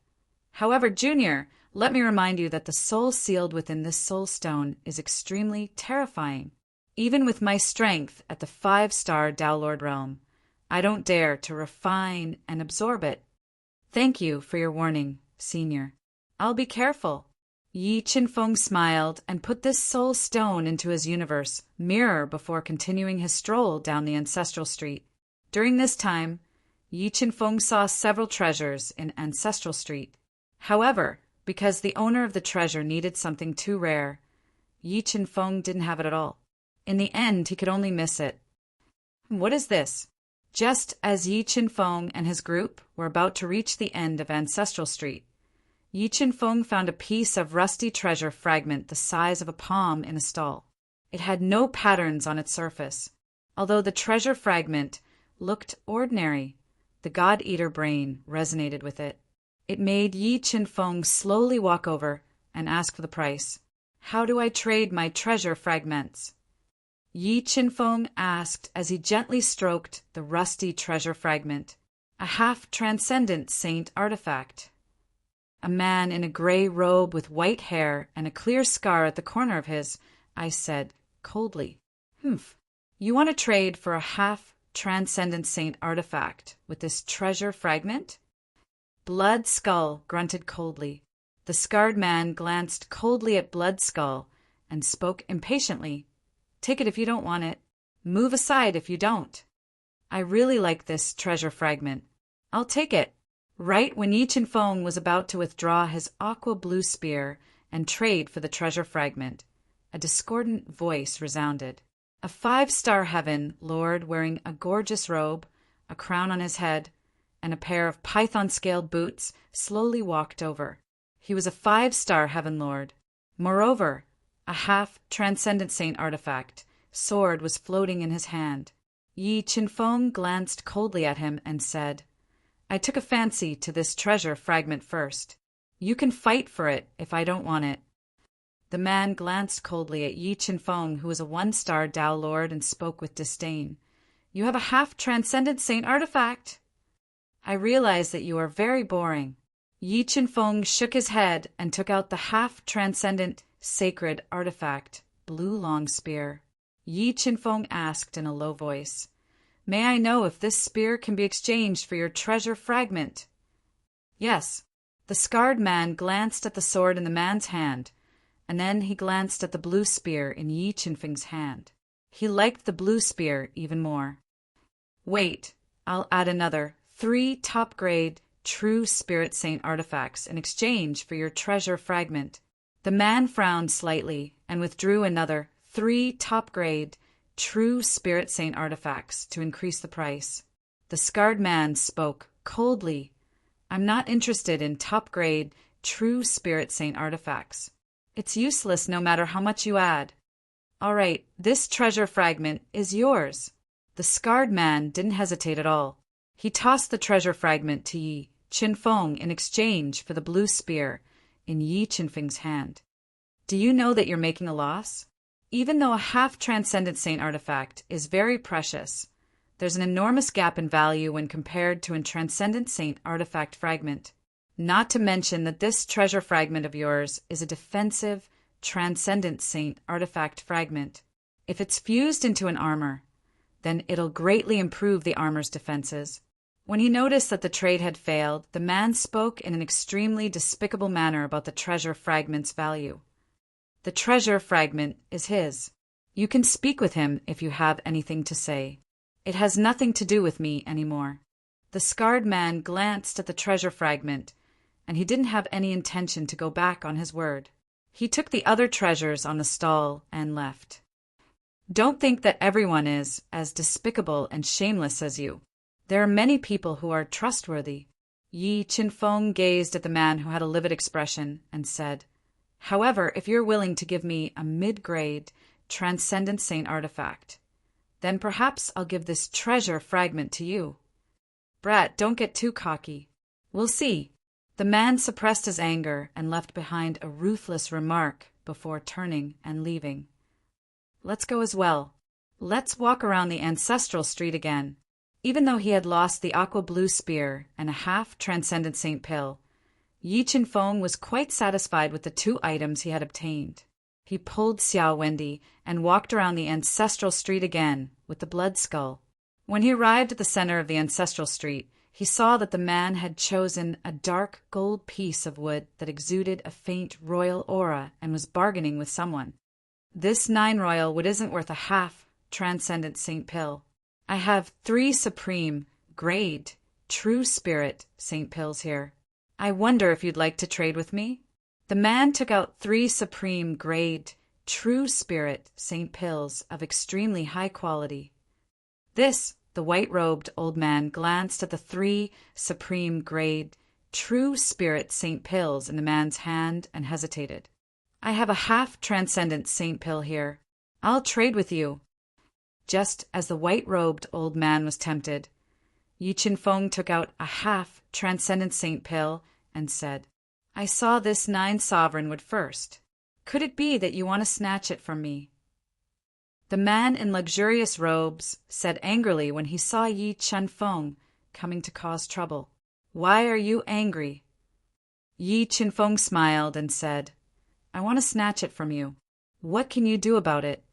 However, Junior, Let me remind you that the soul sealed within this soul stone is extremely terrifying. Even with my strength at the 5-star Tao Lord realm, I don't dare to refine and absorb it. Thank you for your warning, Senior. I'll be careful. Yi Qinfeng smiled and put this soul stone into his universe mirror before continuing his stroll down the ancestral street. During this time, Yi Qinfeng saw several treasures in Ancestral Street. However, because the owner of the treasure needed something too rare, Yi Qinfeng didn't have it at all. In the end, he could only miss it. What is this? Just as Yi Qinfeng and his group were about to reach the end of Ancestral Street, Yi Qinfeng found a piece of rusty treasure fragment the size of a palm in a stall. It had no patterns on its surface. Although the treasure fragment looked ordinary, the God-Eater brain resonated with it. It made Yi Qinfeng slowly walk over and ask for the price. How do I trade my treasure fragments? Yi Qinfeng asked as he gently stroked the rusty treasure fragment, a half-transcendent saint artifact. A man in a gray robe with white hair and a clear scar at the corner of his eye said coldly, "Humph, you want to trade for a half-transcendent saint artifact with this treasure fragment?" Blood Skull grunted coldly. The scarred man glanced coldly at Blood Skull and spoke impatiently. "Take it if you don't want it. Move aside if you don't. I really like this treasure fragment. I'll take it." Right when Yi Qinfeng was about to withdraw his aqua blue spear and trade for the treasure fragment, a discordant voice resounded. A 5-star heaven lord wearing a gorgeous robe, a crown on his head, and a pair of python-scaled boots slowly walked over. He was a 5-star heaven lord. Moreover, a half-transcendent saint artifact, sword, was floating in his hand. Yi Qinfeng glanced coldly at him and said, "I took a fancy to this treasure fragment first. You can fight for it if I don't want it." The man glanced coldly at Yi Qinfeng, who was a 1-star Tao Lord, and spoke with disdain. "You have a half-transcendent saint artifact. I realize that you are very boring." Yi Qinfeng shook his head and took out the half-transcendent sacred artifact, blue long spear. Yi Qinfeng asked in a low voice, "May I know if this spear can be exchanged for your treasure fragment?" "Yes." The scarred man glanced at the sword in the man's hand, and then he glanced at the blue spear in Yi Qinfeng's hand. He liked the blue spear even more. "Wait, I'll add another 3 top-grade true spirit saint artifacts in exchange for your treasure fragment." The man frowned slightly and withdrew another 3 top-grade true spirit saint artifacts to increase the price. The scarred man spoke coldly, "I'm not interested in top-grade true spirit saint artifacts. It's useless no matter how much you add." "All right, this treasure fragment is yours." The scarred man didn't hesitate at all. He tossed the treasure fragment to Yi Qinfeng in exchange for the blue spear in Yi Qinfeng's hand. "Do you know that you're making a loss? Even though a half-transcendent saint artifact is very precious, there's an enormous gap in value when compared to a transcendent saint artifact fragment. Not to mention that this treasure fragment of yours is a defensive, transcendent saint artifact fragment. If it's fused into an armor, then it'll greatly improve the armor's defenses." When he noticed that the trade had failed, the man spoke in an extremely despicable manner about the treasure fragment's value. "The treasure fragment is his. You can speak with him if you have anything to say. It has nothing to do with me anymore." The scarred man glanced at the treasure fragment, and he didn't have any intention to go back on his word. He took the other treasures on the stall and left. "Don't think that everyone is as despicable and shameless as you. There are many people who are trustworthy." Yi Qinfeng gazed at the man who had a livid expression and said, "However, if you're willing to give me a mid-grade, transcendent saint artifact, then perhaps I'll give this treasure fragment to you." "Brat, don't get too cocky. We'll see." The man suppressed his anger and left behind a ruthless remark before turning and leaving. "Let's go as well. Let's walk around the ancestral street again." Even though he had lost the aqua blue spear and a half-transcendent saint pill, Yi Chen-fong was quite satisfied with the 2 items he had obtained. He pulled Xiao Wendy and walked around the ancestral street again with the blood skull. When he arrived at the center of the ancestral street, he saw that the man had chosen a dark gold piece of wood that exuded a faint royal aura and was bargaining with someone. This 9 royal wood isn't worth a half transcendent Saint Pill. I have 3 supreme, grade, true spirit Saint Pills here. I wonder if you'd like to trade with me? The man took out 3 supreme, grade, true spirit Saint Pills of extremely high quality. The white-robed old man glanced at the 3 supreme, grade, true spirit Saint Pills in the man's hand and hesitated. I have a half transcendent Saint Pill here. I'll trade with you. Just as the white-robed old man was tempted, Yi Chen-fong took out a half transcendent Saint Pill and said, I saw this 9 sovereign wood first. Could it be that you want to snatch it from me? The man in luxurious robes said angrily when he saw Yi Chen-fong coming to cause trouble, Why are you angry? Yi Chen-fong smiled and said, I want to snatch it from you. What can you do about it?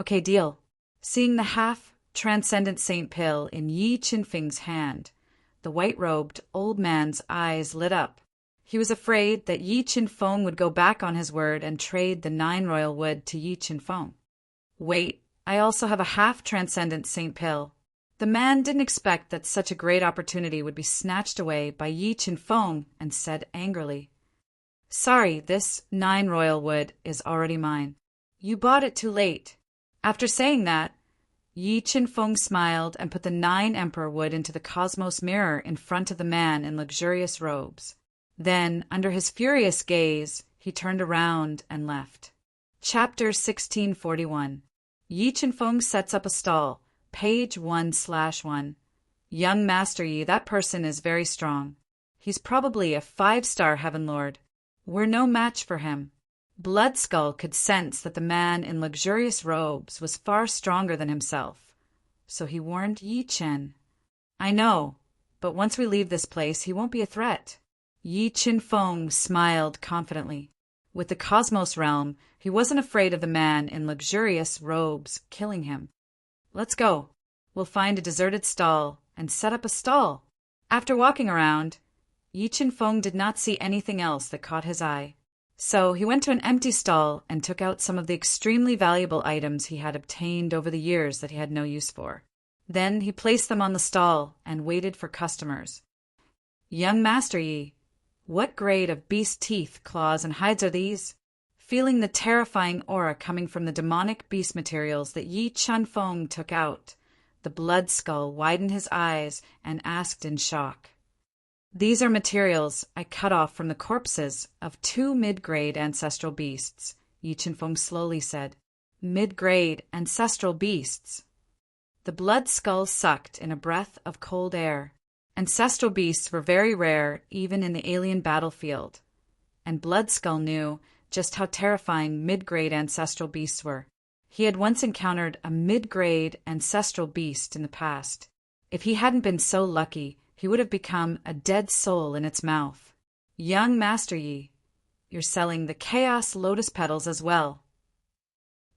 Okay, deal. Seeing the half transcendent Saint Pill in Yi Chen-fong's hand, the white-robed old man's eyes lit up. He was afraid that Yi Chen-fong would go back on his word and trade the 9 royal wood to Yi Chen-fong. Wait, I also have a half transcendent Saint Pill. The man didn't expect that such a great opportunity would be snatched away by Yi Chen-fong and said angrily, Sorry, this 9 royal wood is already mine. You bought it too late. After saying that, Yi Chen-fong smiled and put the 9 emperor wood into the cosmos mirror in front of the man in luxurious robes. Then, under his furious gaze, he turned around and left. Chapter 1641. Yi Chen-fong sets up a stall. Page 1/1. Young Master Yi, that person is very strong. He's probably a 5-star heaven lord. We're no match for him. Bloodskull could sense that the man in luxurious robes was far stronger than himself, so he warned Yi Chen. I know, but once we leave this place, he won't be a threat. Yi Chen-fong smiled confidently. With the cosmos realm, he wasn't afraid of the man in luxurious robes killing him. Let's go. We'll find a deserted stall and set up a stall. After walking around, Yi Chen-fong did not see anything else that caught his eye. So he went to an empty stall and took out some of the extremely valuable items he had obtained over the years that he had no use for. Then he placed them on the stall and waited for customers. Young Master Yi, what grade of beast teeth, claws, and hides are these? Feeling the terrifying aura coming from the demonic beast materials that Yi Chen-fong took out, the blood skull widened his eyes and asked in shock. These are materials I cut off from the corpses of 2 mid-grade ancestral beasts, Yi Chen-fong slowly said. Mid-grade ancestral beasts. The blood skull sucked in a breath of cold air. Ancestral beasts were very rare even in the alien battlefield, and Bloodskull knew just how terrifying mid-grade ancestral beasts were. He had once encountered a mid-grade ancestral beast in the past. If he hadn't been so lucky, he would have become a dead soul in its mouth. Young Master Yi, you're selling the Chaos Lotus Petals as well.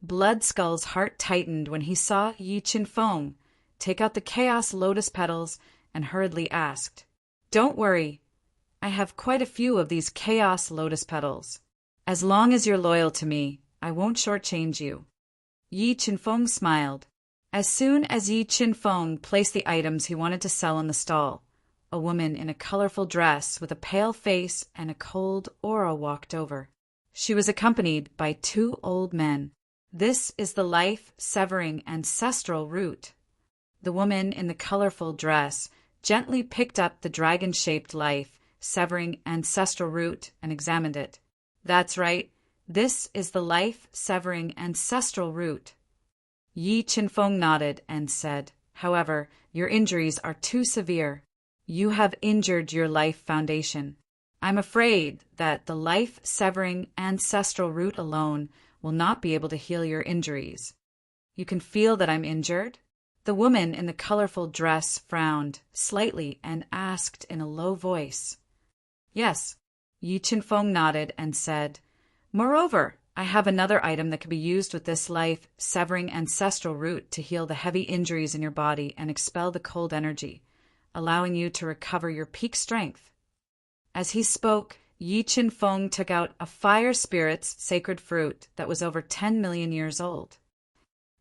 Bloodskull's heart tightened when he saw Yi Chen-fong take out the Chaos Lotus Petals and hurriedly asked, Don't worry, I have quite a few of these Chaos Lotus Petals. As long as you're loyal to me, I won't shortchange you. Yi Chen-fong smiled. As soon as Yi Chen-fong placed the items he wanted to sell in the stall, a woman in a colorful dress with a pale face and a cold aura walked over. She was accompanied by 2 old men. This is the life-severing ancestral root. The woman in the colorful dress gently picked up the dragon-shaped life-severing ancestral root and examined it. That's right, this is the life-severing ancestral root. Yi Chen-fong nodded and said, However, your injuries are too severe. You have injured your life foundation. I'm afraid that the life-severing ancestral root alone will not be able to heal your injuries. You can feel that I'm injured? The woman in the colorful dress frowned slightly and asked in a low voice. Yes, Yi Qinfeng nodded and said, "Moreover, I have another item that can be used with this life-severing ancestral root to heal the heavy injuries in your body and expel the cold energy, allowing you to recover your peak strength." As he spoke, Yi Qinfeng took out a fire spirit's sacred fruit that was over 10 million years old.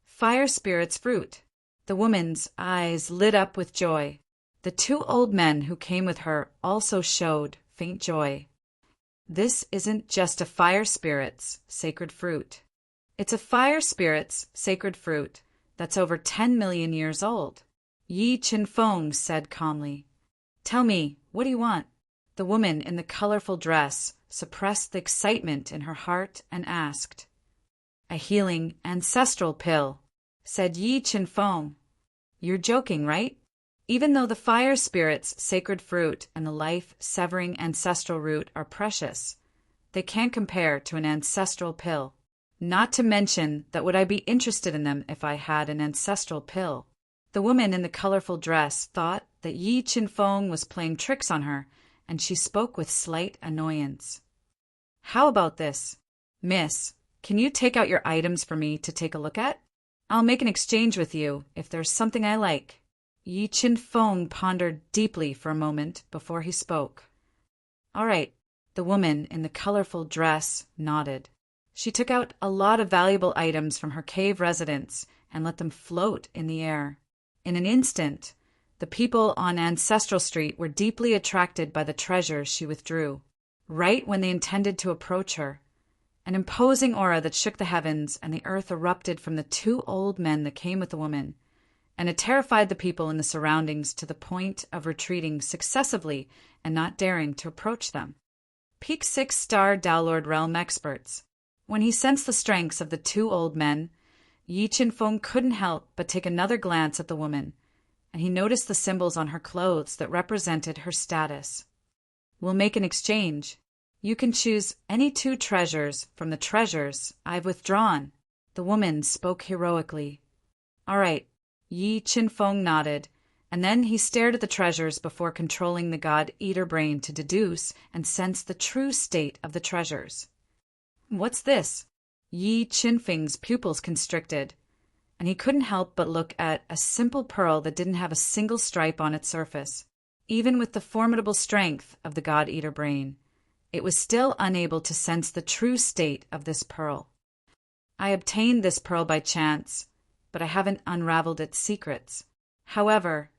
Fire spirit's fruit. The woman's eyes lit up with joy. The two old men who came with her also showed faint joy. This isn't just a fire spirit's sacred fruit. It's a fire spirit's sacred fruit that's over 10 million years old. Yi Qinfeng said calmly, "Tell me, what do you want?" The woman in the colorful dress suppressed the excitement in her heart and asked. "A healing ancestral pill," said Yi Qinfeng. "You're joking, right? Even though the fire spirit's sacred fruit and the life-severing ancestral root are precious, they can't compare to an ancestral pill. Not to mention that would I be interested in them if I had an ancestral pill?" The woman in the colorful dress thought that Yi Qinfeng was playing tricks on her, and she spoke with slight annoyance. "How about this? Miss, can you take out your items for me to take a look at? I'll make an exchange with you if there's something I like." Yi Qinfeng pondered deeply for a moment before he spoke. "All right." The woman in the colorful dress nodded. She took out a lot of valuable items from her cave residence and let them float in the air. In an instant, the people on Ancestral Street were deeply attracted by the treasures she withdrew. Right when they intended to approach her, an imposing aura that shook the heavens and the earth erupted from the two old men that came with the woman, and it terrified the people in the surroundings to the point of retreating successively and not daring to approach them. Peak 6-star Downlord Realm experts. When he sensed the strengths of the two old men, Yi Qinfeng couldn't help but take another glance at the woman, and he noticed the symbols on her clothes that represented her status. "We'll make an exchange. You can choose any 2 treasures from the treasures I've withdrawn." The woman spoke heroically. "All right." Yi Qinfeng nodded, and then he stared at the treasures before controlling the God-Eater brain to deduce and sense the true state of the treasures. "What's this?" Yi Qinfeng's pupils constricted, and he couldn't help but look at a simple pearl that didn't have a single stripe on its surface. Even with the formidable strength of the God-Eater brain, it was still unable to sense the true state of this pearl. "I obtained this pearl by chance, but I haven't unraveled its secrets. However,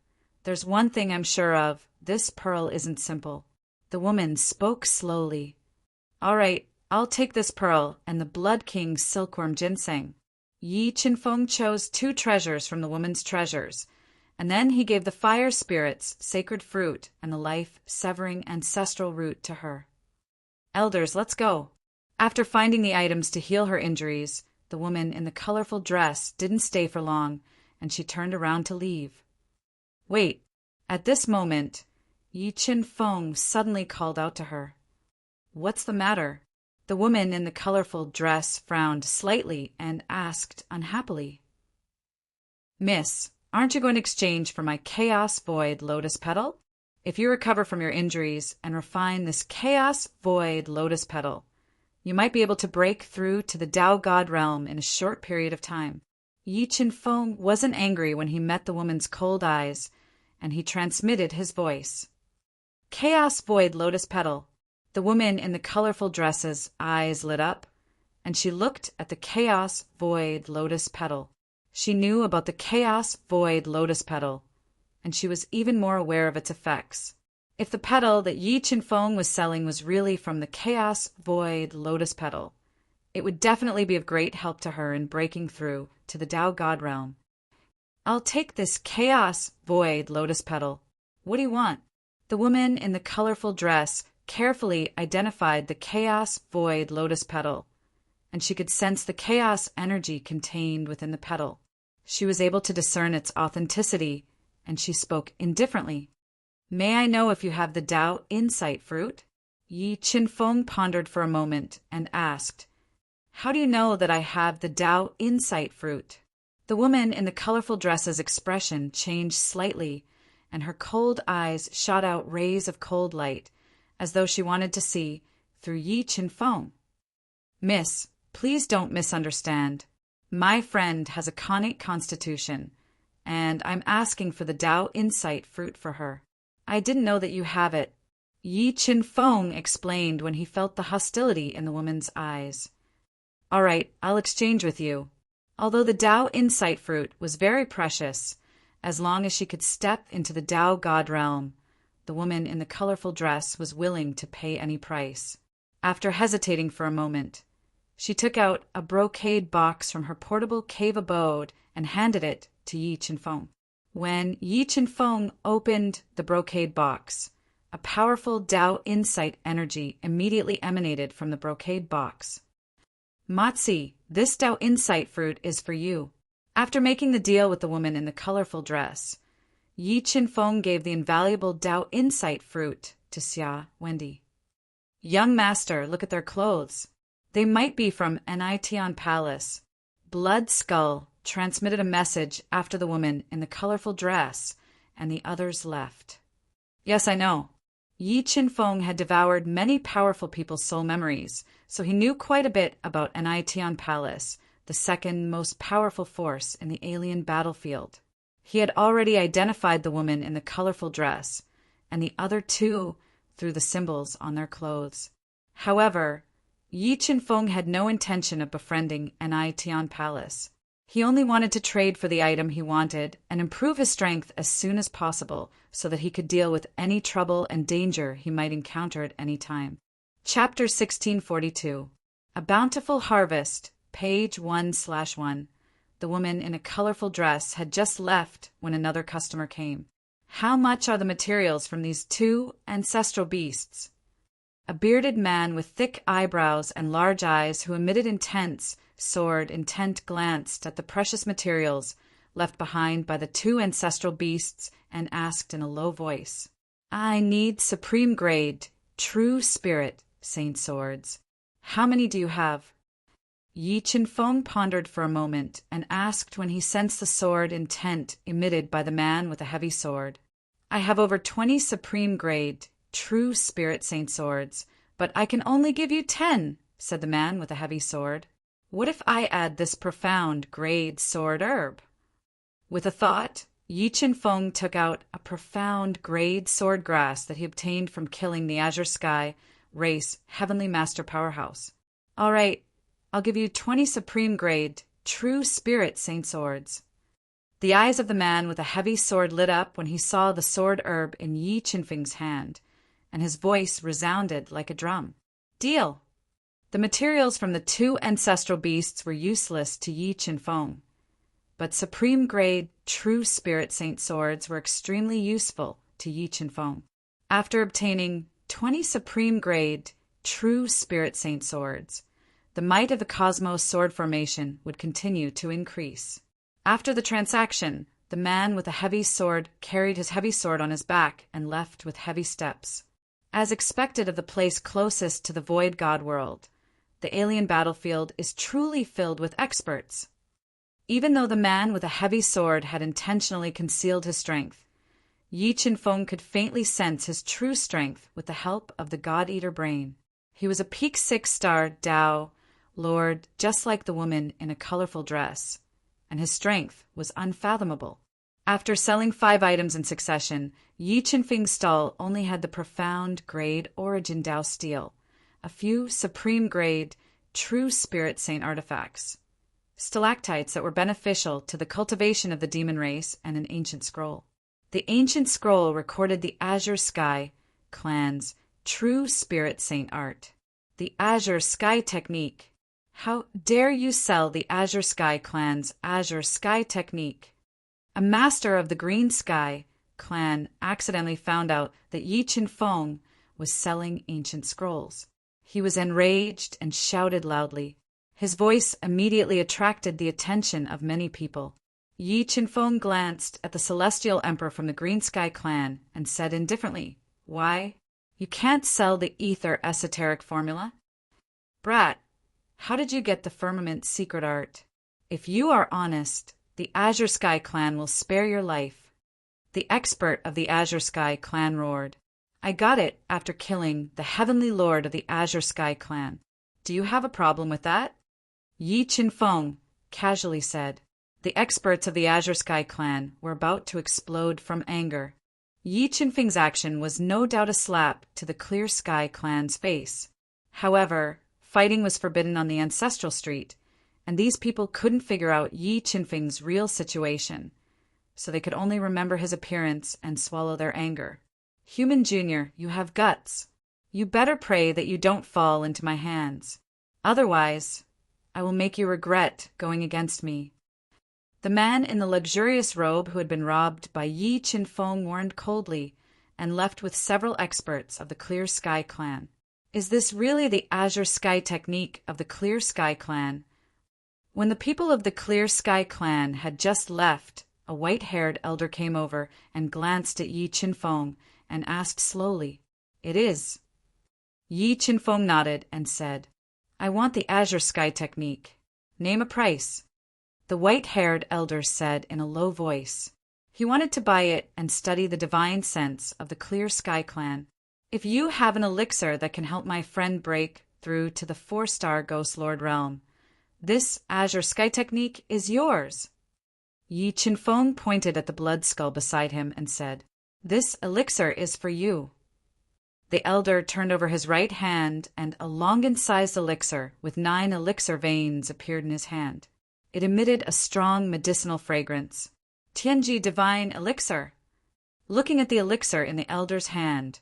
there's one thing I'm sure of, this pearl isn't simple." The woman spoke slowly. "All right, I'll take this pearl and the Blood King's silkworm ginseng." Yi Qinfeng chose 2 treasures from the woman's treasures, and then he gave the fire spirit's sacred fruit and the life-severing ancestral root to her. "Elders, let's go." After finding the items to heal her injuries, the woman in the colorful dress didn't stay for long, and she turned around to leave. "Wait." At this moment, Yi Qinfeng suddenly called out to her. "What's the matter?" The woman in the colorful dress frowned slightly and asked unhappily. "Miss, aren't you going to exchange for my Chaos Void Lotus Petal? If you recover from your injuries and refine this Chaos Void Lotus Petal, you might be able to break through to the Tao God realm in a short period of time." Yi Qinfeng wasn't angry when he met the woman's cold eyes, and he transmitted his voice. "Chaos Void Lotus Petal." The woman in the colorful dresses' eyes lit up, and she looked at the Chaos Void Lotus Petal. She knew about the Chaos Void Lotus Petal, and she was even more aware of its effects. If the petal that Yi Qinfeng was selling was really from the Chaos Void Lotus Petal, it would definitely be of great help to her in breaking through to the Tao God realm. "I'll take this Chaos Void Lotus Petal. What do you want?" The woman in the colorful dress carefully identified the Chaos Void Lotus Petal, and she could sense the chaos energy contained within the petal. She was able to discern its authenticity, and she spoke indifferently. "May I know if you have the Tao Insight fruit?" Yi Qinfeng pondered for a moment and asked, "How do you know that I have the Tao Insight fruit?" The woman in the colorful dress's expression changed slightly, and her cold eyes shot out rays of cold light, as though she wanted to see through Yi Chin Feng. Miss, please don't misunderstand. My friend has a connate constitution, and I'm asking for the Tao Insight fruit for her. I didn't know that you have it, Yi Chin Feng explained when he felt the hostility in the woman's eyes. All right, I'll exchange with you. Although the Tao Insight fruit was very precious, as long as she could step into the Tao God realm, the woman in the colorful dress was willing to pay any price. After hesitating for a moment, she took out a brocade box from her portable cave abode and handed it to Yi Chin Feng. When Yi Chin Feng opened the brocade box, a powerful Tao Insight energy immediately emanated from the brocade box. Matzi, this Tao Insight fruit is for you. After making the deal with the woman in the colorful dress, Yi Chin Feng gave the invaluable Tao Insight fruit to Xia Wendy. Young master, look at their clothes. They might be from Nitian Palace. Blood Skull transmitted a message after the woman in the colorful dress, and the others left. Yes, I know. Yi Chin Feng had devoured many powerful people's soul memories, so he knew quite a bit about Nitian Palace, the second most powerful force in the alien battlefield. He had already identified the woman in the colorful dress, and the other two through the symbols on their clothes. However, Yi Chin Feng had no intention of befriending Nitian Palace. He only wanted to trade for the item he wanted and improve his strength as soon as possible so that he could deal with any trouble and danger he might encounter at any time. Chapter 1642. A Bountiful Harvest, page 1/1. The woman in a colorful dress had just left when another customer came. How much are the materials from these two ancestral beasts? A bearded man with thick eyebrows and large eyes who emitted intent glanced at the precious materials left behind by the two ancestral beasts and asked in a low voice, I need supreme grade, true spirit, Saint Swords. How many do you have? Yi Chin Feng pondered for a moment and asked when he sensed the sword intent emitted by the man with a heavy sword. I have over 20 supreme grade, true spirit Saint Swords, but I can only give you 10, said the man with a heavy sword. What if I add this profound grade sword herb? With a thought, Yi Chin Feng took out a profound grade sword grass that he obtained from killing the Azure Sky race Heavenly Master Powerhouse. All right, I'll give you 20 supreme grade, true spirit Saint Swords. The eyes of the man with a heavy sword lit up when he saw the sword herb in Yi Chin Feng's hand, and his voice resounded like a drum. Deal! The materials from the two ancestral beasts were useless to Yi Chin Feng, but supreme grade, true spirit Saint Swords were extremely useful to Yi Chin Feng. After obtaining 20 supreme grade, true spirit Saint Swords, the might of the Cosmos sword formation would continue to increase. After the transaction, the man with a heavy sword carried his heavy sword on his back and left with heavy steps. As expected of the place closest to the Void God world, the alien battlefield is truly filled with experts. Even though the man with a heavy sword had intentionally concealed his strength, Yi Chin Feng could faintly sense his true strength with the help of the God-Eater brain. He was a peak 6-star Tao Lord, just like the woman in a colorful dress, and his strength was unfathomable. After selling 5 items in succession, Yi Chin Feng's stall only had the profound grade origin Tao steel, a few supreme grade, true spirit saint artifacts, stalactites that were beneficial to the cultivation of the demon race, and an ancient scroll. The ancient scroll recorded the Azure Sky clan's true spirit saint art. The Azure Sky technique. How dare you sell the Azure Sky clan's Azure Sky technique? A master of the Green Sky clan accidentally found out that Yi Chin Feng was selling ancient scrolls. He was enraged and shouted loudly. His voice immediately attracted the attention of many people. Yi Chin Feng glanced at the Celestial Emperor from the Green Sky clan and said indifferently, Why? You can't sell the ether esoteric formula. Brat, how did you get the firmament's secret art? If you are honest, the Azure Sky clan will spare your life. The expert of the Azure Sky clan roared. I got it after killing the Heavenly Lord of the Azure Sky clan. Do you have a problem with that? Yi Qinfeng casually said. The experts of the Azure Sky clan were about to explode from anger. Yi Qinfeng's action was no doubt a slap to the Clear Sky clan's face. However, fighting was forbidden on the Ancestral Street, and these people couldn't figure out Yi Qinfeng's real situation, so they could only remember his appearance and swallow their anger. Human Jr., you have guts. You better pray that you don't fall into my hands. Otherwise, I will make you regret going against me. The man in the luxurious robe who had been robbed by Yi Qinfeng warned coldly and left with several experts of the Clear Sky clan. Is this really the Azure Sky technique of the Clear Sky clan? When the people of the Clear Sky clan had just left, a white-haired elder came over and glanced at Yi Qinfeng and asked slowly, "It is." Yi Qinfeng nodded and said, "I want the Azure Sky technique. Name a price." The white-haired elder said in a low voice. He wanted to buy it and study the divine sense of the Clear Sky clan. "If you have an elixir that can help my friend break through to the 4-star Ghost Lord realm, this Azure Sky technique is yours." Yi Qinfeng pointed at the blood skull beside him and said, "This elixir is for you." The elder turned over his right hand, and a longan-sized elixir with 9 elixir veins appeared in his hand. It emitted a strong medicinal fragrance. Tianji Divine Elixir. Looking at the elixir in the elder's hand,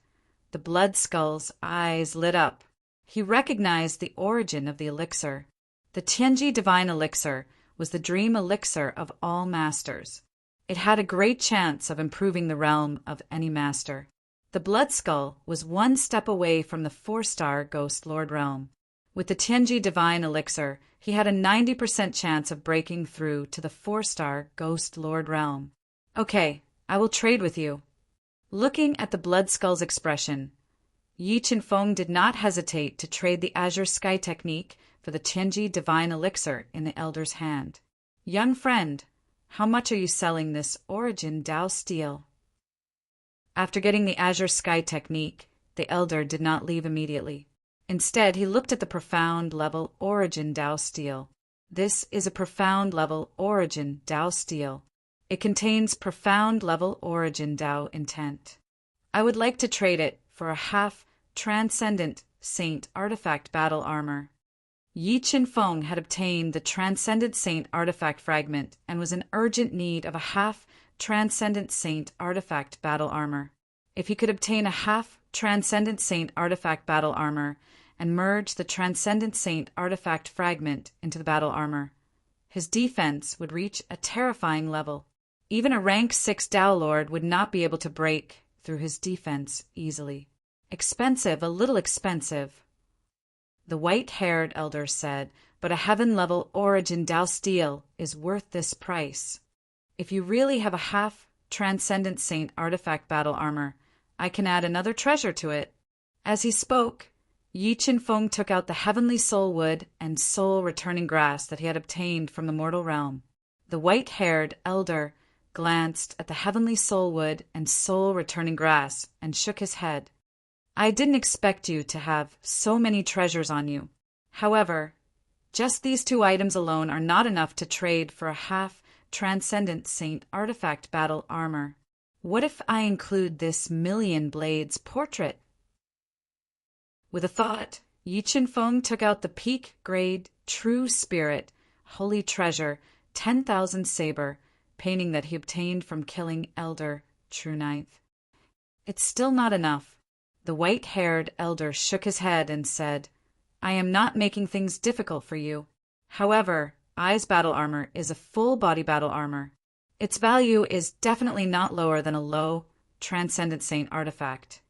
the blood skull's eyes lit up. He recognized the origin of the elixir. The Tianji Divine Elixir was the dream elixir of all masters. It had a great chance of improving the realm of any master. The blood skull was 1 step away from the 4-star Ghost Lord realm. With the Tianji Divine Elixir, he had a 90% chance of breaking through to the 4-star Ghost Lord realm. "Okay, I will trade with you." Looking at the blood skull's expression, Yi Qinfeng did not hesitate to trade the Azure Sky technique for the Tianji Divine Elixir in the elder's hand. "Young friend, how much are you selling this Origin Dao steel?" After getting the Azure Sky technique, the elder did not leave immediately. Instead, he looked at the profound level Origin Dao steel. This is a profound level Origin Dao steel. It contains profound level Origin Dao intent. I would like to trade it for a half Transcendent Saint artifact battle armor. Yi Qinfeng had obtained the Transcendent Saint artifact fragment and was in urgent need of a half Transcendent Saint artifact battle armor. If he could obtain a half Transcendent Saint artifact battle armor and merge the Transcendent Saint artifact fragment into the battle armor, his defense would reach a terrifying level. Even a rank 6 Dao Lord would not be able to break through his defense easily. "Expensive, a little expensive," the white-haired elder said, "but a heaven-level Origin Dao steel is worth this price. If you really have a half Transcendent Saint artifact battle armor, I can add another treasure to it." As he spoke, Yi Qinfeng took out the heavenly soul wood and soul-returning grass that he had obtained from the mortal realm. The white-haired elder glanced at the heavenly soul wood and soul-returning grass and shook his head. "I didn't expect you to have so many treasures on you. However, just these 2 items alone are not enough to trade for a half Transcendent Saint artifact battle armor. What if I include this Million Blades portrait?" With a thought, Yi Qinfeng took out the peak-grade True Spirit Holy Treasure 10,000 saber painting that he obtained from killing Elder True Ninth. "It's still not enough." The white-haired elder shook his head and said, "I am not making things difficult for you. However, Ai's battle armor is a full-body battle armor. Its value is definitely not lower than a low Transcendent Saint artifact.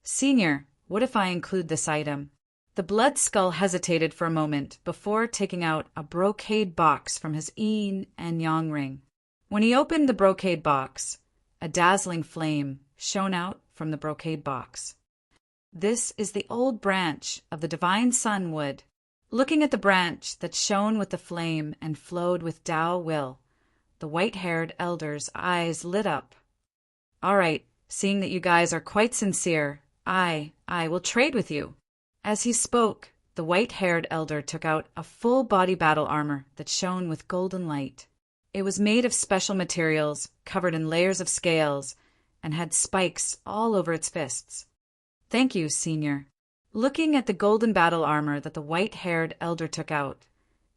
Senior, what if I include this item?" The blood skull hesitated for a moment before taking out a brocade box from his yin and yang ring. When he opened the brocade box, a dazzling flame shone out from the brocade box. "This is the old branch of the Divine Sun wood." Looking at the branch that shone with the flame and flowed with Tao will, the white-haired elder's eyes lit up. "All right, seeing that you guys are quite sincere, I will trade with you." As he spoke, the white-haired elder took out a full-body battle armor that shone with golden light. It was made of special materials, covered in layers of scales, and had spikes all over its fists. "Thank you, Senior." Looking at the golden battle armor that the white-haired elder took out,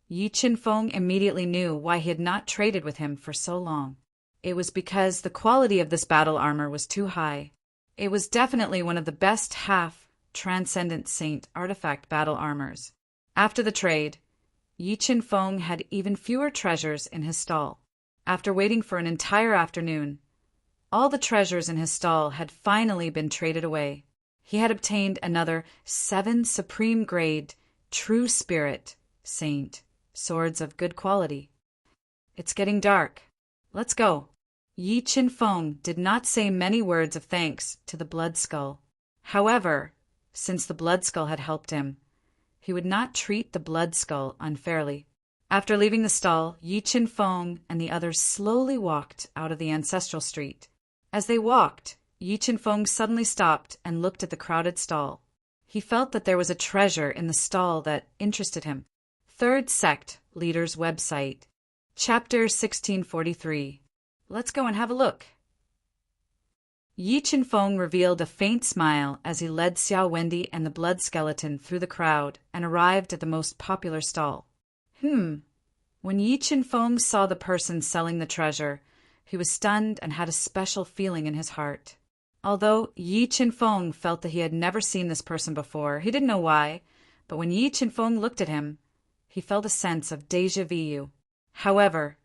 Yi Qinfeng immediately knew why he had not traded with him for so long. It was because the quality of this battle armor was too high. It was definitely one of the best half-transcendent saint artifact battle armors. After the trade, Yi Qinfeng had even fewer treasures in his stall. After waiting for an entire afternoon, all the treasures in his stall had finally been traded away. He had obtained another 7 supreme-grade, true spirit, saint, swords of good quality. "It's getting dark. Let's go." Yi Qinfeng did not say many words of thanks to the Blood Skull. However, since the Blood Skull had helped him, he would not treat the Blood Skull unfairly. After leaving the stall, Yi Qinfeng and the others slowly walked out of the ancestral street. As they walked, Yi Qinfeng suddenly stopped and looked at the crowded stall. He felt that there was a treasure in the stall that interested him. Third Sect Leader's Website, Chapter 1643. Let's go and have a look. Yi Qinfeng revealed a faint smile as he led Xiao Wendy and the blood skeleton through the crowd and arrived at the most popular stall. When Yi Qinfeng saw the person selling the treasure, he was stunned and had a special feeling in his heart. Although Yi Qinfeng felt that he had never seen this person before, he didn't know why, but when Yi Qinfeng looked at him, he felt a sense of déjà vu. However,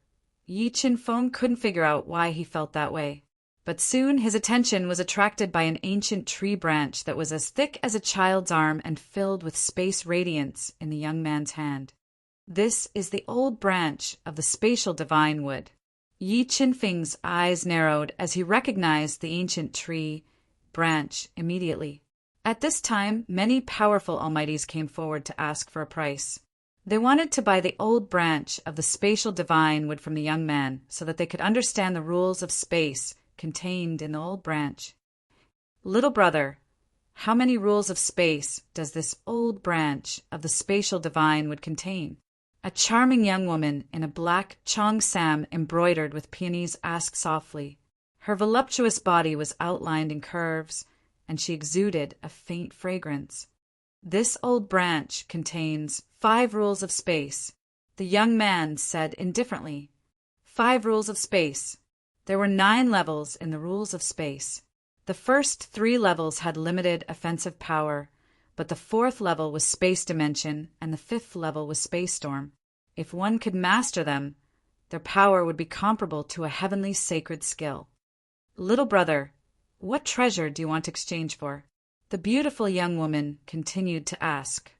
Yi Qinfeng couldn't figure out why he felt that way. But soon his attention was attracted by an ancient tree branch that was as thick as a child's arm and filled with space radiance in the young man's hand. This is the old branch of the spatial divine wood. Yi Qinfeng's eyes narrowed as he recognized the ancient tree branch immediately. At this time, many powerful almighties came forward to ask for a price. They wanted to buy the old branch of the spatial divine wood from the young man so that they could understand the rules of space contained in the old branch. "Little brother, how many rules of space does this old branch of the spatial divine would contain?" A charming young woman in a black cheongsam embroidered with peonies asked softly. Her voluptuous body was outlined in curves, and she exuded a faint fragrance. "This old branch contains 5 rules of space," the young man said indifferently. 5 rules of space. There were 9 levels in the rules of space. The first 3 levels had limited offensive power, but the 4th level was space dimension and the 5th level was space storm. If one could master them, their power would be comparable to a heavenly sacred skill. "Little brother, what treasure do you want to exchange for?" The beautiful young woman continued to ask.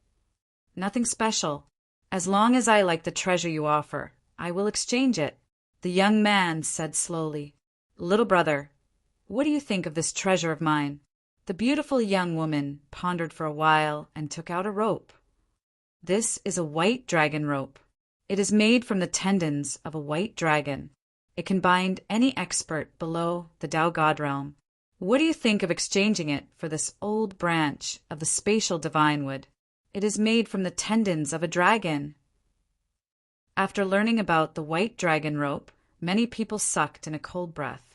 "Nothing special. As long as I like the treasure you offer, I will exchange it," the young man said slowly. "Little brother, what do you think of this treasure of mine?" The beautiful young woman pondered for a while and took out a rope. "This is a white dragon rope. It is made from the tendons of a white dragon. It can bind any expert below the Tao God realm. What do you think of exchanging it for this old branch of the spatial divine wood? It is made from the tendons of a dragon." After learning about the white dragon rope, many people sucked in a cold breath.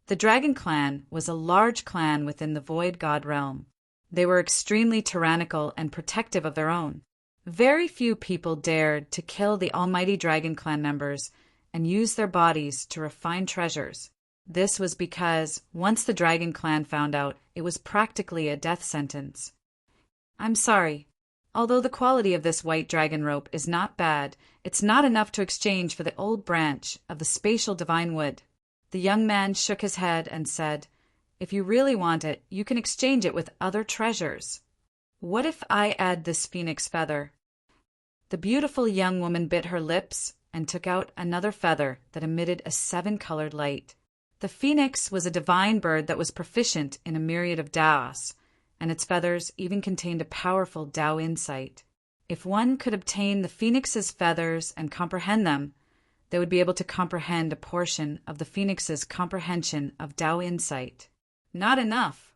The Dragon Clan was a large clan within the Void God realm. They were extremely tyrannical and protective of their own. Very few people dared to kill the almighty Dragon Clan members and use their bodies to refine treasures. This was because once the Dragon Clan found out, it was practically a death sentence. "I'm sorry. Although the quality of this white dragon rope is not bad, it's not enough to exchange for the old branch of the spatial divine wood." The young man shook his head and said, "If you really want it, you can exchange it with other treasures. What if I add this phoenix feather?" The beautiful young woman bit her lips and took out another feather that emitted a 7-colored light. The phoenix was a divine bird that was proficient in a myriad of Taos, and its feathers even contained a powerful Tao insight. If one could obtain the phoenix's feathers and comprehend them, they would be able to comprehend a portion of the phoenix's comprehension of Tao insight. Not enough.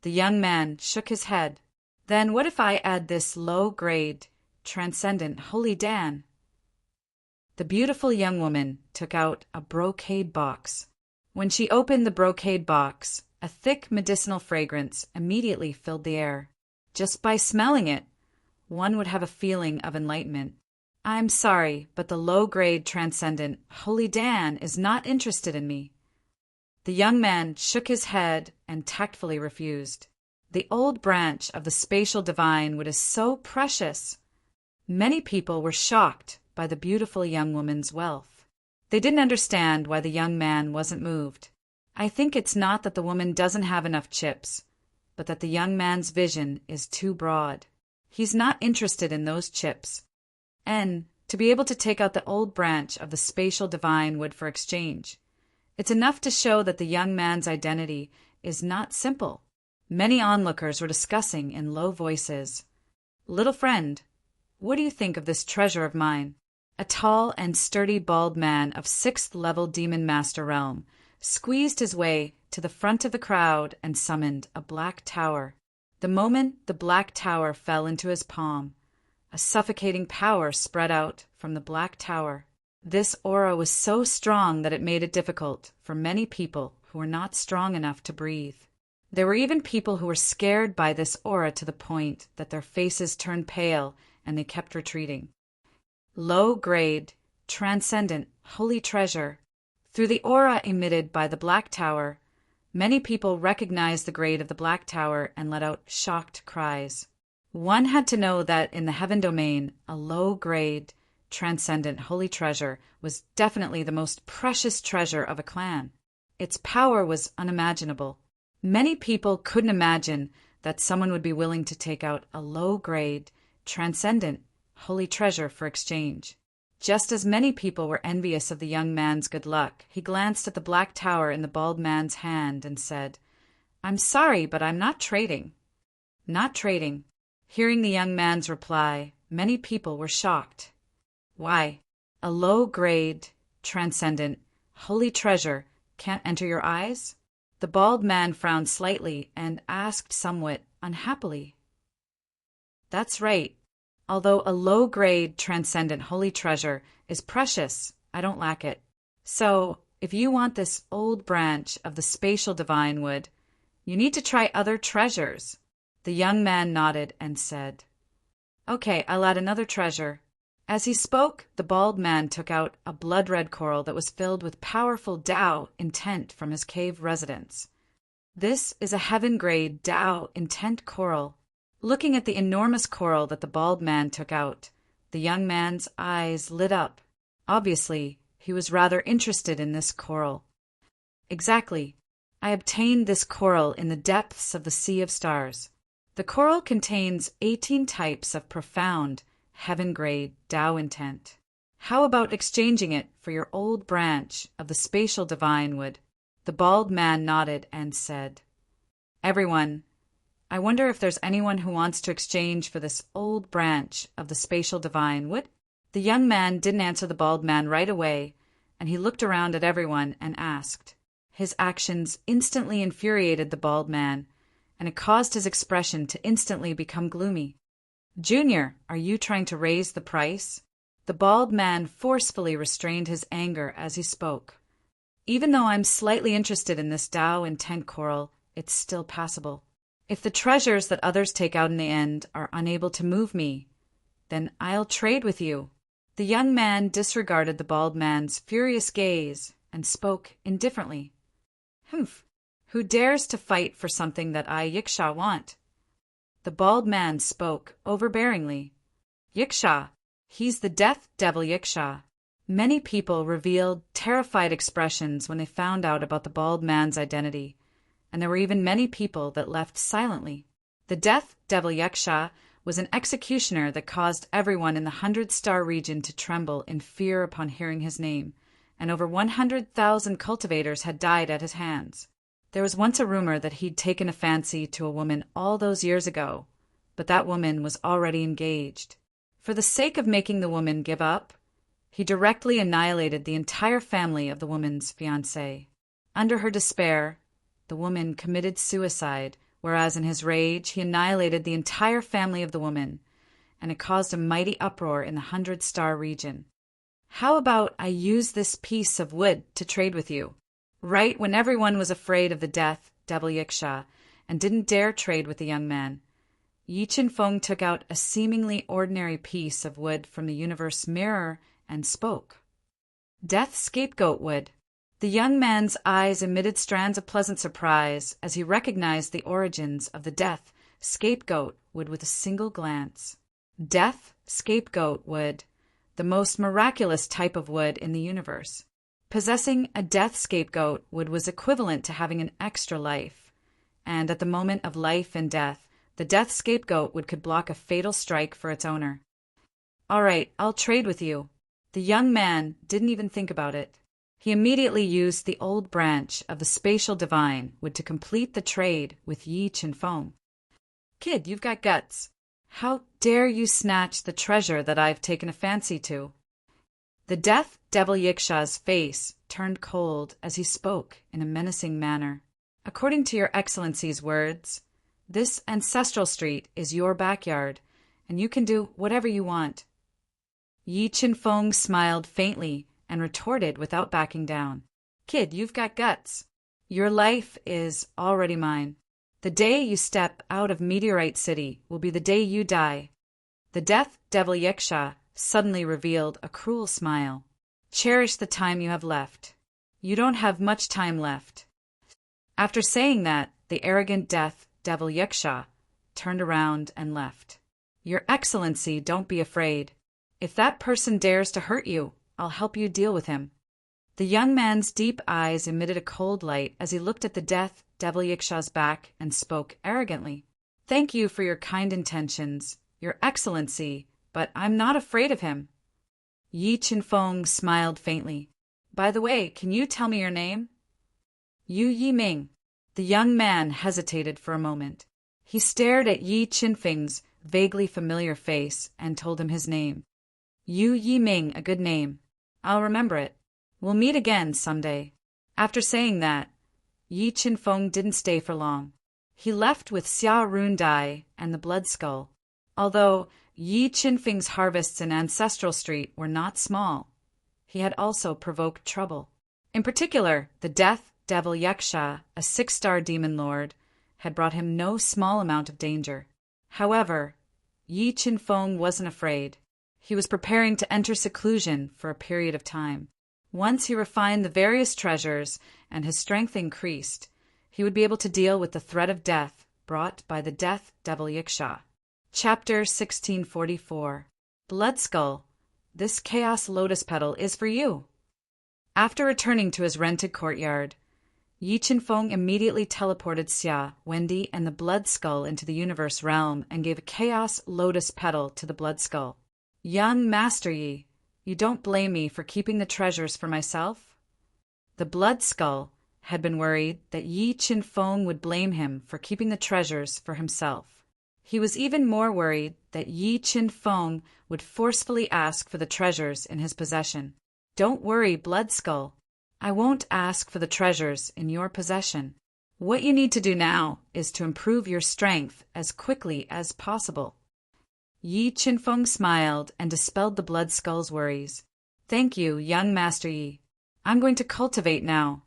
The young man shook his head. Then what if I add this low-grade, transcendent Holy Dan? The beautiful young woman took out a brocade box. When she opened the brocade box, a thick medicinal fragrance immediately filled the air. Just by smelling it, one would have a feeling of enlightenment. I'm sorry, but the low-grade, transcendent Holy Dan is not interested in me. The young man shook his head and tactfully refused. The old branch of the spatial divine wood is so precious. Many people were shocked by the beautiful young woman's wealth. They didn't understand why the young man wasn't moved. I think it's not that the woman doesn't have enough chips, but that the young man's vision is too broad. He's not interested in those chips. And to be able to take out the old branch of the spatial divine wood for exchange. It's enough to show that the young man's identity is not simple. Many onlookers were discussing in low voices. Little friend, what do you think of this treasure of mine? A tall and sturdy bald man of 6th level Demon Master realm squeezed his way to the front of the crowd and summoned a black tower. The moment the black tower fell into his palm, a suffocating power spread out from the black tower. This aura was so strong that it made it difficult for many people who were not strong enough to breathe. There were even people who were scared by this aura to the point that their faces turned pale and they kept retreating. Low-grade, transcendent, holy treasure. Through the aura emitted by the black tower, many people recognized the grade of the black tower and let out shocked cries. One had to know that in the heaven domain, a low-grade, transcendent holy treasure was definitely the most precious treasure of a clan. Its power was unimaginable. Many people couldn't imagine that someone would be willing to take out a low-grade, transcendent, holy treasure for exchange. Just as many people were envious of the young man's good luck, he glanced at the black tower in the bald man's hand and said, "I'm sorry, but I'm not trading." Not trading. Hearing the young man's reply, many people were shocked. Why? A low-grade, transcendent, holy treasure can't enter your eyes? The bald man frowned slightly and asked somewhat unhappily. That's right. Although a low-grade, transcendent holy treasure is precious, I don't lack it. So, if you want this old branch of the spatial divine wood, you need to try other treasures. The young man nodded and said, "Okay, I'll add another treasure." As he spoke, the bald man took out a blood-red coral that was filled with powerful Tao intent from his cave residence. This is a heaven-grade Tao intent coral. Looking at the enormous coral that the bald man took out, the young man's eyes lit up. Obviously, he was rather interested in this coral. Exactly. I obtained this coral in the depths of the Sea of Stars. The coral contains 18 types of profound, heaven-grade Tao intent. How about exchanging it for your old branch of the spatial divine wood? The bald man nodded and said, "Everyone, I wonder if there's anyone who wants to exchange for this old branch of the spatial divine wood?" The young man didn't answer the bald man right away, and he looked around at everyone and asked. His actions instantly infuriated the bald man, and it caused his expression to instantly become gloomy. "Junior, are you trying to raise the price?" The bald man forcefully restrained his anger as he spoke. "Even though I'm slightly interested in this Tao intent coral, it's still passable. If the treasures that others take out in the end are unable to move me, then I'll trade with you." The young man disregarded the bald man's furious gaze and spoke indifferently. "Humph! Who dares to fight for something that I, Yiksha, want?" The bald man spoke overbearingly. "Yiksha! He's the death devil Yiksha." Many people revealed terrified expressions when they found out about the bald man's identity, and there were even many people that left silently. The death devil Yiksha was an executioner that caused everyone in the 100-star region to tremble in fear upon hearing his name, and over 100,000 cultivators had died at his hands. There was once a rumor that he'd taken a fancy to a woman all those years ago, but that woman was already engaged. For the sake of making the woman give up, he directly annihilated the entire family of the woman's fiancé. Under her despair, the woman committed suicide whereas in his rage he annihilated the entire family of the woman, and it caused a mighty uproar in the 100-star region. How about I use this piece of wood to trade with you? Right when everyone was afraid of the death devil Yiksha and didn't dare trade with the young man, Yi Chen-feng took out a seemingly ordinary piece of wood from the universe mirror and spoke. Death scapegoat wood. The young man's eyes emitted strands of pleasant surprise as he recognized the origins of the death scapegoat wood with a single glance. Death scapegoat wood, the most miraculous type of wood in the universe. Possessing a death scapegoat wood was equivalent to having an extra life, and at the moment of life and death, the death scapegoat wood could block a fatal strike for its owner. All right, I'll trade with you. The young man didn't even think about it. He immediately used the old branch of the spatial divine wood to complete the trade with Yi Chen-feng. Kid, you've got guts. How dare you snatch the treasure that I've taken a fancy to? The death devil Yiksha's face turned cold as he spoke in a menacing manner. According to your excellency's words, this ancestral street is your backyard, and you can do whatever you want. Yi Chen-feng smiled faintly and retorted without backing down. Kid, you've got guts. Your life is already mine. The day you step out of Meteorite City will be the day you die. The death devil Yiksha suddenly revealed a cruel smile. Cherish the time you have left. You don't have much time left. After saying that, the arrogant death devil Yiksha turned around and left. Your Excellency, don't be afraid. If that person dares to hurt you, I'll help you deal with him. The young man's deep eyes emitted a cold light as he looked at the death devil Yiksha's back and spoke arrogantly. Thank you for your kind intentions, Your Excellency, but I'm not afraid of him. Yi Chen-feng smiled faintly. By the way, can you tell me your name? Yu Yiming. The young man hesitated for a moment. He stared at Yi Chen-feng's vaguely familiar face and told him his name. Yu Yiming, a good name. I'll remember it. We'll meet again someday. After saying that, Yi Chen-feng didn't stay for long. He left with Xia Rundai and the Blood Skull. Although Yi Chen-feng's harvests in Ancestral Street were not small, he had also provoked trouble. In particular, the death devil Yiksha, a 6-star demon lord, had brought him no small amount of danger. However, Yi Chen-feng wasn't afraid. He was preparing to enter seclusion for a period of time. Once he refined the various treasures and his strength increased, he would be able to deal with the threat of death brought by the death devil Yiksha. Chapter 1644. Blood Skull. This chaos lotus petal is for you. After returning to his rented courtyard, Yi Chen-feng immediately teleported Xia, Wendy, and the Blood Skull into the universe realm and gave a chaos lotus petal to the Blood Skull. Young Master Yi, you don't blame me for keeping the treasures for myself? The Blood Skull had been worried that Yi Chen-feng would blame him for keeping the treasures for himself. He was even more worried that Yi Chen-feng would forcefully ask for the treasures in his possession. Don't worry, Blood Skull. I won't ask for the treasures in your possession. What you need to do now is to improve your strength as quickly as possible. Yi Chen-feng smiled and dispelled the Blood Skull's worries. Thank you, young Master Yi. I'm going to cultivate now.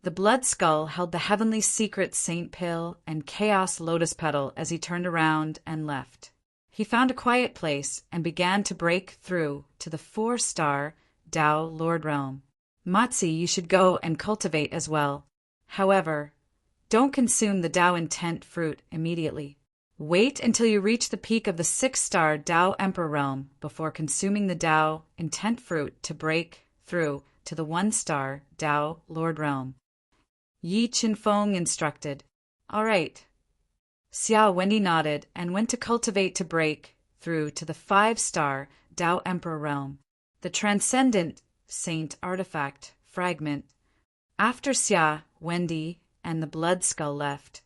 The Blood Skull held the heavenly secret saint pill and chaos lotus petal as he turned around and left. He found a quiet place and began to break through to the 4-star Tao Lord Realm. Matzi, you should go and cultivate as well. However, don't consume the Tao Intent fruit immediately. Wait until you reach the peak of the 6-star Tao Emperor Realm before consuming the Tao Intent fruit to break through to the 1-star Tao Lord Realm. Yi Chen-feng instructed. All right. Xia Wendy nodded and went to cultivate to break through to the 5-star Tao Emperor Realm, the Transcendent Saint Artifact Fragment. After Xia, Wendy, and the Blood Skull left,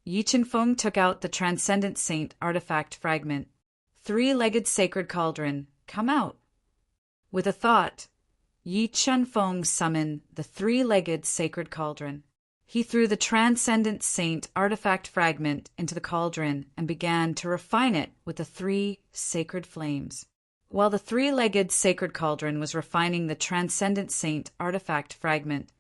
Yi Chen-feng took out the Transcendent Saint Artifact Fragment. 3-legged Sacred Cauldron, come out. With a thought, Yi Chen-feng summoned the 3-legged Sacred Cauldron. He threw the Transcendent Saint artifact fragment into the cauldron and began to refine it with the 3 sacred flames. While the 3-legged sacred cauldron was refining the Transcendent Saint artifact fragment,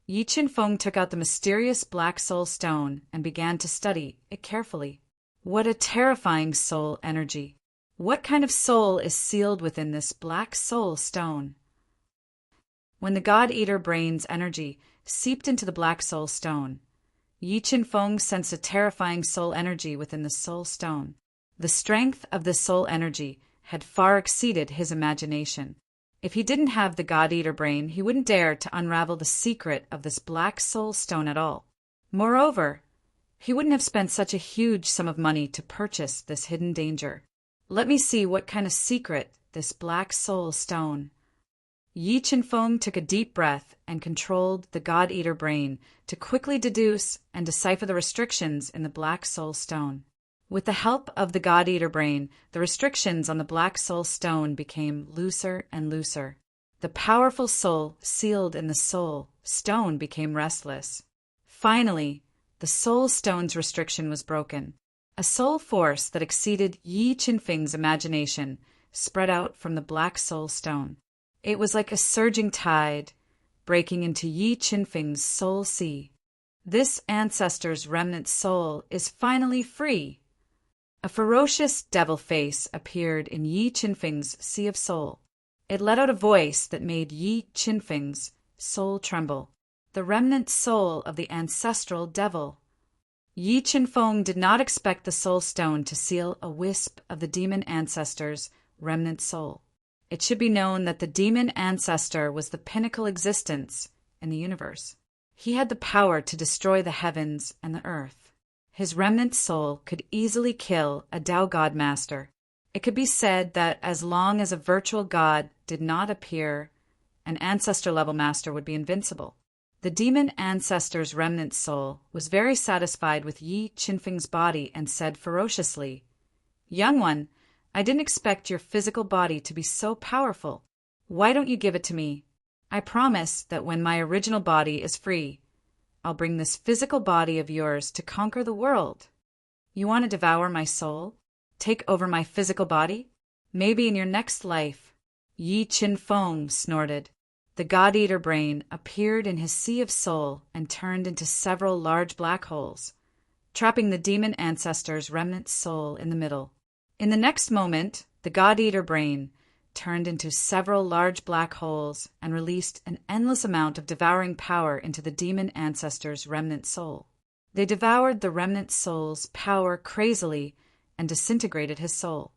Yi Qinfeng took out the mysterious Black Soul Stone and began to study it carefully. What a terrifying soul energy! What kind of soul is sealed within this Black Soul Stone? When the God-Eater brain's energy seeped into the Black Soul Stone, Yi Qinfeng sensed a terrifying soul energy within the Soul Stone. The strength of the soul energy had far exceeded his imagination. If he didn't have the God-Eater brain, he wouldn't dare to unravel the secret of this Black Soul Stone at all. Moreover, he wouldn't have spent such a huge sum of money to purchase this hidden danger. Let me see what kind of secret this Black Soul Stone. Yi Qinfeng took a deep breath and controlled the God-Eater brain to quickly deduce and decipher the restrictions in the Black Soul Stone. With the help of the God-Eater brain, the restrictions on the Black Soul Stone became looser and looser. The powerful soul sealed in the Soul Stone became restless. Finally, the Soul Stone's restriction was broken. A soul force that exceeded Yi Qinfeng's imagination spread out from the Black Soul Stone. It was like a surging tide, breaking into Yi Qinfeng's soul sea. This ancestor's remnant soul is finally free. A ferocious devil face appeared in Yi Qinfeng's sea of soul. It let out a voice that made Yi Qinfeng's soul tremble. The remnant soul of the ancestral devil. Yi Qinfeng did not expect the Soul Stone to seal a wisp of the demon ancestor's remnant soul. It should be known that the demon ancestor was the pinnacle existence in the universe. He had the power to destroy the heavens and the earth. His remnant soul could easily kill a Tao God Master. It could be said that as long as a virtual god did not appear, an ancestor-level master would be invincible. The demon ancestor's remnant soul was very satisfied with Yi Qinfeng's body and said ferociously, "Young one, I didn't expect your physical body to be so powerful. Why don't you give it to me? I promise that when my original body is free, I'll bring this physical body of yours to conquer the world. You want to devour my soul? Take over my physical body? Maybe in your next life." Yi Qinfeng snorted. The God-Eater brain appeared in his sea of soul and turned into several large black holes, trapping the demon ancestor's remnant soul in the middle. In the next moment, the God-Eater brain turned into several large black holes and released an endless amount of devouring power into the demon ancestor's remnant soul. They devoured the remnant soul's power crazily and disintegrated his soul.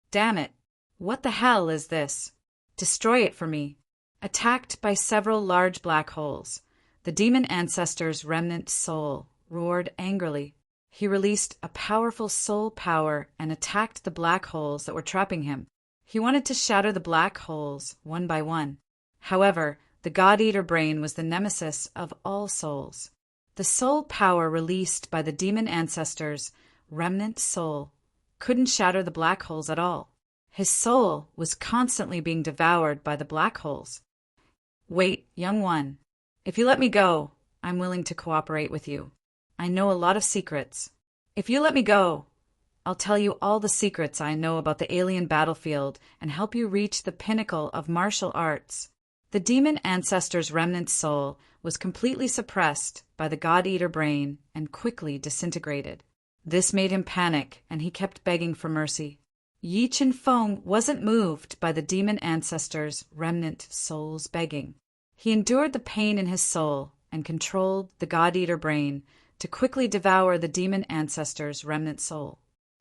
Damn it! What the hell is this? Destroy it for me. Attacked by several large black holes, the demon ancestor's remnant soul roared angrily. He released a powerful soul power and attacked the black holes that were trapping him. He wanted to shatter the black holes one by one. However, the God-Eater brain was the nemesis of all souls. The soul power released by the demon ancestor's remnant soul couldn't shatter the black holes at all. His soul was constantly being devoured by the black holes. "Wait, young one. If you let me go, I'm willing to cooperate with you. I know a lot of secrets. If you let me go, I'll tell you all the secrets I know about the alien battlefield and help you reach the pinnacle of martial arts." The demon ancestor's remnant soul was completely suppressed by the God-Eater brain and quickly disintegrated. This made him panic, and he kept begging for mercy. Yi Qinfeng wasn't moved by the demon ancestor's remnant soul's begging. He endured the pain in his soul and controlled the God-Eater brain to quickly devour the demon ancestor's remnant soul.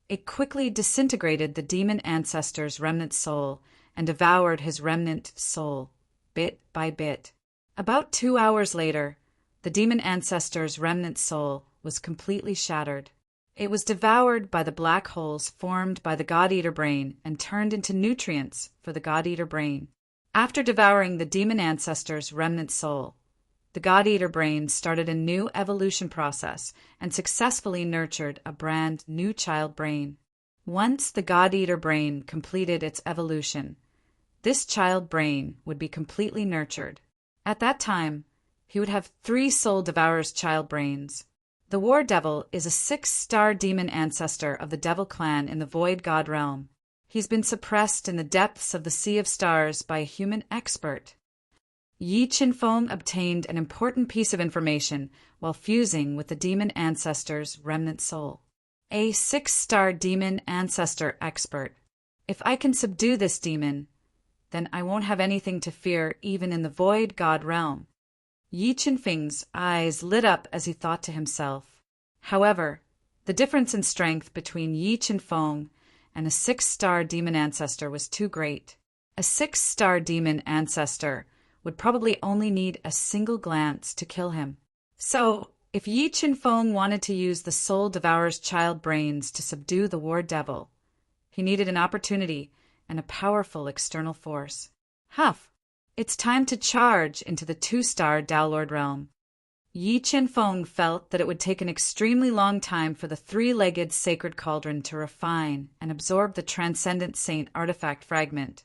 It quickly disintegrated the demon ancestor's remnant soul and devoured his remnant soul, bit by bit. About 2 hours later, the demon ancestor's remnant soul was completely shattered. It was devoured by the black holes formed by the God-Eater brain and turned into nutrients for the God-Eater brain. After devouring the demon ancestor's remnant soul, the God-Eater brain started a new evolution process and successfully nurtured a brand new child brain. Once the God-Eater brain completed its evolution, this child brain would be completely nurtured. At that time, he would have 3 soul devourer's child brains. The War Devil is a 6-star demon ancestor of the Devil clan in the Void God realm. He's been suppressed in the depths of the Sea of Stars by a human expert. Yi Qinfeng obtained an important piece of information while fusing with the demon ancestor's remnant soul. A 6-star demon ancestor expert. If I can subdue this demon, then I won't have anything to fear even in the Void God realm. Yi Qinfeng's eyes lit up as he thought to himself. However, the difference in strength between Yi Qinfeng and a 6-star demon ancestor was too great. A 6-star demon ancestor would probably only need a single glance to kill him. So, if Yi Qinfeng wanted to use the Soul Devourer's child brains to subdue the War Devil, he needed an opportunity and a powerful external force. Huff! It's time to charge into the 2-star Tao Lord realm. Yi Qinfeng felt that it would take an extremely long time for the 3-legged sacred cauldron to refine and absorb the transcendent saint artifact fragment.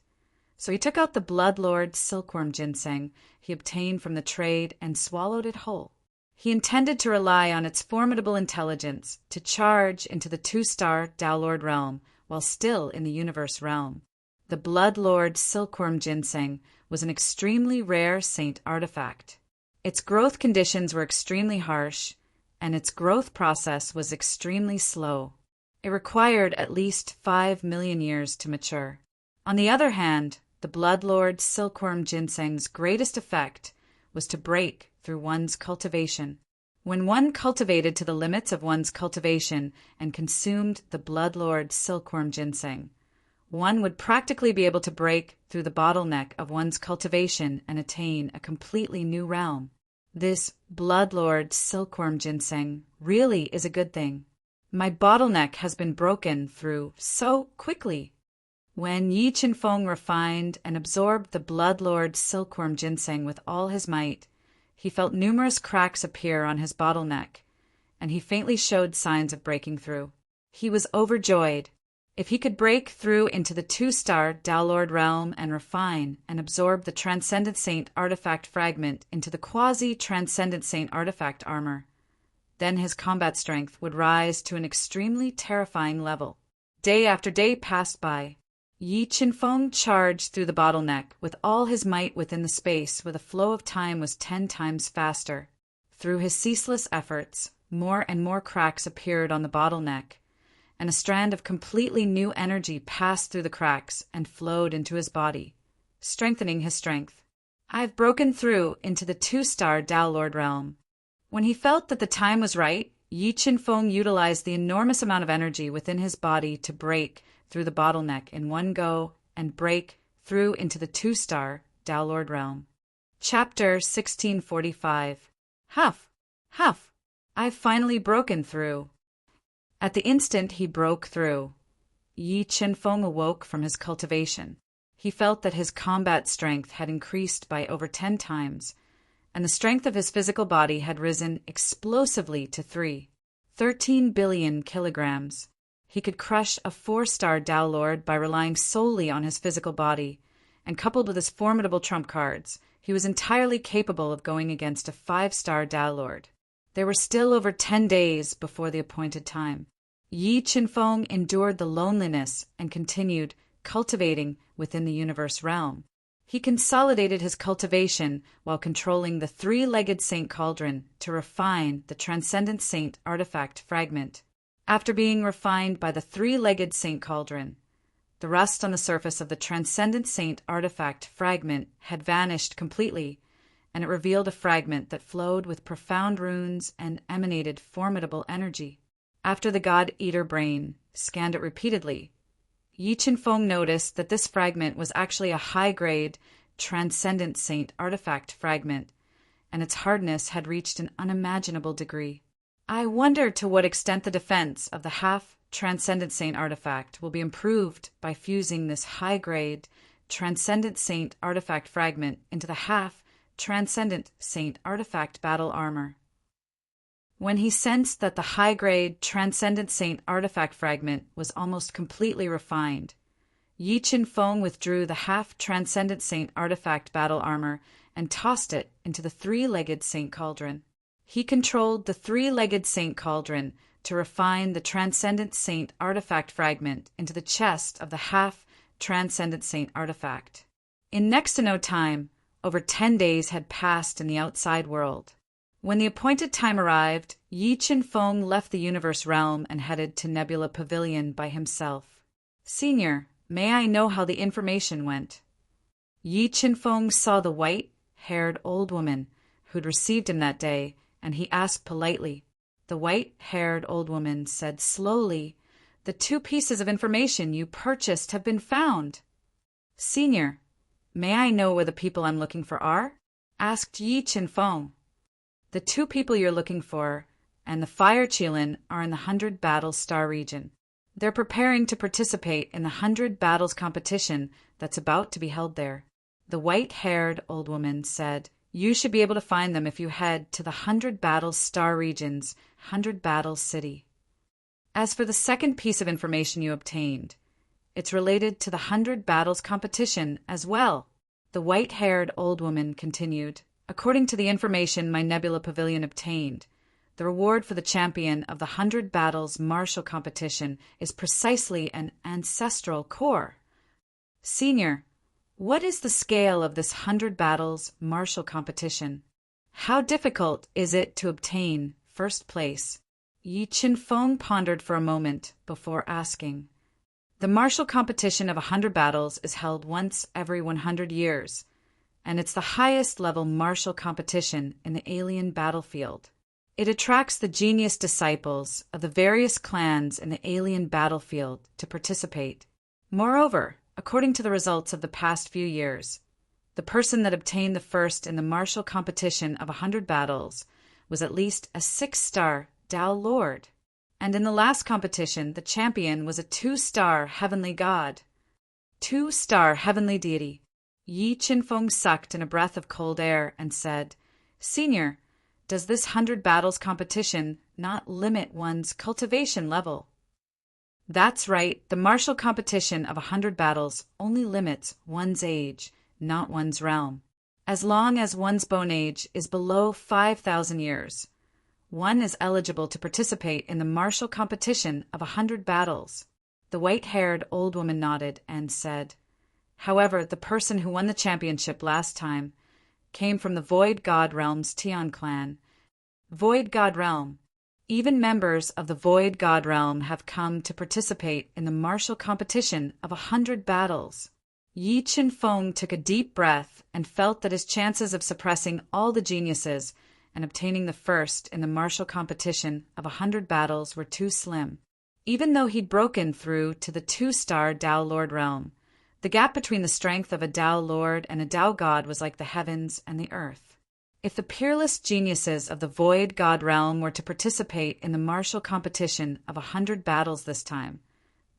So he took out the Blood Lord silkworm ginseng he obtained from the trade and swallowed it whole. He intended to rely on its formidable intelligence to charge into the 2-star Tao Lord realm while still in the universe realm. The Blood Lord silkworm ginseng was an extremely rare saint artifact. Its growth conditions were extremely harsh, and its growth process was extremely slow. It required at least 5 million years to mature. On the other hand, the Blood Lord silkworm ginseng's greatest effect was to break through one's cultivation. When one cultivated to the limits of one's cultivation and consumed the Blood Lord silkworm ginseng, one would practically be able to break through the bottleneck of one's cultivation and attain a completely new realm. This Blood Lord silkworm ginseng really is a good thing. My bottleneck has been broken through so quickly. When Yi Qinfeng refined and absorbed the Blood Lord silkworm ginseng with all his might, he felt numerous cracks appear on his bottleneck, and he faintly showed signs of breaking through. He was overjoyed. If he could break through into the 2-star Tao Lord realm and refine and absorb the Transcendent Saint artifact fragment into the quasi-Transcendent Saint artifact armor, then his combat strength would rise to an extremely terrifying level. Day after day passed by. Yi Qinfeng charged through the bottleneck with all his might within the space where the flow of time was 10 times faster. Through his ceaseless efforts, more and more cracks appeared on the bottleneck, and a strand of completely new energy passed through the cracks and flowed into his body, strengthening his strength. I've broken through into the 2-star Tao Lord realm. When he felt that the time was right, Yi Qinfeng utilized the enormous amount of energy within his body to break through the bottleneck in one go and break through into the 2-star Tao Lord realm. Chapter 1645. Huff! Huff! I've finally broken through. At the instant he broke through, Yi Qinfeng awoke from his cultivation. He felt that his combat strength had increased by over 10 times, and the strength of his physical body had risen explosively to 13 billion kilograms. He could crush a 4-star Tao Lord by relying solely on his physical body, and coupled with his formidable trump cards, he was entirely capable of going against a 5-star Tao Lord. There were still over 10 days before the appointed time. Yi Qinfeng endured the loneliness and continued cultivating within the universe realm. He consolidated his cultivation while controlling the 3-legged Saint Cauldron to refine the Transcendent Saint artifact fragment. After being refined by the 3-legged Saint Cauldron, the rust on the surface of the Transcendent Saint artifact fragment had vanished completely, and it revealed a fragment that flowed with profound runes and emanated formidable energy. After the God-Eater brain scanned it repeatedly, Yi Qinfeng noticed that this fragment was actually a high-grade Transcendent Saint artifact fragment, and its hardness had reached an unimaginable degree. I wonder to what extent the defense of the half-Transcendent Saint artifact will be improved by fusing this high-grade Transcendent Saint artifact fragment into the half-Transcendent Saint artifact battle armor. When he sensed that the high-grade Transcendent Saint artifact fragment was almost completely refined, Yi Qinfeng withdrew the half-Transcendent Saint artifact battle armor and tossed it into the three-legged Saint Cauldron. He controlled the three-legged Saint Cauldron to refine the Transcendent Saint artifact fragment into the chest of the half-Transcendent Saint artifact. In next to no time, over 10 days had passed in the outside world. When the appointed time arrived, Yi Qinfeng left the universe realm and headed to Nebula Pavilion by himself. "Senior, may I know how the information went?" Yi Qinfeng saw the white-haired old woman who'd received him that day, and he asked politely. The white-haired old woman said slowly, "The 2 pieces of information you purchased have been found." "Senior, may I know where the people I'm looking for are?" asked Yi Qinfeng. "The 2 people you're looking for and the Fire Qilin are in the 100 Battles Star region. They're preparing to participate in the 100 Battles competition that's about to be held there." The white-haired old woman said, "You should be able to find them if you head to the 100 Battles Star region's 100 Battles City. As for the second piece of information you obtained, it's related to the 100 Battles competition as well." The white-haired old woman continued, "According to the information my Nebula Pavilion obtained, the reward for the champion of the 100 Battles Martial competition is precisely an ancestral core. Senior, what is the scale of this 100 Battles Martial competition? How difficult is it to obtain first place?" Yi Qinfeng pondered for a moment before asking. "The martial competition of 100 battles is held once every 100 years, and it's the highest-level martial competition in the alien battlefield. It attracts the genius disciples of the various clans in the alien battlefield to participate. Moreover, according to the results of the past few years, the person that obtained the first in the martial competition of 100 battles was at least a 6-star Tao Lord, and in the last competition the champion was a 2-star heavenly god, 2-star heavenly deity." Yi Qinfeng sucked in a breath of cold air and said, "Senior, does this 100 battles competition not limit one's cultivation level?" "That's right, the martial competition of 100 battles only limits one's age, not one's realm. As long as one's bone age is below 5,000 years, one is eligible to participate in the martial competition of 100 battles." The white-haired old woman nodded and said, "However, the person who won the championship last time came from the Void God Realm's Tian clan. Void God Realm. Even members of the Void God Realm have come to participate in the martial competition of 100 battles." Yi Qinfeng took a deep breath and felt that his chances of suppressing all the geniuses and obtaining the first in the martial competition of 100 battles were too slim. Even though he'd broken through to the 2-star Tao Lord realm, the gap between the strength of a Tao Lord and a Tao God was like the heavens and the earth. If the peerless geniuses of the Void God realm were to participate in the martial competition of 100 battles this time,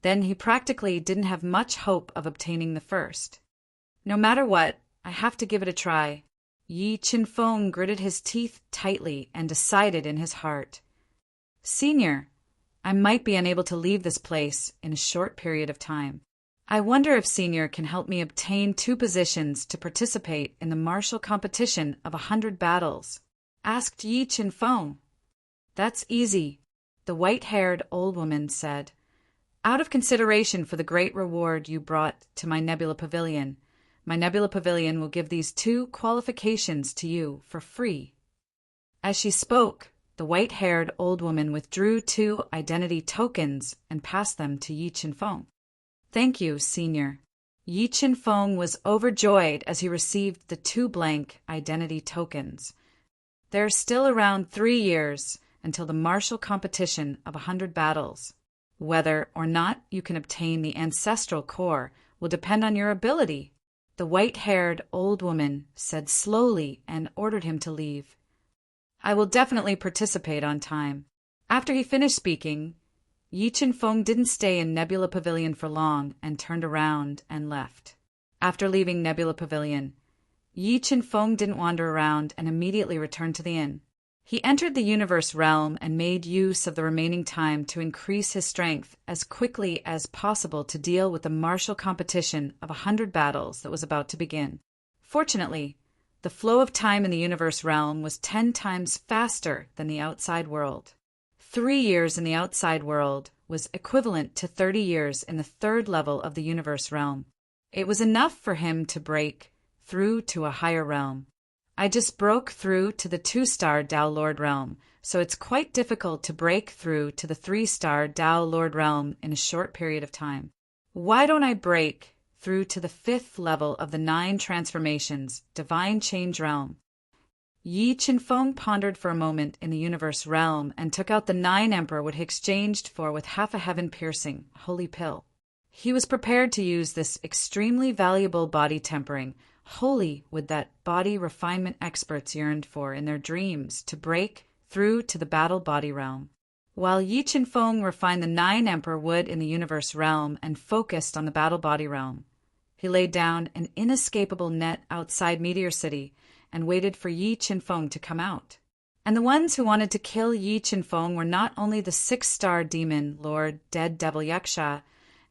then he practically didn't have much hope of obtaining the first. "No matter what, I have to give it a try." Yi Qinfeng gritted his teeth tightly and decided in his heart, "Senior, I might be unable to leave this place in a short period of time. I wonder if Senior can help me obtain 2 positions to participate in the martial competition of 100 battles?" asked Yi Qinfeng. "That's easy," the white-haired old woman said. "Out of consideration for the great reward you brought to my Nebula Pavilion, my Nebula Pavilion will give these 2 qualifications to you for free." As she spoke, the white-haired old woman withdrew 2 identity tokens and passed them to Yi Qinfeng. "Thank you, Senior." Yi Qinfeng was overjoyed as he received the 2 blank identity tokens. There's still around 3 years until the martial competition of 100 battles. Whether or not you can obtain the ancestral core will depend on your ability, the white-haired old woman said slowly and ordered him to leave. "I will definitely participate on time." After he finished speaking, Yi Qinfeng didn't stay in Nebula Pavilion for long and turned around and left. After leaving Nebula Pavilion, Yi Qinfeng didn't wander around and immediately returned to the inn. He entered the universe realm and made use of the remaining time to increase his strength as quickly as possible to deal with the martial competition of 100 battles that was about to begin. Fortunately, The flow of time in the universe realm was 10 times faster than the outside world. 3 years in the outside world was equivalent to 30 years in the third level of the universe realm. It was enough for him to break through to a higher realm. I just broke through to the 2-star Tao Lord realm, so it's quite difficult to break through to the 3-star Tao Lord realm in a short period of time. Why don't I break through to the 5th level of the 9 transformations, divine change realm? Yi Qinfeng pondered for a moment in the universe realm and took out the 9 emperor what he exchanged for with half a heaven-piercing holy pill. He was prepared to use this extremely valuable body tempering, holy with that body refinement experts yearned for in their dreams, to break through to the battle body realm. While Yi Qinfeng refined the 9 emperor wood in the universe realm and focused on the battle body realm, he laid down an inescapable net outside Meteor City and waited for Yi Qinfeng to come out. And the ones who wanted to kill Yi Qinfeng were not only the 6-star demon lord dead devil Yaksha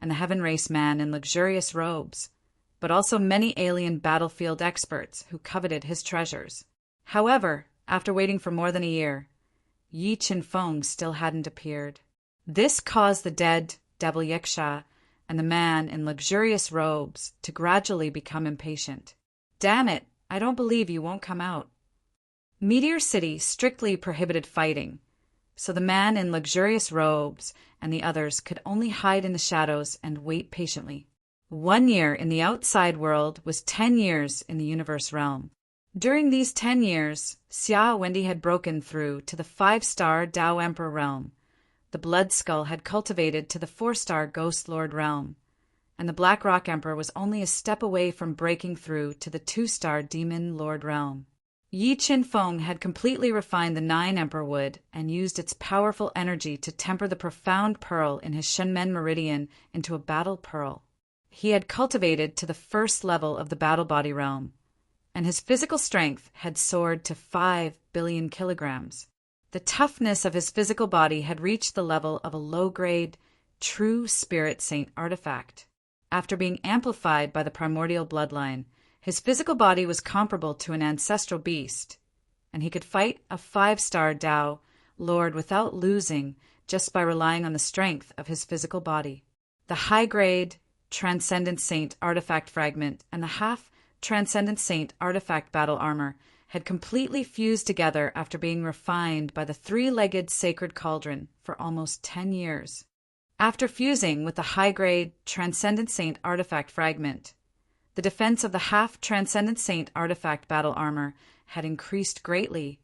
and the heaven race man in luxurious robes, but also many alien battlefield experts who coveted his treasures. However, after waiting for more than a year, Yi Qinfeng still hadn't appeared. This caused the dead devil Yaksha and the man in luxurious robes to gradually become impatient. Damn it! I don't believe you won't come out. Meteor City strictly prohibited fighting, so the man in luxurious robes and the others could only hide in the shadows and wait patiently. 1 year in the outside world was 10 years in the universe realm. During these 10 years, Xia Wendy had broken through to the 5-star Tao Emperor realm. The Blood Skull had cultivated to the 4-star Ghost Lord realm, and the Black Rock Emperor was only a step away from breaking through to the 2-star Demon Lord realm. Yi Qinfeng had completely refined the 9 Emperor wood and used its powerful energy to temper the profound pearl in his Shenmen meridian into a battle pearl. He had cultivated to the 1st level of the battle body realm, and his physical strength had soared to 5 billion kilograms. The toughness of his physical body had reached the level of a low-grade, true spirit saint artifact. After being amplified by the primordial bloodline, his physical body was comparable to an ancestral beast, and he could fight a 5-star Tao Lord without losing just by relying on the strength of his physical body. The high-grade Transcendent Saint artifact fragment and the half-Transcendent Saint artifact battle armor had completely fused together after being refined by the 3-legged sacred cauldron for almost 10 years. After fusing with the high-grade Transcendent Saint artifact fragment, the defense of the half-Transcendent Saint artifact battle armor had increased greatly,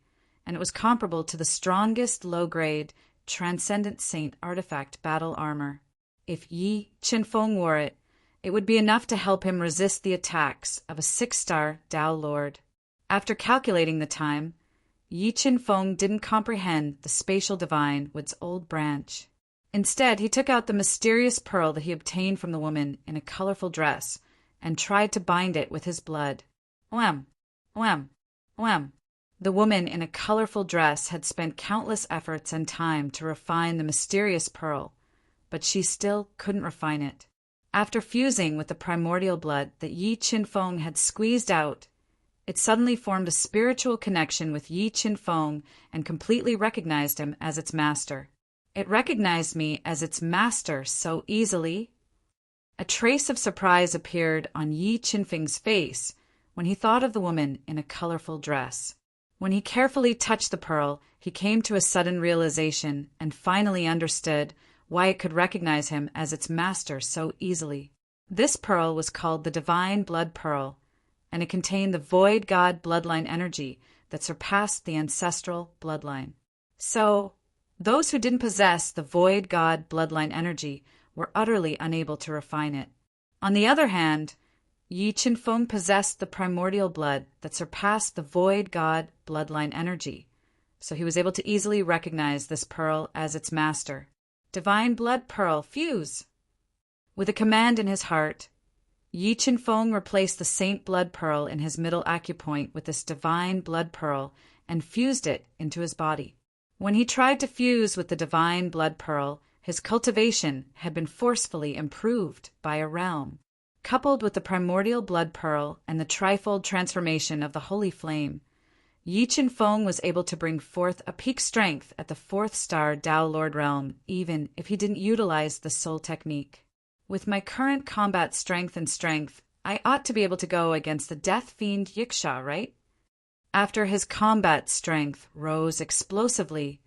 and it was comparable to the strongest low-grade Transcendent Saint artifact battle armor. If Yi Qinfeng wore it, it would be enough to help him resist the attacks of a 6-star Tao Lord. After calculating the time, Yi Qinfeng didn't comprehend the spatial divine with its old branch. Instead, he took out the mysterious pearl that he obtained from the woman in a colorful dress and tried to bind it with his blood. Wham! Wham! Wham! The woman in a colorful dress had spent countless efforts and time to refine the mysterious pearl, but she still couldn't refine it. After fusing with the primordial blood that Yi Qinfeng had squeezed out, it suddenly formed a spiritual connection with Yi Qinfeng and completely recognized him as its master. It recognized me as its master so easily. A trace of surprise appeared on Yi Qinfeng's face when he thought of the woman in a colorful dress. When he carefully touched the pearl, he came to a sudden realization and finally understood why it could recognize him as its master so easily. This pearl was called the Divine Blood Pearl, and it contained the Void God bloodline energy that surpassed the ancestral bloodline. So, those who didn't possess the Void God bloodline energy were utterly unable to refine it. On the other hand, Yi Qinfeng possessed the primordial blood that surpassed the Void God bloodline energy, so he was able to easily recognize this pearl as its master. Divine Blood Pearl, fuse! With a command in his heart, Yi Qinfeng replaced the Saint Blood Pearl in his middle acupoint with this Divine Blood Pearl and fused it into his body. When he tried to fuse with the Divine Blood Pearl, his cultivation had been forcefully improved by a realm. coupled with the primordial blood pearl and the trifold transformation of the holy flame, Yi Chen Feng was able to bring forth a peak strength at the 4th star Tao Lord realm, even if he didn't utilize the soul technique. With my current combat strength, I ought to be able to go against the death fiend Yiksha, right? After his combat strength rose explosively,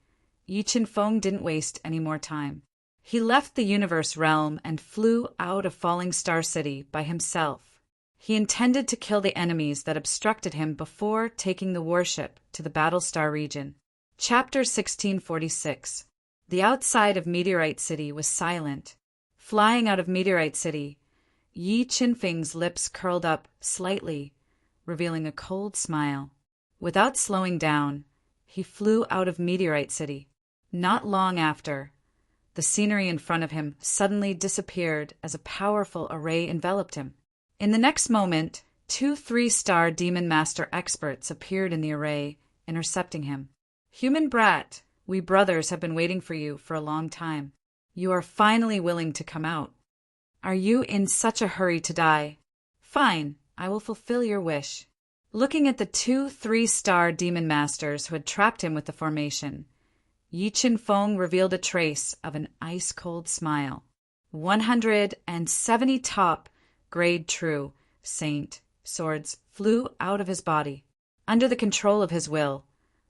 Yi Chen Feng didn't waste any more time. He left the universe realm and flew out of Falling Star City by himself. He intended to kill the enemies that obstructed him before taking the warship to the Battlestar region. Chapter 1646. The outside of Meteorite City was silent. Flying out of Meteorite City, Yi Chen Feng's lips curled up slightly, revealing a cold smile. Without slowing down, he flew out of Meteorite City. Not long after, the scenery in front of him suddenly disappeared as a powerful array enveloped him. In the next moment, 2 3-star Demon Master experts appeared in the array, intercepting him. "Human brat, we brothers have been waiting for you for a long time. You are finally willing to come out. Are you in such a hurry to die? Fine, I will fulfill your wish." Looking at the 2 3-star Demon Masters who had trapped him with the formation, Yi Chen Feng revealed a trace of an ice-cold smile. 170 top, grade true, saint, swords flew out of his body. Under the control of his will,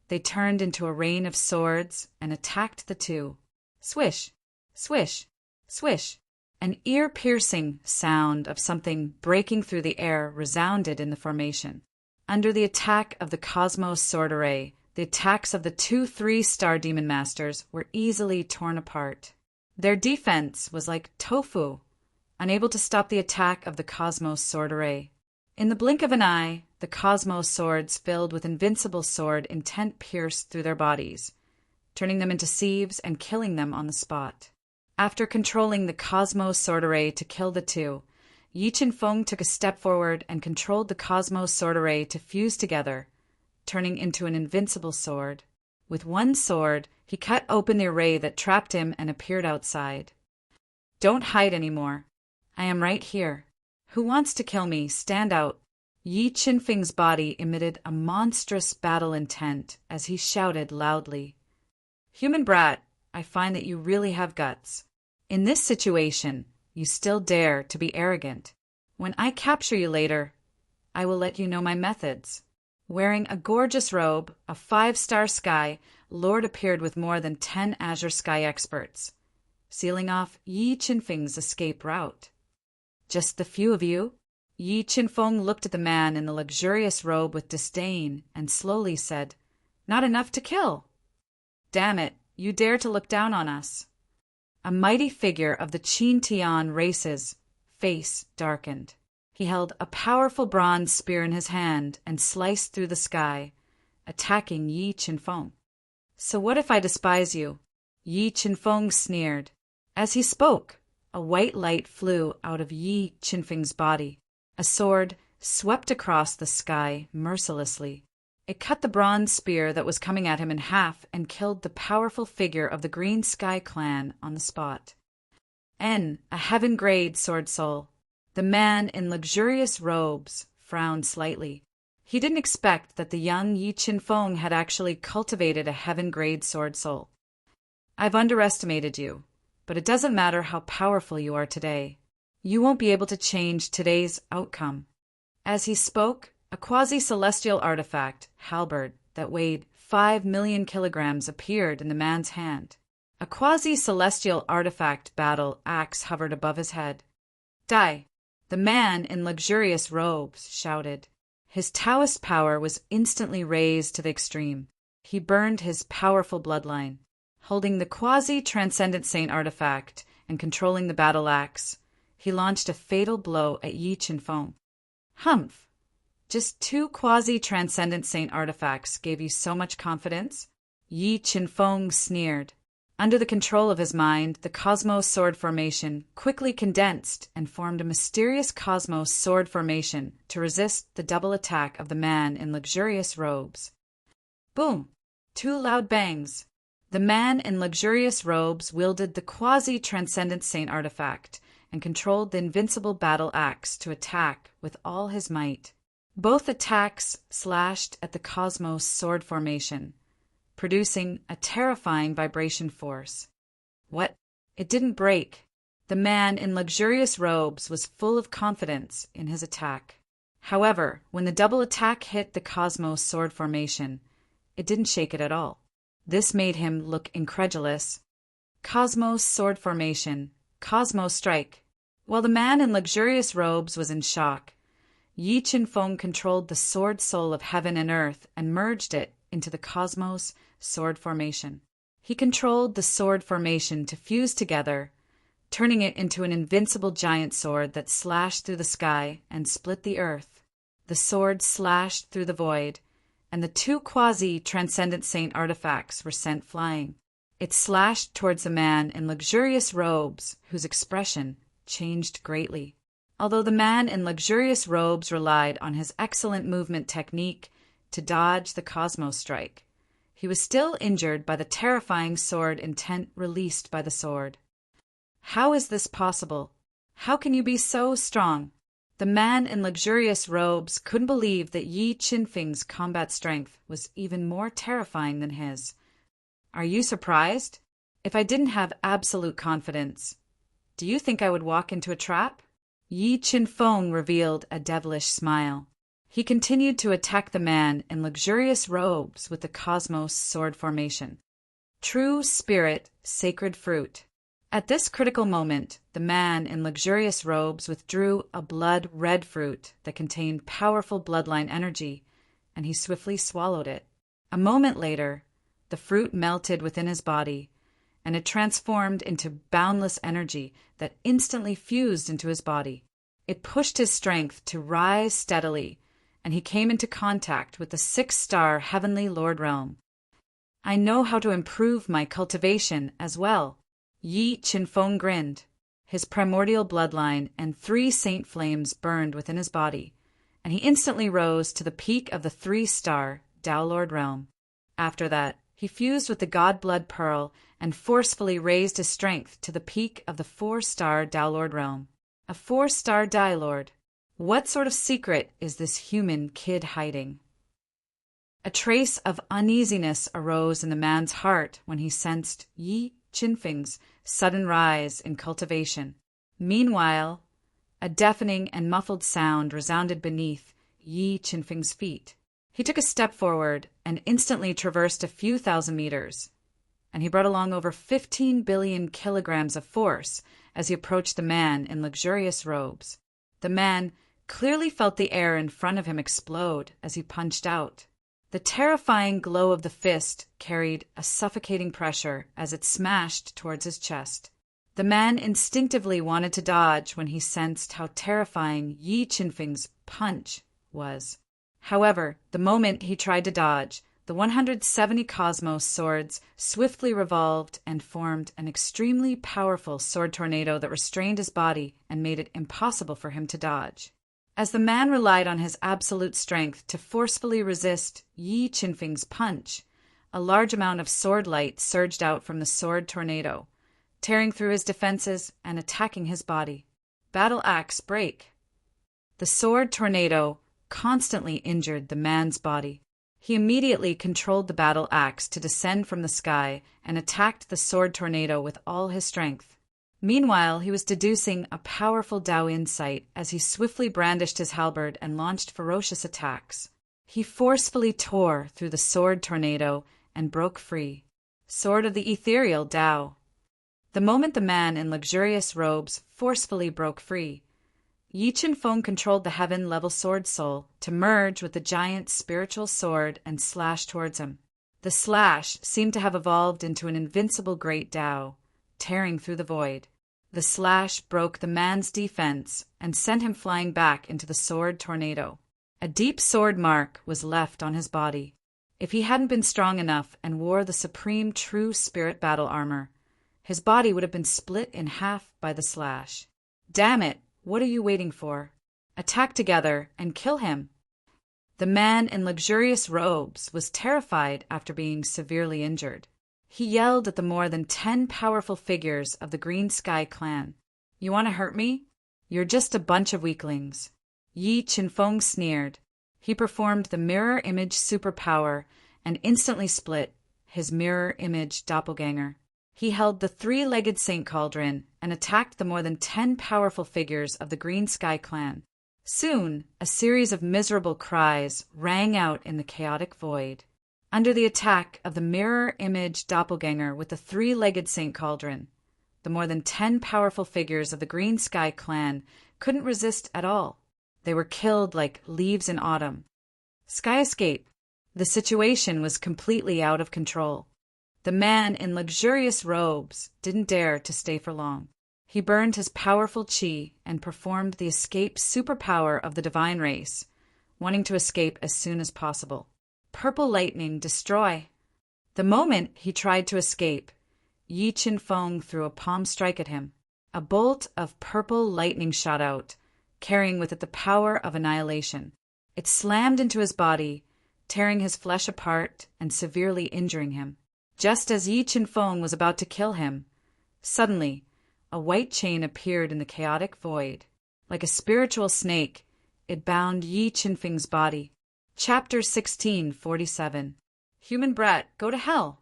they turned into a rain of swords and attacked the two. Swish, swish, swish. An ear-piercing sound of something breaking through the air resounded in the formation. Under the attack of the Cosmos Sword Array, the attacks of the 2 3-star Demon Masters were easily torn apart. Their defense was like tofu, unable to stop the attack of the Cosmos Sword Array. In the blink of an eye, the Cosmos Swords filled with invincible sword intent pierced through their bodies, turning them into sieves and killing them on the spot. After controlling the Cosmos Sword Array to kill the two, Yi Chen Feng took a step forward and controlled the Cosmos Sword Array to fuse together, turning into an invincible sword. With one sword, he cut open the array that trapped him and appeared outside. "Don't hide anymore. I am right here. Who wants to kill me? Stand out." Yi Chen Feng's body emitted a monstrous battle intent as he shouted loudly. "Human brat, I find that you really have guts. In this situation, you still dare to be arrogant. When I capture you later, I will let you know my methods." Wearing a gorgeous robe, a 5-star sky, Lord appeared with more than 10 Azure Sky experts, sealing off Yi Chen Feng's escape route. "Just the few of you?" Yi Chen Feng looked at the man in the luxurious robe with disdain and slowly said, "Not enough to kill. Damn it, you dare to look down on us." A mighty figure of the Qin Tian race's face darkened. He held a powerful bronze spear in his hand and sliced through the sky, attacking Yi Chen Feng. "So what if I despise you?" Yi Chen Feng sneered. As he spoke, a white light flew out of Yi Chen Feng's body. A sword swept across the sky mercilessly. It cut the bronze spear that was coming at him in half and killed the powerful figure of the Green Sky clan on the spot. A heaven-grade sword soul. The man in luxurious robes frowned slightly. He didn't expect that the young Yi Chen Feng had actually cultivated a heaven-grade sword soul. "I've underestimated you, but it doesn't matter how powerful you are today. You won't be able to change today's outcome." As he spoke, a quasi-celestial artifact, halberd, that weighed 5 million kilograms appeared in the man's hand. A quasi-celestial artifact battle axe hovered above his head. "Die!" The man in luxurious robes shouted. His Taoist power was instantly raised to the extreme. He burned his powerful bloodline. Holding the quasi-transcendent saint artifact and controlling the battle axe, he launched a fatal blow at Yi Chen Feng. "Humph! Just 2 quasi-transcendent saint artifacts gave you so much confidence?" Yi Chen Feng sneered. Under the control of his mind, the Cosmos Sword Formation quickly condensed and formed a mysterious Cosmos Sword Formation to resist the double attack of the man in luxurious robes. Boom! 2 loud bangs. The man in luxurious robes wielded the quasi-transcendent saint artifact and controlled the invincible battle axe to attack with all his might. Both attacks slashed at the cosmos sword formation, producing a terrifying vibration force. What? It didn't break. The man in luxurious robes was full of confidence in his attack. However, when the double attack hit the cosmos sword formation, it didn't shake it at all. This made him look incredulous. Cosmos sword formation, Cosmos strike. While the man in luxurious robes was in shock, Yi Qinfeng controlled the sword soul of heaven and earth and merged it into the cosmos sword formation. He controlled the sword formation to fuse together, turning it into an invincible giant sword that slashed through the sky and split the earth. The sword slashed through the void, and the two quasi-transcendent saint artifacts were sent flying. It slashed towards the man in luxurious robes, whose expression changed greatly. Although the man in luxurious robes relied on his excellent movement technique to dodge the cosmos strike, he was still injured by the terrifying sword intent released by the sword. How is this possible? How can you be so strong? The man in luxurious robes couldn't believe that Yi Qinfeng's combat strength was even more terrifying than his. Are you surprised? If I didn't have absolute confidence, do you think I would walk into a trap? Yi Qinfeng revealed a devilish smile. He continued to attack the man in luxurious robes with the cosmos sword formation. True spirit, sacred fruit. At this critical moment, the man in luxurious robes withdrew a blood-red fruit that contained powerful bloodline energy, and he swiftly swallowed it. A moment later, the fruit melted within his body, and it transformed into boundless energy that instantly fused into his body. It pushed his strength to rise steadily, and he came into contact with the 6-star heavenly Lord realm. I know how to improve my cultivation as well. Yi Qinfeng grinned. His primordial bloodline and 3 saint flames burned within his body, and he instantly rose to the peak of the 3-star Tao Lord realm. After that, he fused with the God Blood Pearl and forcefully raised his strength to the peak of the 4-star Tao Lord realm. A 4-star Tao Lord. What sort of secret is this human kid hiding? A trace of uneasiness arose in the man's heart when he sensed Yi Qinfeng's sudden rise in cultivation. Meanwhile, a deafening and muffled sound resounded beneath Yi Qinfeng's feet. He took a step forward and instantly traversed a few thousand meters, and he brought along over 15 billion kilograms of force as he approached the man in luxurious robes. The man clearly felt the air in front of him explode as he punched out. The terrifying glow of the fist carried a suffocating pressure as it smashed towards his chest. The man instinctively wanted to dodge when he sensed how terrifying Yi Qinfeng's punch was. However, the moment he tried to dodge, the 170 cosmos swords swiftly revolved and formed an extremely powerful sword tornado that restrained his body and made it impossible for him to dodge. As the man relied on his absolute strength to forcefully resist Yi Qinfeng's punch, a large amount of sword light surged out from the sword tornado, tearing through his defenses and attacking his body. Battle axe break. The sword tornado constantly injured the man's body. He immediately controlled the battle axe to descend from the sky and attacked the sword tornado with all his strength. Meanwhile, he was deducing a powerful Tao insight as he swiftly brandished his halberd and launched ferocious attacks. He forcefully tore through the sword tornado and broke free. Sword of the ethereal Tao. The moment the man in luxurious robes forcefully broke free, Yi Qinfeng controlled the heaven-level sword soul to merge with the giant spiritual sword and slash towards him. The slash seemed to have evolved into an invincible great Tao, tearing through the void. The slash broke the man's defense and sent him flying back into the sword tornado. A deep sword mark was left on his body. If he hadn't been strong enough and wore the supreme true spirit battle armor, his body would have been split in half by the slash. Damn it, what are you waiting for? Attack together and kill him. The man in luxurious robes was terrified after being severely injured. He yelled at the more than 10 powerful figures of the Green Sky clan. You want to hurt me? You're just a bunch of weaklings. Yi Qinfeng sneered. He performed the mirror image superpower and instantly split his mirror image doppelganger. He held the three-legged Saint Cauldron and attacked the more than 10 powerful figures of the Green Sky clan. Soon, a series of miserable cries rang out in the chaotic void. Under the attack of the mirror image doppelganger with the three-legged Saint Cauldron, the more than 10 powerful figures of the Green Sky clan couldn't resist at all. They were killed like leaves in autumn. Sky escape. The situation was completely out of control. The man in luxurious robes didn't dare to stay for long. He burned his powerful chi and performed the escape superpower of the divine race, wanting to escape as soon as possible. Purple lightning, destroy. The moment he tried to escape, Yi Qinfeng threw a palm strike at him. A bolt of purple lightning shot out, carrying with it the power of annihilation. It slammed into his body, tearing his flesh apart and severely injuring him. Just as Yi Qinfeng was about to kill him, suddenly, a white chain appeared in the chaotic void. Like a spiritual snake, it bound Yi Qinfeng's body. Chapter 1647. Human brat, go to hell!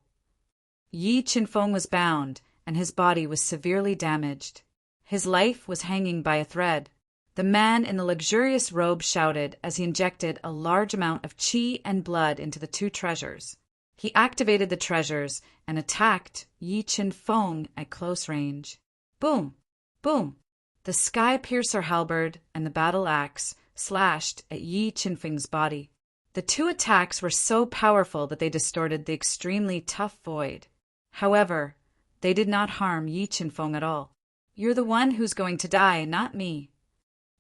Yi Qinfeng was bound, and his body was severely damaged. His life was hanging by a thread. The man in the luxurious robe shouted as he injected a large amount of qi and blood into the two treasures. He activated the treasures and attacked Yi Qinfeng at close range. Boom! Boom! The sky-piercer halberd and the battle axe slashed at Yi Qinfeng's body. The two attacks were so powerful that they distorted the extremely tough void. However, they did not harm Yi Qinfeng at all. You're the one who's going to die, not me.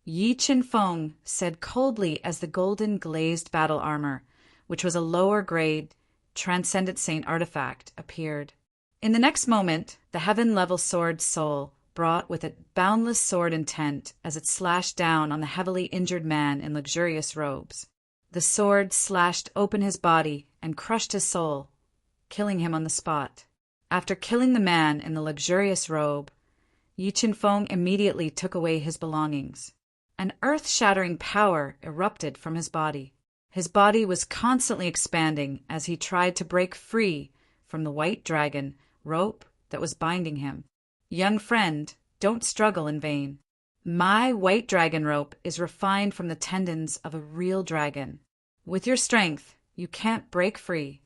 Yi Qinfeng said coldly as the golden glazed battle armor, which was a lower-grade Transcendent Saint artifact, appeared. In the next moment, the heaven-level sword soul brought with it boundless sword intent as it slashed down on the heavily injured man in luxurious robes. The sword slashed open his body and crushed his soul, killing him on the spot. After killing the man in the luxurious robe, Yi Qinfeng immediately took away his belongings. An earth-shattering power erupted from his body. His body was constantly expanding as he tried to break free from the white dragon rope that was binding him. Young friend, don't struggle in vain. My white dragon rope is refined from the tendons of a real dragon. With your strength, you can't break free.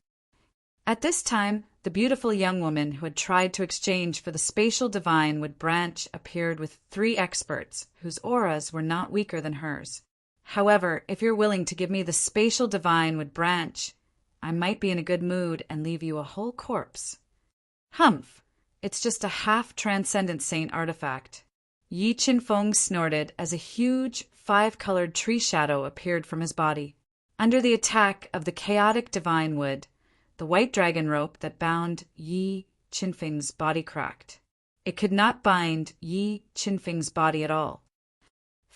At this time, the beautiful young woman who had tried to exchange for the spatial divine wood branch appeared with 3 experts whose auras were not weaker than hers. However, if you're willing to give me the spatial divine wood branch, I might be in a good mood and leave you a whole corpse. Humph! It's just a half-transcendent saint artifact. Yi Qinfeng snorted as a huge, 5-colored tree shadow appeared from his body. Under the attack of the chaotic divine wood, the white dragon rope that bound Yi Qinfeng's body cracked. It could not bind Yi Qinfeng's body at all.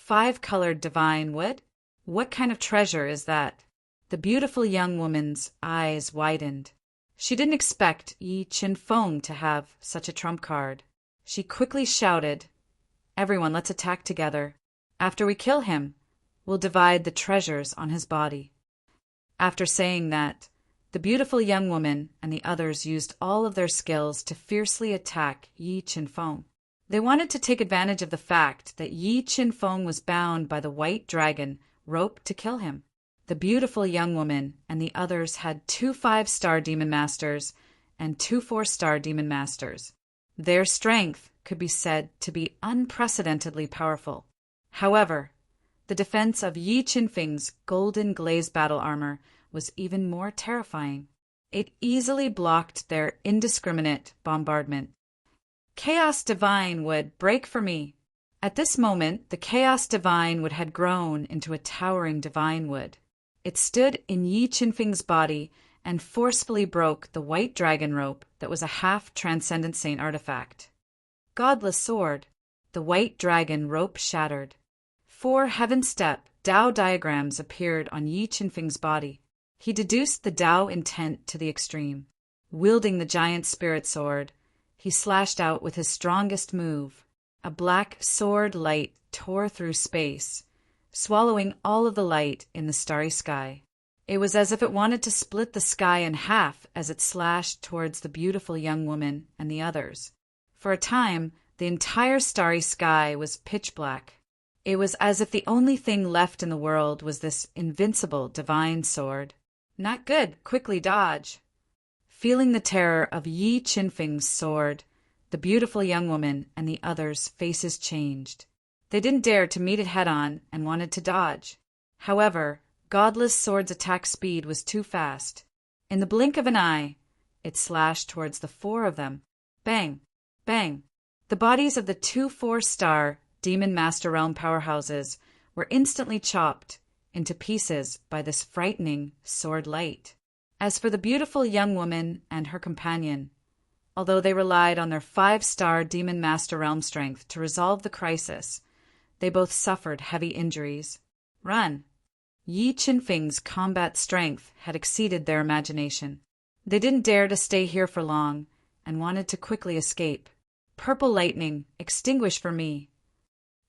5-colored divine wood? What kind of treasure is that? The beautiful young woman's eyes widened. She didn't expect Yi Qinfeng to have such a trump card. She quickly shouted, "Everyone, let's attack together. After we kill him, we'll divide the treasures on his body." After saying that, the beautiful young woman and the others used all of their skills to fiercely attack Yi Qinfeng. They wanted to take advantage of the fact that Yi Qinfeng was bound by the white dragon rope to kill him. The beautiful young woman and the others had 2 5-star demon masters and 2 4-star demon masters. Their strength could be said to be unprecedentedly powerful. However, the defense of Yi Qinfeng's golden glazed battle armor was even more terrifying. It easily blocked their indiscriminate bombardment. Chaos Divine would break for me. At this moment, the Chaos Divine wood had grown into a towering divine wood. It stood in Yi Qinfeng's body and forcefully broke the white dragon rope that was a half-transcendent saint artifact. Godless sword. The white dragon rope shattered. 4 heaven-step Tao diagrams appeared on Yi Qinfeng's body. He deduced the Tao intent to the extreme. Wielding the giant spirit sword, he slashed out with his strongest move, a black sword light tore through space, swallowing all of the light in the starry sky. It was as if it wanted to split the sky in half as it slashed towards the beautiful young woman and the others. For a time, the entire starry sky was pitch black. It was as if the only thing left in the world was this invincible divine sword. Not good, quickly dodge. Feeling the terror of Yi Qinfeng's sword, the beautiful young woman and the others' faces changed. They didn't dare to meet it head-on and wanted to dodge. However, Godless Sword's attack speed was too fast. In the blink of an eye, it slashed towards the four of them. Bang! Bang! The bodies of the two 4-star Demon Master Realm powerhouses were instantly chopped into pieces by this frightening sword light. As for the beautiful young woman and her companion, although they relied on their 5-star Demon Master Realm strength to resolve the crisis, they both suffered heavy injuries. Run! Yi Qinfeng's combat strength had exceeded their imagination. They didn't dare to stay here for long and wanted to quickly escape. Purple lightning, extinguish for me.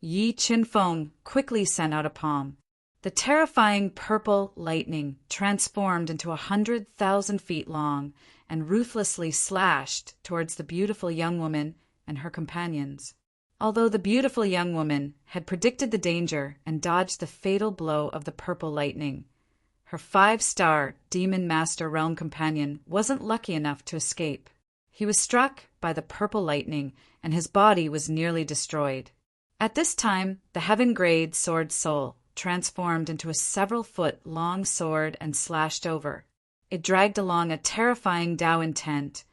Yi Qinfeng quickly sent out a palm. The terrifying purple lightning transformed into 100,000 feet long and ruthlessly slashed towards the beautiful young woman and her companions. Although the beautiful young woman had predicted the danger and dodged the fatal blow of the purple lightning, her 5-star Demon Master Realm companion wasn't lucky enough to escape. He was struck by the purple lightning and his body was nearly destroyed. At this time, the Heaven-grade Sword Soul transformed into a several-foot-long sword and slashed over. It dragged along a terrifying Dao intent,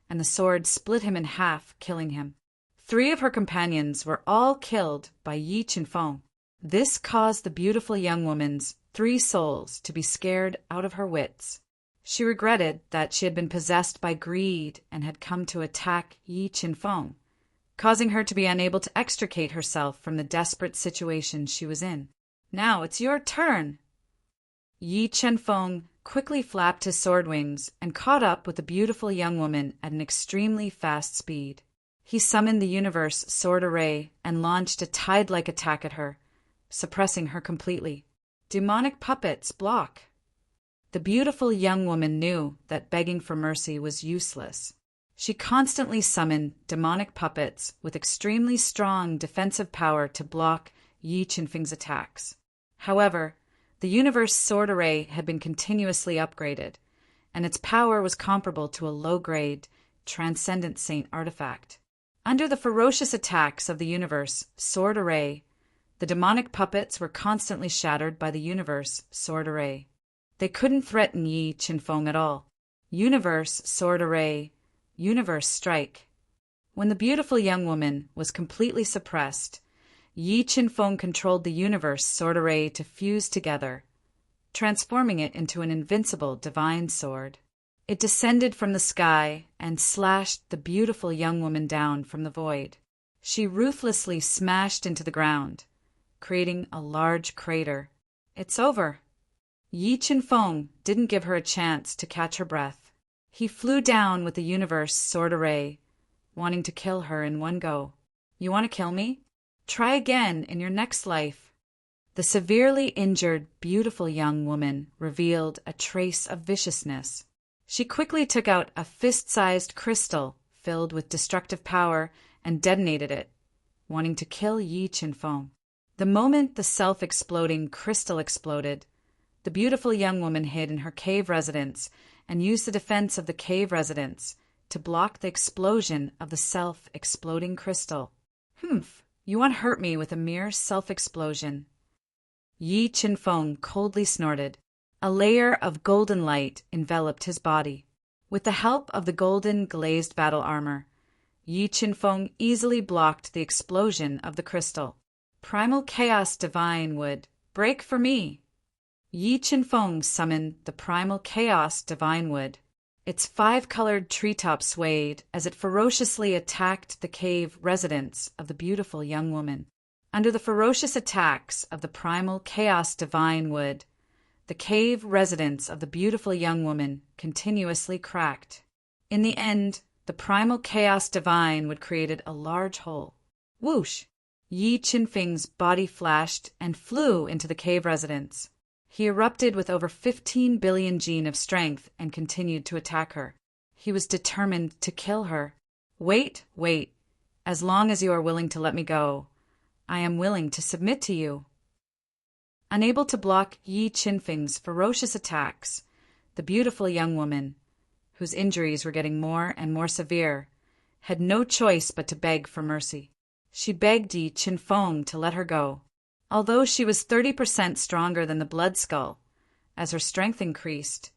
and the sword split him in half, killing him. 3 of her companions were all killed by Yi Qinfeng. This caused the beautiful young woman's 3 souls to be scared out of her wits. She regretted that she had been possessed by greed and had come to attack Yi Qinfeng, causing her to be unable to extricate herself from the desperate situation she was in. Now it's your turn. Yi Qinfeng quickly flapped his sword wings and caught up with the beautiful young woman at an extremely fast speed. He summoned the Universe Sword Array and launched a tide-like attack at her, suppressing her completely. Demonic puppets, block! The beautiful young woman knew that begging for mercy was useless. She constantly summoned demonic puppets with extremely strong defensive power to block Yi Qinfeng's attacks. However, the Universe Sword Array had been continuously upgraded, and its power was comparable to a low-grade, Transcendent Saint artifact. Under the ferocious attacks of the Universe Sword Array, the demonic puppets were constantly shattered by the Universe Sword Array. They couldn't threaten Yi Qinfeng at all. Universe Sword Array, Universe Strike. When the beautiful young woman was completely suppressed, Yi Qinfeng controlled the Universe Sword Array to fuse together, transforming it into an invincible divine sword. It descended from the sky and slashed the beautiful young woman down from the void. She ruthlessly smashed into the ground, creating a large crater. It's over. Yi Qinfeng didn't give her a chance to catch her breath. He flew down with the Universe Sword Array, wanting to kill her in one go. You want to kill me? Try again in your next life. The severely injured, beautiful young woman revealed a trace of viciousness. She quickly took out a fist-sized crystal filled with destructive power and detonated it, wanting to kill Yi Qinfeng. The moment the self-exploding crystal exploded, the beautiful young woman hid in her cave residence and used the defense of the cave residence to block the explosion of the self-exploding crystal. Humph, you want to hurt me with a mere self-explosion. Yi Qinfeng coldly snorted. A layer of golden light enveloped his body. With the help of the golden glazed battle armor, Yi Qinfeng easily blocked the explosion of the crystal. Primal Chaos Divine would break for me. Yi Qinfeng summoned the Primal Chaos Divine Wood. Its 5-colored treetop swayed as it ferociously attacked the cave residence of the beautiful young woman. Under the ferocious attacks of the Primal Chaos Divine Wood, the cave residence of the beautiful young woman continuously cracked. In the end, the Primal Chaos Divine Wood created a large hole. Whoosh! Yi Qinfeng's body flashed and flew into the cave residence. He erupted with over 15 billion gene of strength and continued to attack her. He was determined to kill her. Wait. As long as you are willing to let me go, I am willing to submit to you. Unable to block Yi Qinfeng's ferocious attacks, the beautiful young woman, whose injuries were getting more and more severe, had no choice but to beg for mercy. She begged Yi Qinfeng to let her go. Although she was 30% stronger than the Blood Skull, as her strength increased,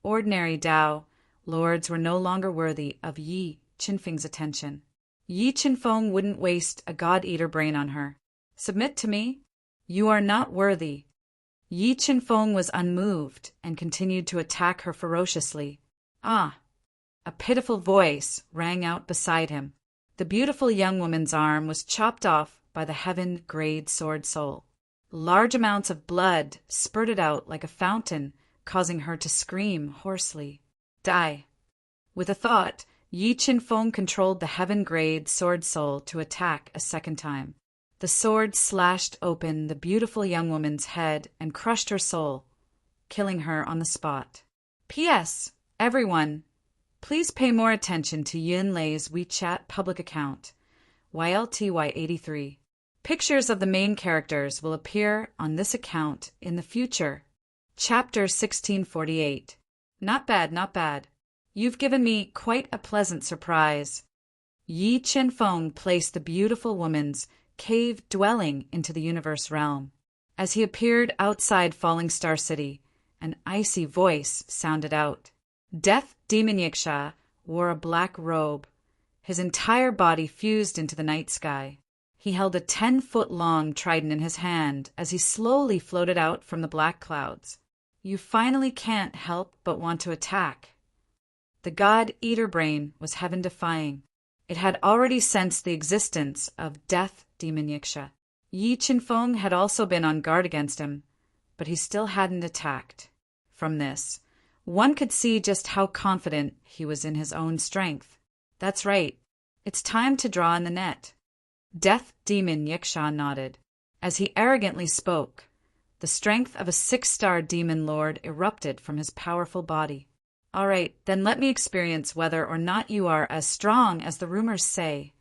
ordinary Dao lords were no longer worthy of Yi Qinfeng's attention. Yi Qinfeng wouldn't waste a God-Eater brain on her. Submit to me? You are not worthy. Yi Qinfeng was unmoved and continued to attack her ferociously. Ah! A pitiful voice rang out beside him. The beautiful young woman's arm was chopped off by the heaven-grade sword soul. Large amounts of blood spurted out like a fountain, causing her to scream hoarsely. Die! With a thought, Yi Qinfeng controlled the heaven-grade sword soul to attack a second time. The sword slashed open the beautiful young woman's head and crushed her soul, killing her on the spot. P.S. Everyone, please pay more attention to Yun Lei's WeChat public account, YLTY83. Pictures of the main characters will appear on this account in the future. Chapter 1648. Not bad. You've given me quite a pleasant surprise. Yi Qinfeng placed the beautiful woman's cave dwelling into the universe realm. As he appeared outside Falling Star City, an icy voice sounded out. Death Demon Yiksha wore a black robe. His entire body fused into the night sky. He held a 10-foot-long trident in his hand as he slowly floated out from the black clouds. You finally can't help but want to attack. The God-Eater brain was heaven-defying. It had already sensed the existence of Death Demon Yiksha. Yi Qinfeng had also been on guard against him, but he still hadn't attacked. From this, one could see just how confident he was in his own strength. That's right. It's time to draw in the net. Death Demon Yiksha nodded. As he arrogantly spoke, the strength of a 6-star demon lord erupted from his powerful body. All right, then let me experience whether or not you are as strong as the rumors say.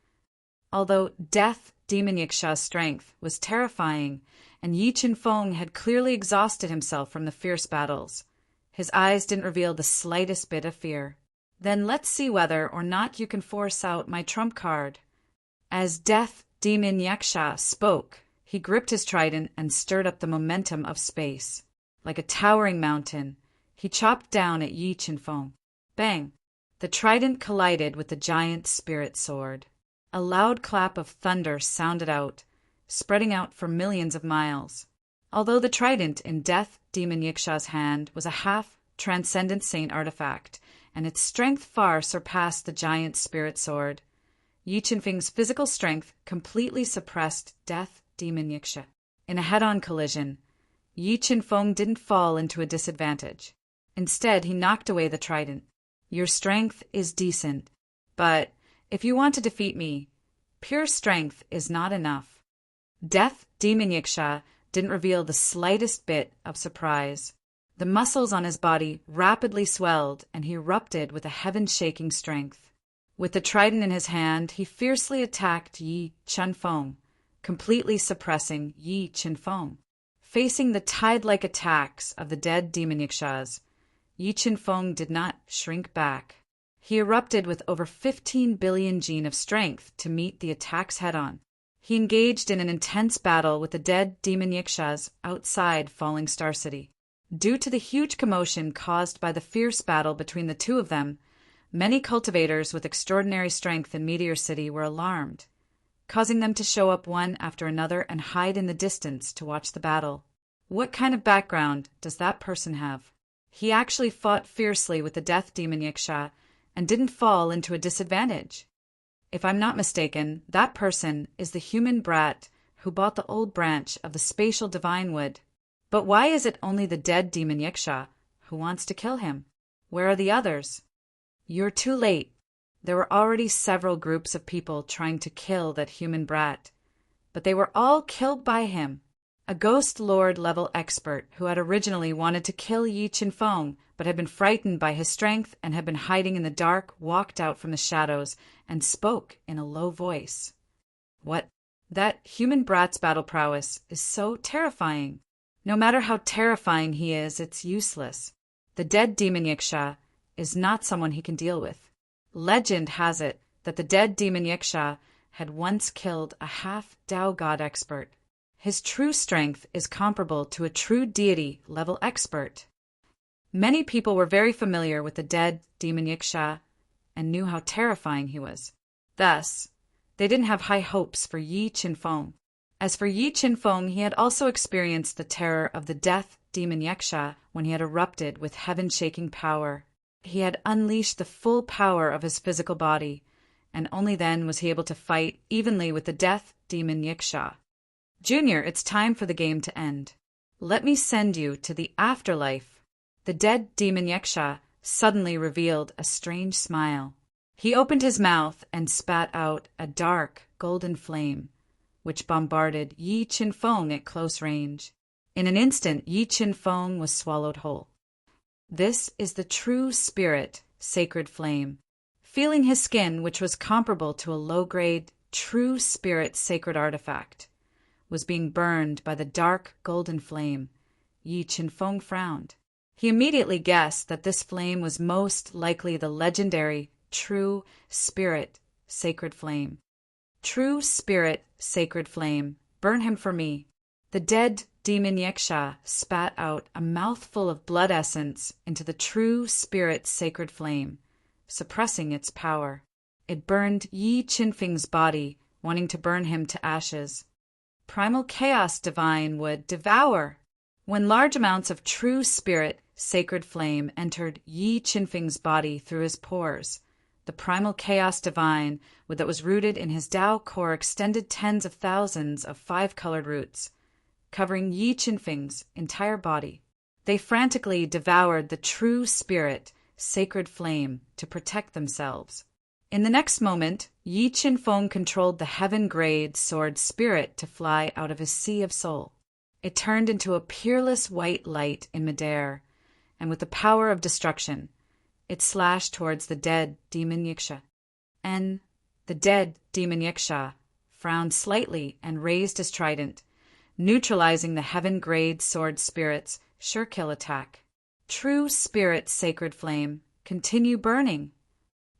Although Death Demon Yiksha's strength was terrifying, and Yi Qinfeng had clearly exhausted himself from the fierce battles, his eyes didn't reveal the slightest bit of fear. Then let's see whether or not you can force out my trump card. As Death Demon Yiksha spoke, he gripped his trident and stirred up the momentum of space. Like a towering mountain, he chopped down at Yi Qinfeng. Bang! The trident collided with the giant spirit sword. A loud clap of thunder sounded out, spreading out for millions of miles. Although the trident in Death Demon Yiksha's hand was a half-transcendent saint artifact, and its strength far surpassed the giant spirit sword, Yi Qinfeng's physical strength completely suppressed Death Demon Yiksha. In a head-on collision, Yi Qinfeng didn't fall into a disadvantage. Instead, he knocked away the trident. Your strength is decent, but if you want to defeat me, pure strength is not enough. Death Demon Yiksha didn't reveal the slightest bit of surprise. The muscles on his body rapidly swelled, and he erupted with a heaven-shaking strength. With the trident in his hand, he fiercely attacked Yi Qinfeng, completely suppressing Yi Qinfeng. Facing the tide-like attacks of the dead Demon Yikshas, Yi Qinfeng did not shrink back. He erupted with over 15 billion gene of strength to meet the attacks head-on. He engaged in an intense battle with the dead Demon Yikshas outside Falling Star City. Due to the huge commotion caused by the fierce battle between the two of them, many cultivators with extraordinary strength in Meteor City were alarmed, causing them to show up one after another and hide in the distance to watch the battle. What kind of background does that person have? He actually fought fiercely with the Death Demon Yiksha and didn't fall into a disadvantage. If I'm not mistaken, that person is the human brat who bought the old branch of the spatial divine wood. But why is it only the dead Demon Yiksha who wants to kill him? Where are the others? You're too late. There were already several groups of people trying to kill that human brat, but they were all killed by him. A Ghost Lord level expert who had originally wanted to kill Yi Qinfeng but had been frightened by his strength and had been hiding in the dark walked out from the shadows and spoke in a low voice. What? That human brat's battle prowess is so terrifying. No matter how terrifying he is, it's useless. The dead demon Yiksha is not someone he can deal with. Legend has it that the dead demon Yiksha had once killed a half-Dao god expert. His true strength is comparable to a true deity-level expert. Many people were very familiar with the dead demon Yiksha and knew how terrifying he was. Thus, they didn't have high hopes for Yi Qinfeng. As for Yi Qinfeng, he had also experienced the terror of the death demon Yiksha when he had erupted with heaven-shaking power. He had unleashed the full power of his physical body, and only then was he able to fight evenly with the death demon Yiksha. Junior, it's time for the game to end. Let me send you to the afterlife. The dead demon Yiksha suddenly revealed a strange smile. He opened his mouth and spat out a dark, golden flame, which bombarded Yi Qinfeng at close range. In an instant, Yi Qinfeng was swallowed whole. This is the true spirit, sacred flame. Feeling his skin, which was comparable to a low-grade, true spirit sacred artifact, was being burned by the dark golden flame, Yi Qinfeng frowned. He immediately guessed that this flame was most likely the legendary, true spirit, sacred flame. True spirit, sacred flame, burn him for me. The dead demon Yiksha spat out a mouthful of blood essence into the true spirit, sacred flame, suppressing its power. It burned Yi Qinfeng's body, wanting to burn him to ashes. Primal chaos divine would devour. When large amounts of true spirit, sacred flame entered Yi Qinfeng's body through his pores, the primal chaos divine that was rooted in his Dao core extended tens of thousands of five-colored roots, covering Yi Qinfeng's entire body. They frantically devoured the true spirit, sacred flame to protect themselves. In the next moment, Yi Qinfeng controlled the heaven-grade sword spirit to fly out of his sea of soul. It turned into a peerless white light in midair, and with the power of destruction, it slashed towards the dead demon Yiksha. The dead demon Yiksha frowned slightly and raised his trident, neutralizing the heaven-grade sword spirit's sure-kill attack. True spirit sacred flame, continue burning.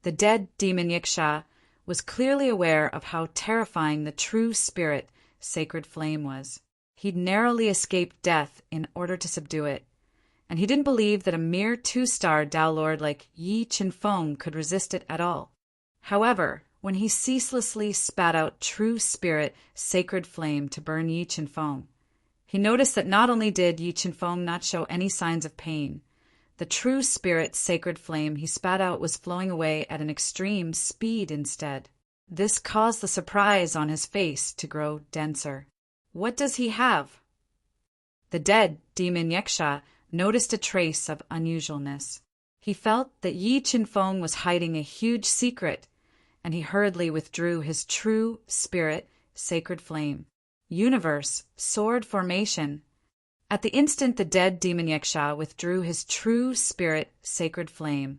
The dead demon Yiksha was clearly aware of how terrifying the true spirit sacred flame was. He'd narrowly escaped death in order to subdue it, and he didn't believe that a mere two-star Dao Lord like Yi Qinfeng could resist it at all. However, when he ceaselessly spat out true spirit sacred flame to burn Yi Qinfeng, he noticed that not only did Yi Qinfeng not show any signs of pain, the true spirit sacred flame he spat out was flowing away at an extreme speed instead. This caused the surprise on his face to grow denser. What does he have? The dead demon Yiksha noticed a trace of unusualness. He felt that Yi Qinfeng was hiding a huge secret, and he hurriedly withdrew his true spirit sacred flame. Universe, sword formation. At the instant the dead demon Yiksha withdrew his true spirit sacred flame,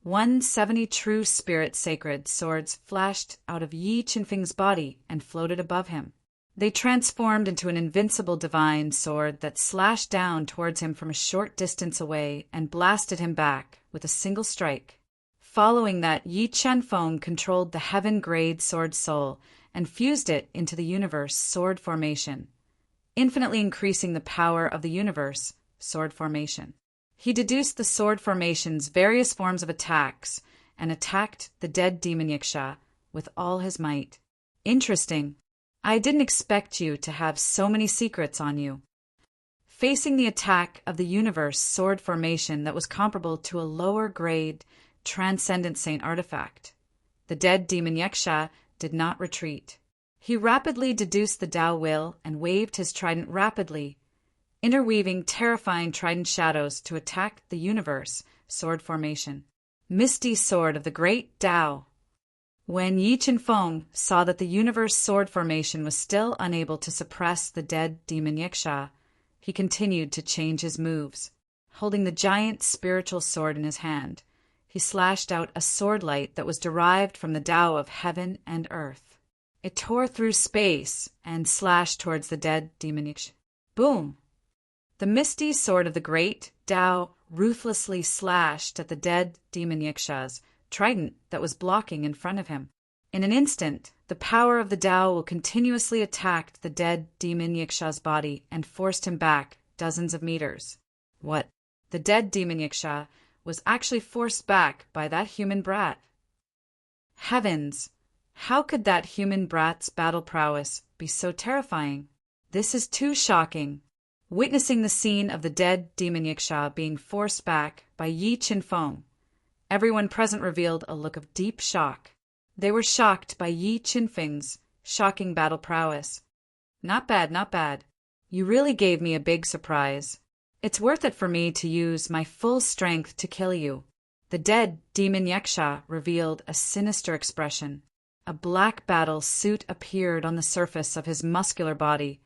170 true spirit sacred swords flashed out of Yi Qinfeng's body and floated above him. They transformed into an invincible divine sword that slashed down towards him from a short distance away and blasted him back with a single strike. Following that, Yi Qinfeng controlled the heaven-grade sword soul and fused it into the universe sword formation, infinitely increasing the power of the universe sword formation. He deduced the sword formation's various forms of attacks and attacked the dead demon Yiksha with all his might. Interesting. I didn't expect you to have so many secrets on you. Facing the attack of the universe sword formation that was comparable to a lower-grade transcendent saint artifact, the dead demon Yiksha did not retreat. He rapidly deduced the Tao will and waved his trident rapidly, interweaving terrifying trident shadows to attack the universe sword formation. Misty sword of the great Tao, When Yi Qinfeng saw that the universe sword formation was still unable to suppress the dead demon Yiksha, he continued to change his moves. Holding the giant spiritual sword in his hand, he slashed out a sword light that was derived from the Tao of heaven and earth. It tore through space and slashed towards the dead demon Yiksha. Boom! The misty sword of the great Tao ruthlessly slashed at the dead demon Yiksha's trident that was blocking in front of him. In an instant, the power of the Tao will continuously attack the dead demon Yiksha's body and forced him back dozens of meters. What? The dead demon Yiksha was actually forced back by that human brat. Heavens! How could that human brat's battle prowess be so terrifying? This is too shocking. Witnessing the scene of the dead demon Yiksha being forced back by Yi Qinfeng, everyone present revealed a look of deep shock. They were shocked by Yi Qinfeng's shocking battle prowess. Not bad, not bad. You really gave me a big surprise. It's worth it for me to use my full strength to kill you. The dead demon Yiksha revealed a sinister expression. A black battle suit appeared on the surface of his muscular body,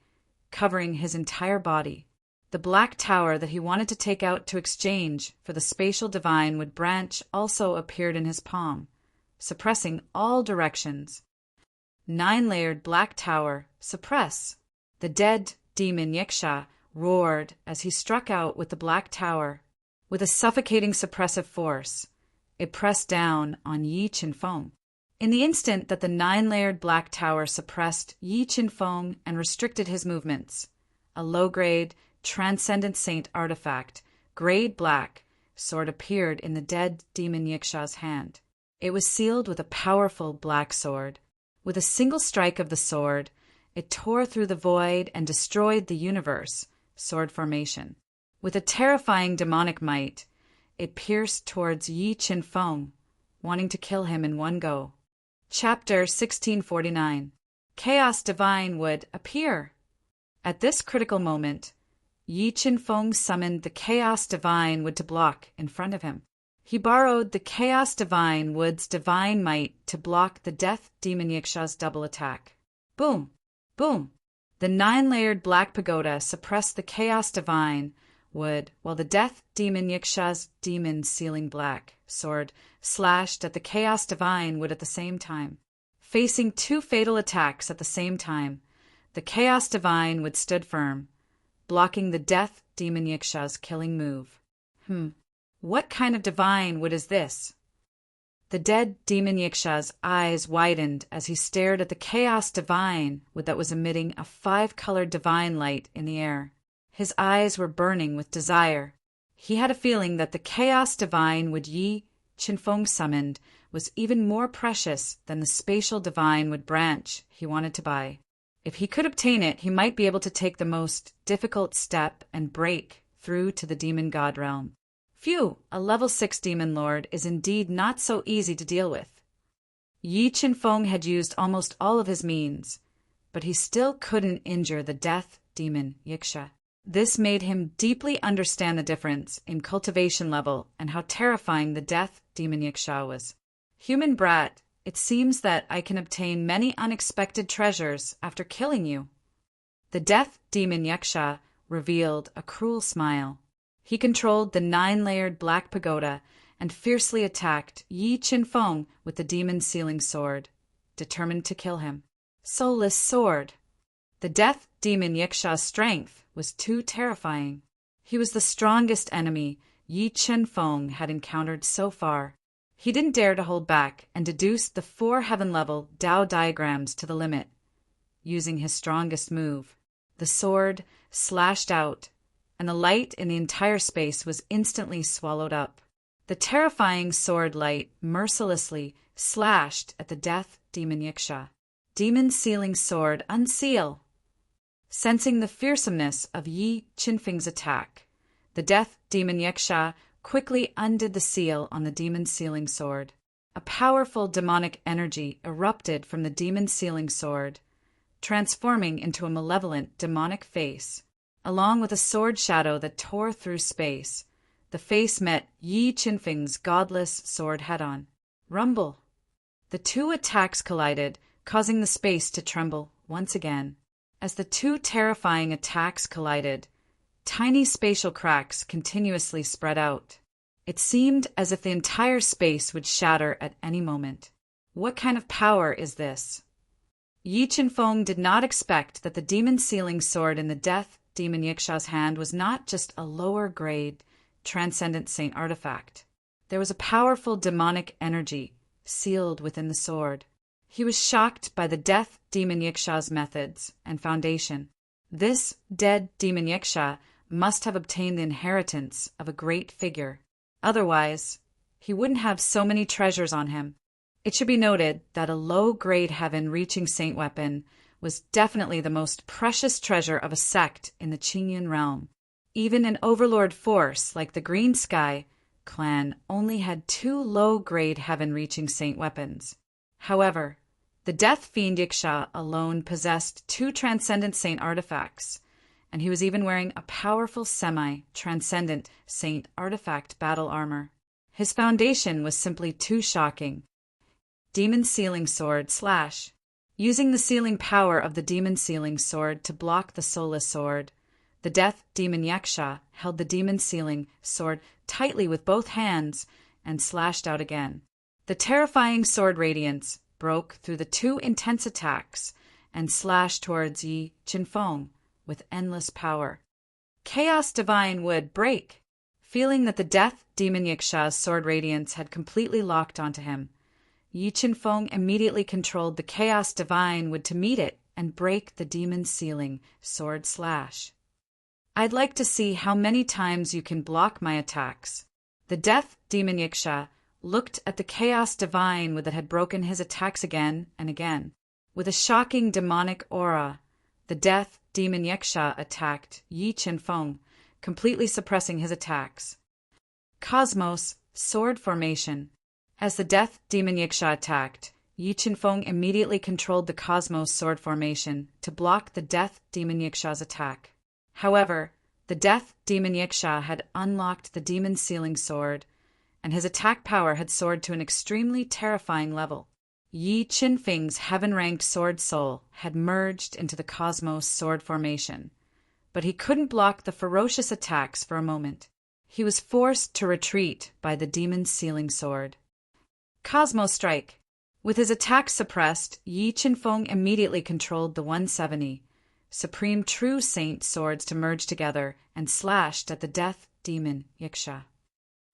covering his entire body. The black tower that he wanted to take out to exchange for the spatial divine wood branch also appeared in his palm, suppressing all directions. 9-layered black tower, suppress. The dead demon Yiksha roared as he struck out with the black tower. With a suffocating suppressive force, it pressed down on Yi Qinfeng. In the instant that the 9-layered black tower suppressed Yi Qinfeng and restricted his movements, a low-grade, transcendent saint artifact, grade black, sword appeared in the dead demon Yiksha's hand. It was sealed with a powerful black sword. With a single strike of the sword, it tore through the void and destroyed the universe, sword formation. With a terrifying demonic might, it pierced towards Yi Qinfeng, wanting to kill him in one go. Chapter 1649. Chaos Divine would appear. At this critical moment, Yi Qinfeng summoned the Chaos Divine wood to block in front of him. He borrowed the Chaos Divine wood's divine might to block the Death Demon Yiksha's double attack. Boom! Boom! The 9-layered black pagoda suppressed the Chaos Divine wood, while the Death Demon Yiksha's demon sealing black sword slashed at the Chaos Divine wood at the same time. Facing two fatal attacks at the same time, the Chaos Divine wood stood firm, blocking the Death Demon Yiksha's killing move. What kind of divine wood is this? The dead demon Yiksha's eyes widened as he stared at the Chaos Divine wood that was emitting a 5-colored divine light in the air. His eyes were burning with desire. He had a feeling that the Chaos Divine wood Yi Qinfeng summoned was even more precious than the spatial divine wood branch he wanted to buy. If he could obtain it, he might be able to take the most difficult step and break through to the demon god realm. Phew, a level 6 demon lord is indeed not so easy to deal with. Yi Qinfeng had used almost all of his means, but he still couldn't injure the Death Demon Yiksha. This made him deeply understand the difference in cultivation level and how terrifying the Death Demon Yiksha was. Human brat, it seems that I can obtain many unexpected treasures after killing you. The Death Demon Yiksha revealed a cruel smile. He controlled the 9-layered black pagoda and fiercely attacked Yi Qinfeng with the demon sealing sword, determined to kill him. Soulless sword. The Death Demon Yiksha's strength was too terrifying. He was the strongest enemy Yi Qinfeng had encountered so far. He didn't dare to hold back and deduced the 4 heaven-level Tao diagrams to the limit, using his strongest move. The sword slashed out, and the light in the entire space was instantly swallowed up. The terrifying sword light mercilessly slashed at the Death Demon Yiksha. Demon sealing sword unseal. Sensing the fearsomeness of Yi Qinfeng's attack, the Death Demon Yiksha quickly undid the seal on the demon sealing sword. A powerful demonic energy erupted from the demon sealing sword, transforming into a malevolent demonic face. Along with a sword shadow that tore through space, the face met Yi Qinfeng's godless sword head-on. Rumble. The two attacks collided, causing the space to tremble once again. As the two terrifying attacks collided, tiny spatial cracks continuously spread out. It seemed as if the entire space would shatter at any moment. What kind of power is this? Yi Qinfeng did not expect that the demon sealing sword in the death demon Yiksha's hand was not just a lower-grade, transcendent saint artifact. There was a powerful demonic energy sealed within the sword. He was shocked by the death demon Yiksha's methods and foundation. This dead demon Yiksha must have obtained the inheritance of a great figure. Otherwise, he wouldn't have so many treasures on him. It should be noted that a low-grade heaven-reaching saint weapon was definitely the most precious treasure of a sect in the Qingyun realm. Even an overlord force like the Green Sky clan only had 2 low-grade heaven-reaching saint weapons. However, the Death Fiend Yiksha alone possessed 2 transcendent saint artifacts, and he was even wearing a powerful semi-transcendent saint artifact battle armor. His foundation was simply too shocking. Demon Sealing Sword / Using the sealing power of the Demon Sealing Sword to block the Soulless Sword, the Death Demon Yiksha held the Demon Sealing Sword tightly with both hands and slashed out again. The terrifying sword radiance broke through the 2 intense attacks and slashed towards Yi Qinfeng with endless power. Chaos Divine would break. Feeling that the Death Demon Yiksha's sword radiance had completely locked onto him, Yi Qinfeng immediately controlled the Chaos Divine wood to meet it and break the Demon Sealing Sword slash. I'd like to see how many times you can block my attacks. The Death Demon Yiksha looked at the Chaos Divine wood that had broken his attacks again and again. With a shocking demonic aura, the Death Demon Yiksha attacked Yi Qinfeng, completely suppressing his attacks. Cosmos Sword Formation. As the Death Demon Yiksha attacked, Yi Qinfeng immediately controlled the Cosmos Sword Formation to block the Death Demon Yiksha's attack. However, the Death Demon Yiksha had unlocked the Demon Sealing Sword, and his attack power had soared to an extremely terrifying level. Yi Qinfeng's heaven-ranked sword soul had merged into the Cosmos Sword Formation, but he couldn't block the ferocious attacks for a moment. He was forced to retreat by the Demon Sealing Sword. Cosmos Strike. With his attack suppressed, Yi Qinfeng immediately controlled the 170 Supreme True Saint swords to merge together and slashed at the Death Demon Yiksha.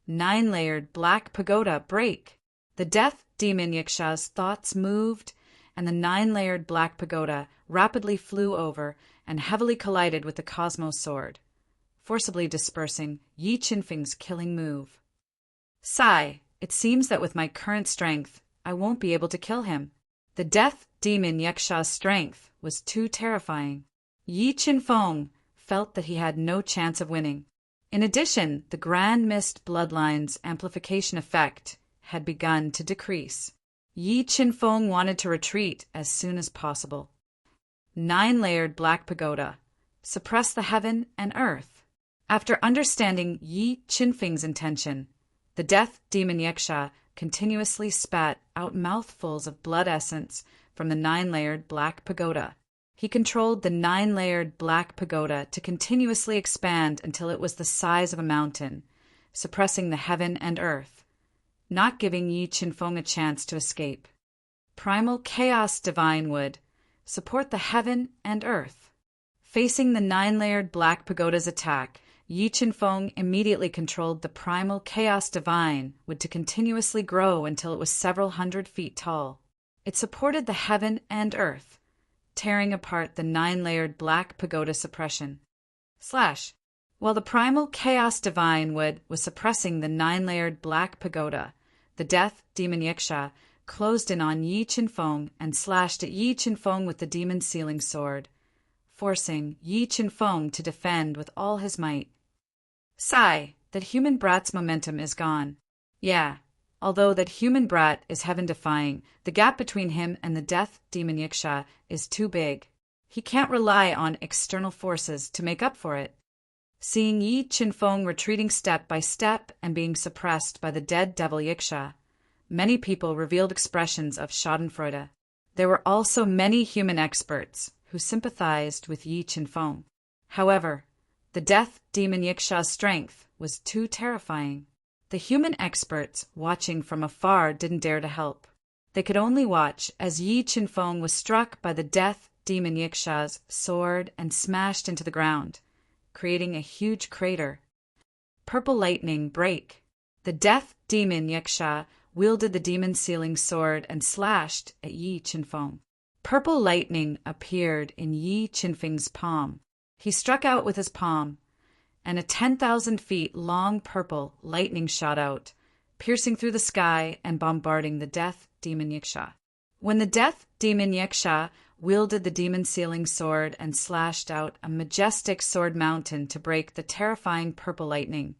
9-layered Black Pagoda break. The Death Demon Yiksha's thoughts moved, and the 9-layered Black Pagoda rapidly flew over and heavily collided with the Cosmos Sword, forcibly dispersing Yi Qinfeng's killing move. Sigh. It seems that with my current strength, I won't be able to kill him. The Death Demon Yiksha's strength was too terrifying. Yi Qinfeng felt that he had no chance of winning. In addition, the Grand Mist Bloodline's amplification effect had begun to decrease. Yi Qinfeng wanted to retreat as soon as possible. 9-layered Black Pagoda. Suppress the heaven and earth. After understanding Yi Qinfeng's intention, the Death Demon Yiksha continuously spat out mouthfuls of blood essence from the 9-layered Black Pagoda. He controlled the 9-layered Black Pagoda to continuously expand until it was the size of a mountain, suppressing the heaven and earth, not giving Yi Qinfeng a chance to escape. Primal Chaos Divine would support the heaven and earth. Facing the 9-layered Black Pagoda's attack, Yi Qinfeng immediately controlled the Primal Chaos Divine wood to continuously grow until it was several hundred feet tall. It supported the heaven and earth, tearing apart the 9-layered Black Pagoda suppression. While the Primal Chaos Divine wood was suppressing the 9-layered Black Pagoda, the Death Demon Yiksha closed in on Yi Qinfeng and slashed at Yi Qinfeng with the Demon Sealing Sword, forcing Yi Qinfeng to defend with all his might. Sigh. That human brat's momentum is gone. Yeah, although that human brat is heaven-defying, the gap between him and the Death Demon Yiksha is too big. He can't rely on external forces to make up for it. Seeing Yi Qinfeng retreating step by step and being suppressed by the dead Devil Yiksha, many people revealed expressions of schadenfreude. There were also many human experts who sympathized with Yi Qinfeng. However, the death demon Yiksha's strength was too terrifying. The human experts watching from afar didn't dare to help. They could only watch as Yi Qinfeng was struck by the death demon Yiksha's sword and smashed into the ground, creating a huge crater. Purple lightning break. The death demon Yiksha wielded the demon sealing sword and slashed at Yi Qinfeng. Purple lightning appeared in Yi Qinfeng's palm. He struck out with his palm, and a 10,000 feet long purple lightning shot out, piercing through the sky and bombarding the death demon Yiksha. When the death demon Yiksha wielded the demon sealing sword and slashed out a majestic sword mountain to break the terrifying purple lightning,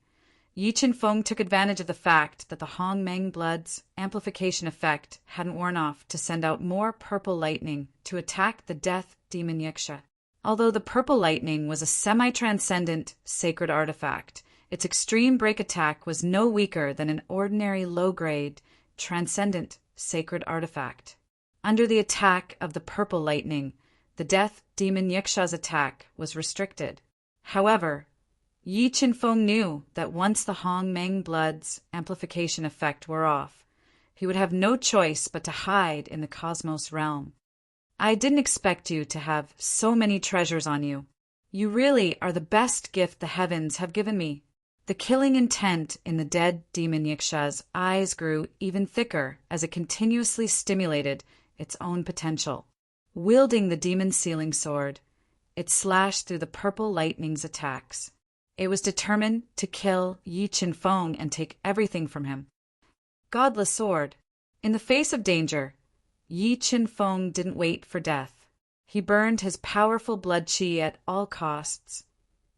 Yi Qinfeng took advantage of the fact that the Hongmeng blood's amplification effect hadn't worn off to send out more purple lightning to attack the death demon Yiksha. Although the purple lightning was a semi-transcendent sacred artifact, its extreme break attack was no weaker than an ordinary low-grade, transcendent sacred artifact. Under the attack of the purple lightning, the death demon Yiksha's attack was restricted. However, Yi Qinfeng knew that once the Hongmeng blood's amplification effect wore off, he would have no choice but to hide in the cosmos realm. I didn't expect you to have so many treasures on you. You really are the best gift the heavens have given me. The killing intent in the dead demon Yiksha's eyes grew even thicker as it continuously stimulated its own potential. Wielding the demon sealing sword, it slashed through the purple lightning's attacks. It was determined to kill Yi Qinfeng and take everything from him. Godless sword. In the face of danger, Yi Qinfeng didn't wait for death. He burned his powerful blood qi at all costs,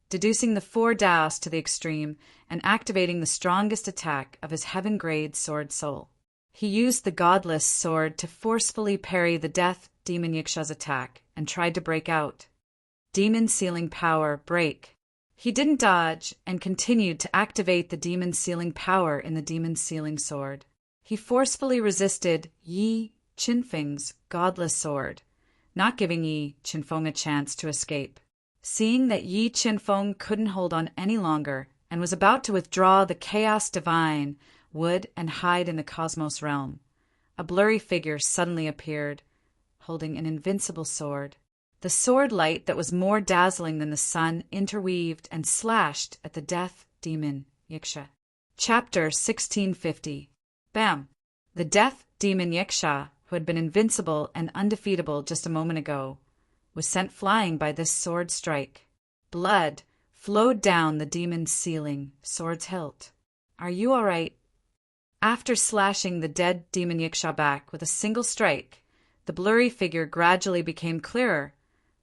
deducing the 4 Daos to the extreme and activating the strongest attack of his heaven-grade sword soul. He used the godless sword to forcefully parry the death demon Yiksha's attack and tried to break out. Demon sealing power break. He didn't dodge and continued to activate the demon sealing power in the demon sealing sword. He forcefully resisted Yi Qinfeng's godless sword, not giving Yi Qinfeng a chance to escape. Seeing that Yi Qinfeng couldn't hold on any longer and was about to withdraw the chaos divine wood and hide in the cosmos realm, a blurry figure suddenly appeared, holding an invincible sword. The sword light that was more dazzling than the sun interweaved and slashed at the death demon Yiksha. Chapter 1650. Bam! The death demon Yiksha, who had been invincible and undefeatable just a moment ago, was sent flying by this sword strike. Blood flowed down the demon's ceiling, sword's hilt. Are you all right? After slashing the dead demon Yiksha back with a single strike, the blurry figure gradually became clearer,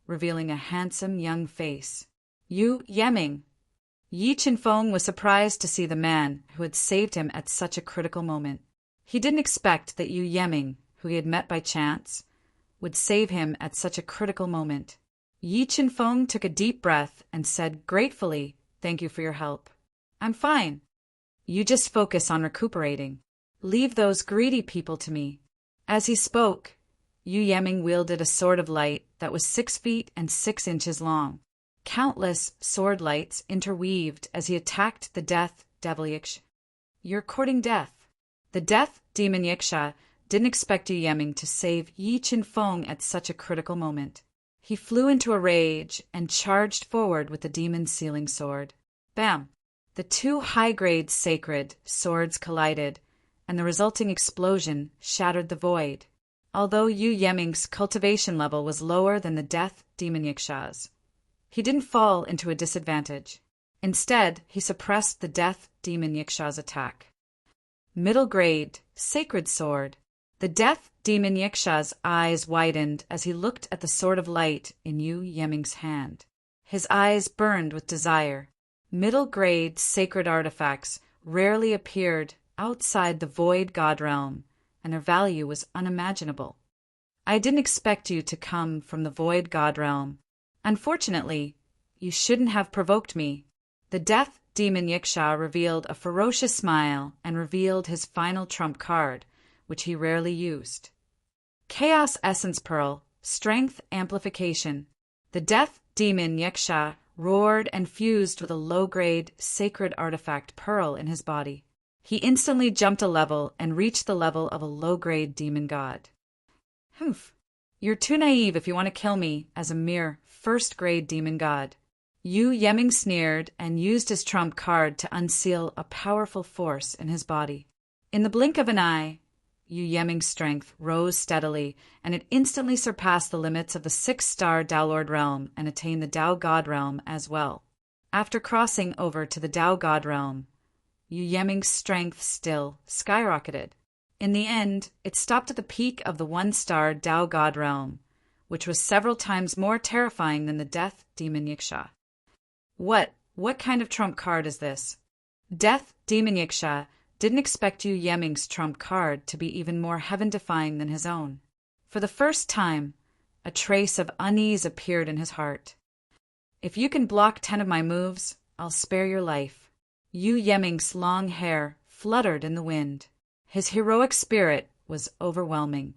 revealing a handsome young face. Yu Yeming. Yi Qinfeng was surprised to see the man who had saved him at such a critical moment. He didn't expect that Yu Yeming, who he had met by chance, would save him at such a critical moment. Yi Qinfeng took a deep breath and said gratefully, "Thank you for your help. I'm fine. You just focus on recuperating. Leave those greedy people to me." As he spoke, Yu Yeming wielded a sword of light that was 6 feet and 6 inches long. Countless sword lights interweaved as he attacked the death devil Yiksha. "You're courting death." The death demon Yiksha didn't expect Yu Yeming to save Yi Qinfeng at such a critical moment. He flew into a rage and charged forward with the demon sealing sword. Bam! The 2 high-grade sacred swords collided, and the resulting explosion shattered the void. Although Yu Yeming's cultivation level was lower than the death demon Yiksha's, he didn't fall into a disadvantage. Instead, he suppressed the death demon Yiksha's attack. Middle grade, sacred sword. The death demon Yiksha's eyes widened as he looked at the sword of light in Yu Yeming's hand. His eyes burned with desire. Middle grade sacred artifacts rarely appeared outside the void god realm, and their value was unimaginable. I didn't expect you to come from the void god realm. Unfortunately, you shouldn't have provoked me. The death demon Yiksha revealed a ferocious smile and revealed his final trump card, which he rarely used. Chaos Essence Pearl, Strength Amplification. The Death Demon Yaksha roared and fused with a low-grade, sacred artifact pearl in his body. He instantly jumped a level and reached the level of a low-grade demon god. Humph. You're too naive if you want to kill me as a mere first-grade demon god. Yu Yeming sneered and used his trump card to unseal a powerful force in his body. In the blink of an eye, Yu Yeming's strength rose steadily, and it instantly surpassed the limits of the 6-star Tao Lord realm and attained the Tao God realm as well. After crossing over to the Tao God realm, Yu Yeming's strength still skyrocketed. In the end, it stopped at the peak of the 1-star Tao God realm, which was several times more terrifying than the Death Demon Yiksha. What kind of trump card is this? Death Demon Yiksha didn't expect Yu Yeming's trump card to be even more heaven-defying than his own. For the first time, a trace of unease appeared in his heart. If you can block 10 of my moves, I'll spare your life. Yu Yeming's long hair fluttered in the wind. His heroic spirit was overwhelming.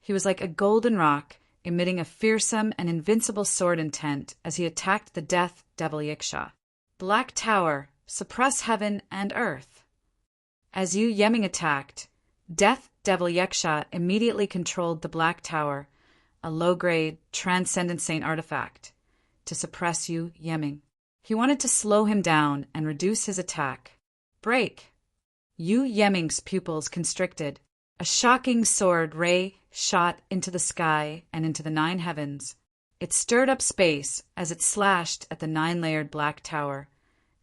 He was like a golden rock, emitting a fearsome and invincible sword intent as he attacked the Death Devil Yiksha. Black Tower, suppress heaven and earth. As Yu Yeming attacked, Death Devil Yiksha immediately controlled the Black Tower, a low-grade, transcendent saint artifact, to suppress Yu Yeming. He wanted to slow him down and reduce his attack. Break! Yu Yeming's pupils constricted. A shocking sword ray shot into the sky and into the 9 heavens. It stirred up space as it slashed at the 9-layered Black Tower,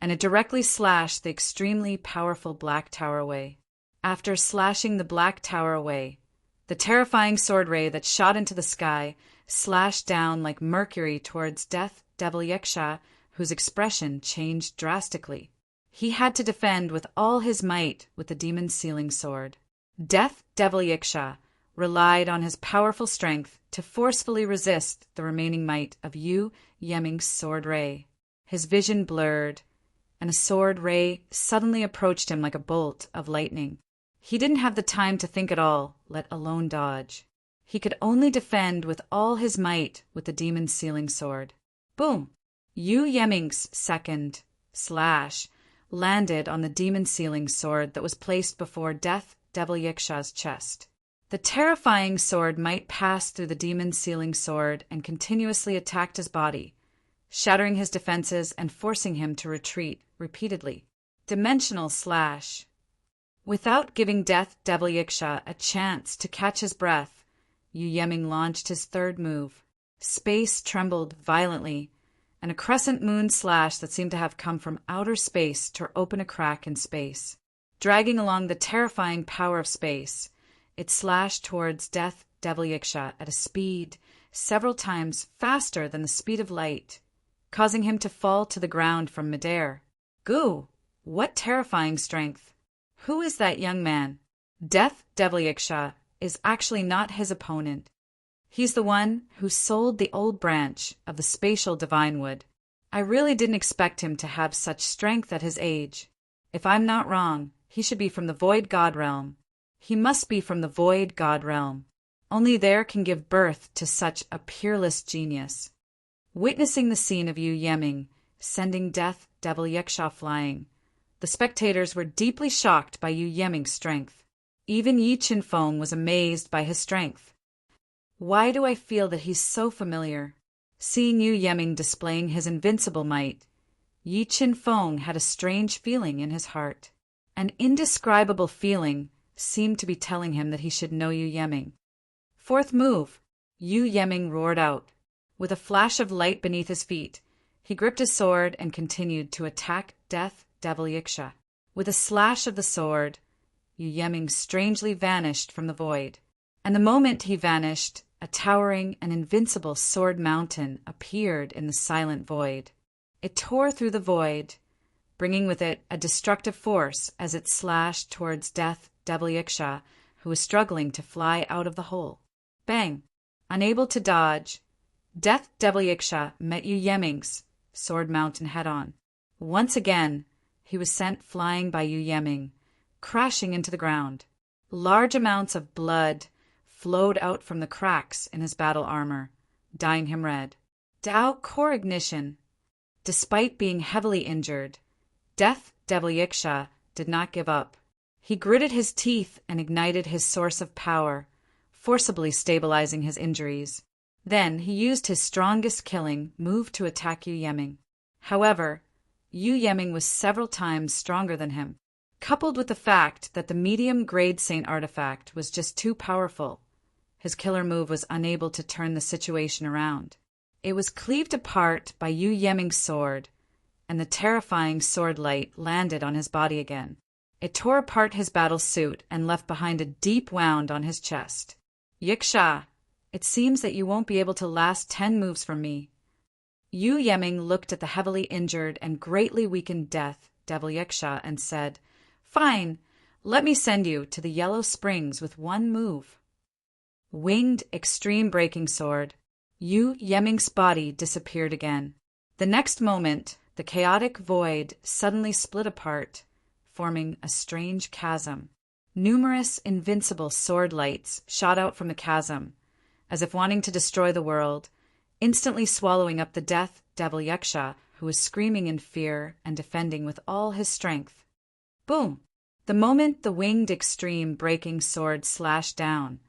and it directly slashed the extremely powerful Black Tower away. After slashing the Black Tower away, the terrifying sword ray that shot into the sky slashed down like mercury towards Death Devil Yiksha, whose expression changed drastically. He had to defend with all his might with the demon sealing sword. Death Devil Yiksha relied on his powerful strength to forcefully resist the remaining might of Yu Yeming's sword ray. His vision blurred, and a sword ray suddenly approached him like a bolt of lightning. He didn't have the time to think at all, let alone dodge. He could only defend with all his might with the demon sealing sword. Boom! Yu Yeming's second slash landed on the demon sealing sword that was placed before Death Devil Yiksha's chest. The terrifying sword might passed through the demon sealing sword and continuously attacked his body, shattering his defenses and forcing him to retreat repeatedly. Dimensional slash. Without giving Death Devil Yiksha a chance to catch his breath, Yu Yeming launched his third move. Space trembled violently, and a crescent moon slash that seemed to have come from outer space tore open a crack in space. Dragging along the terrifying power of space, it slashed towards Death Devil Yiksha at a speed several times faster than the speed of light, causing him to fall to the ground from midair. Goo! What terrifying strength! Who is that young man? Death Devil Yiksha is actually not his opponent. He's the one who sold the old branch of the spatial divine wood. I really didn't expect him to have such strength at his age. If I'm not wrong, he should be from the Void God realm. He must be from the Void God realm. Only there can give birth to such a peerless genius. Witnessing the scene of Yu Yeming sending Death Devil Yiksha flying, the spectators were deeply shocked by Yu Yeming's strength. Even Yi Qinfeng was amazed by his strength. Why do I feel that he's so familiar? Seeing Yu Yeming displaying his invincible might, Yi Qinfeng had a strange feeling in his heart. An indescribable feeling seemed to be telling him that he should know Yu Yeming. Fourth move, Yu Yeming roared out. With a flash of light beneath his feet, he gripped his sword and continued to attack Death Devil Yiksha. With a slash of the sword, Yu Yeming strangely vanished from the void. And the moment he vanished, a towering and invincible sword mountain appeared in the silent void. It tore through the void, bringing with it a destructive force as it slashed towards Death Devil Yiksha, who was struggling to fly out of the hole. Bang! Unable to dodge, Death Devil Yiksha met Yu Yeming's sword mountain head-on. Once again, he was sent flying by Yu Yeming, crashing into the ground. Large amounts of blood flowed out from the cracks in his battle armor, dyeing him red. Dao core ignition. Despite being heavily injured, Death Devil Yiksha did not give up. He gritted his teeth and ignited his source of power, forcibly stabilizing his injuries. Then he used his strongest killing move to attack Yu Yeming. However, Yu Yeming was several times stronger than him. Coupled with the fact that the medium-grade Saint artifact was just too powerful, his killer move was unable to turn the situation around. It was cleaved apart by Yu Yeming's sword, and the terrifying sword light landed on his body again. It tore apart his battle suit and left behind a deep wound on his chest. Yiksha, it seems that you won't be able to last 10 moves from me. Yu Yeming looked at the heavily injured and greatly weakened Death Devil Yiksha and said, "Fine, let me send you to the Yellow Springs with 1 move." Winged Extreme Breaking Sword. Yu Yeming's body disappeared again. The next moment, the chaotic void suddenly split apart, forming a strange chasm. Numerous invincible sword lights shot out from the chasm, as if wanting to destroy the world, instantly swallowing up the Death Devil Yiksha, who was screaming in fear and defending with all his strength. Boom! The moment the winged extreme breaking sword slashed down,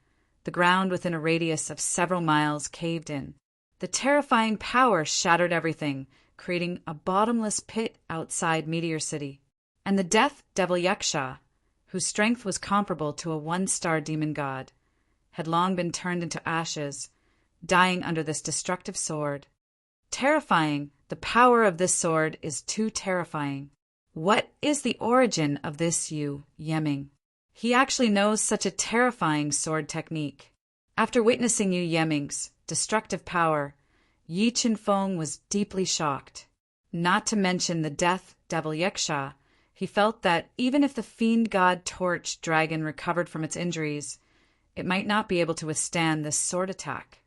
the ground within a radius of several miles caved in. The terrifying power shattered everything, creating a bottomless pit outside Meteor City. And the Death Devil Yiksha, whose strength was comparable to a 1-star demon god, had long been turned into ashes, dying under this destructive sword. Terrifying, the power of this sword is too terrifying. What is the origin of this Yu Yeming? He actually knows such a terrifying sword technique. After witnessing Yu Yeming's destructive power, Yi Qinfeng was deeply shocked. Not to mention the Death Devil Yiksha, he felt that even if the fiend god Torch Dragon recovered from its injuries, it might not be able to withstand this sword attack.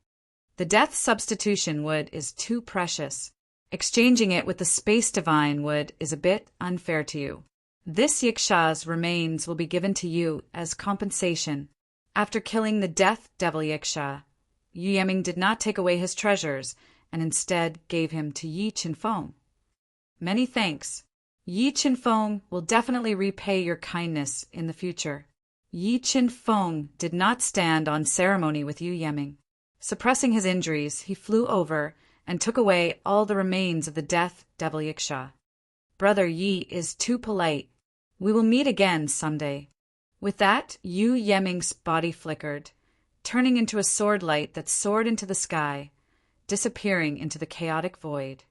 The Death Substitution wood is too precious. Exchanging it with the Space Divine wood is a bit unfair to you. This Yiksha's remains will be given to you as compensation. After killing the Death Devil Yiksha, Yu Yeming did not take away his treasures and instead gave him to Yi Qinfeng. Many thanks. Yi Qinfeng will definitely repay your kindness in the future. Yi Qinfeng did not stand on ceremony with Yu Yeming. Suppressing his injuries, he flew over and took away all the remains of the Death Devil Yiksha. Brother Yi is too polite. We will meet again someday. With that, Yu Yeming's body flickered, turning into a sword light that soared into the sky, disappearing into the chaotic void.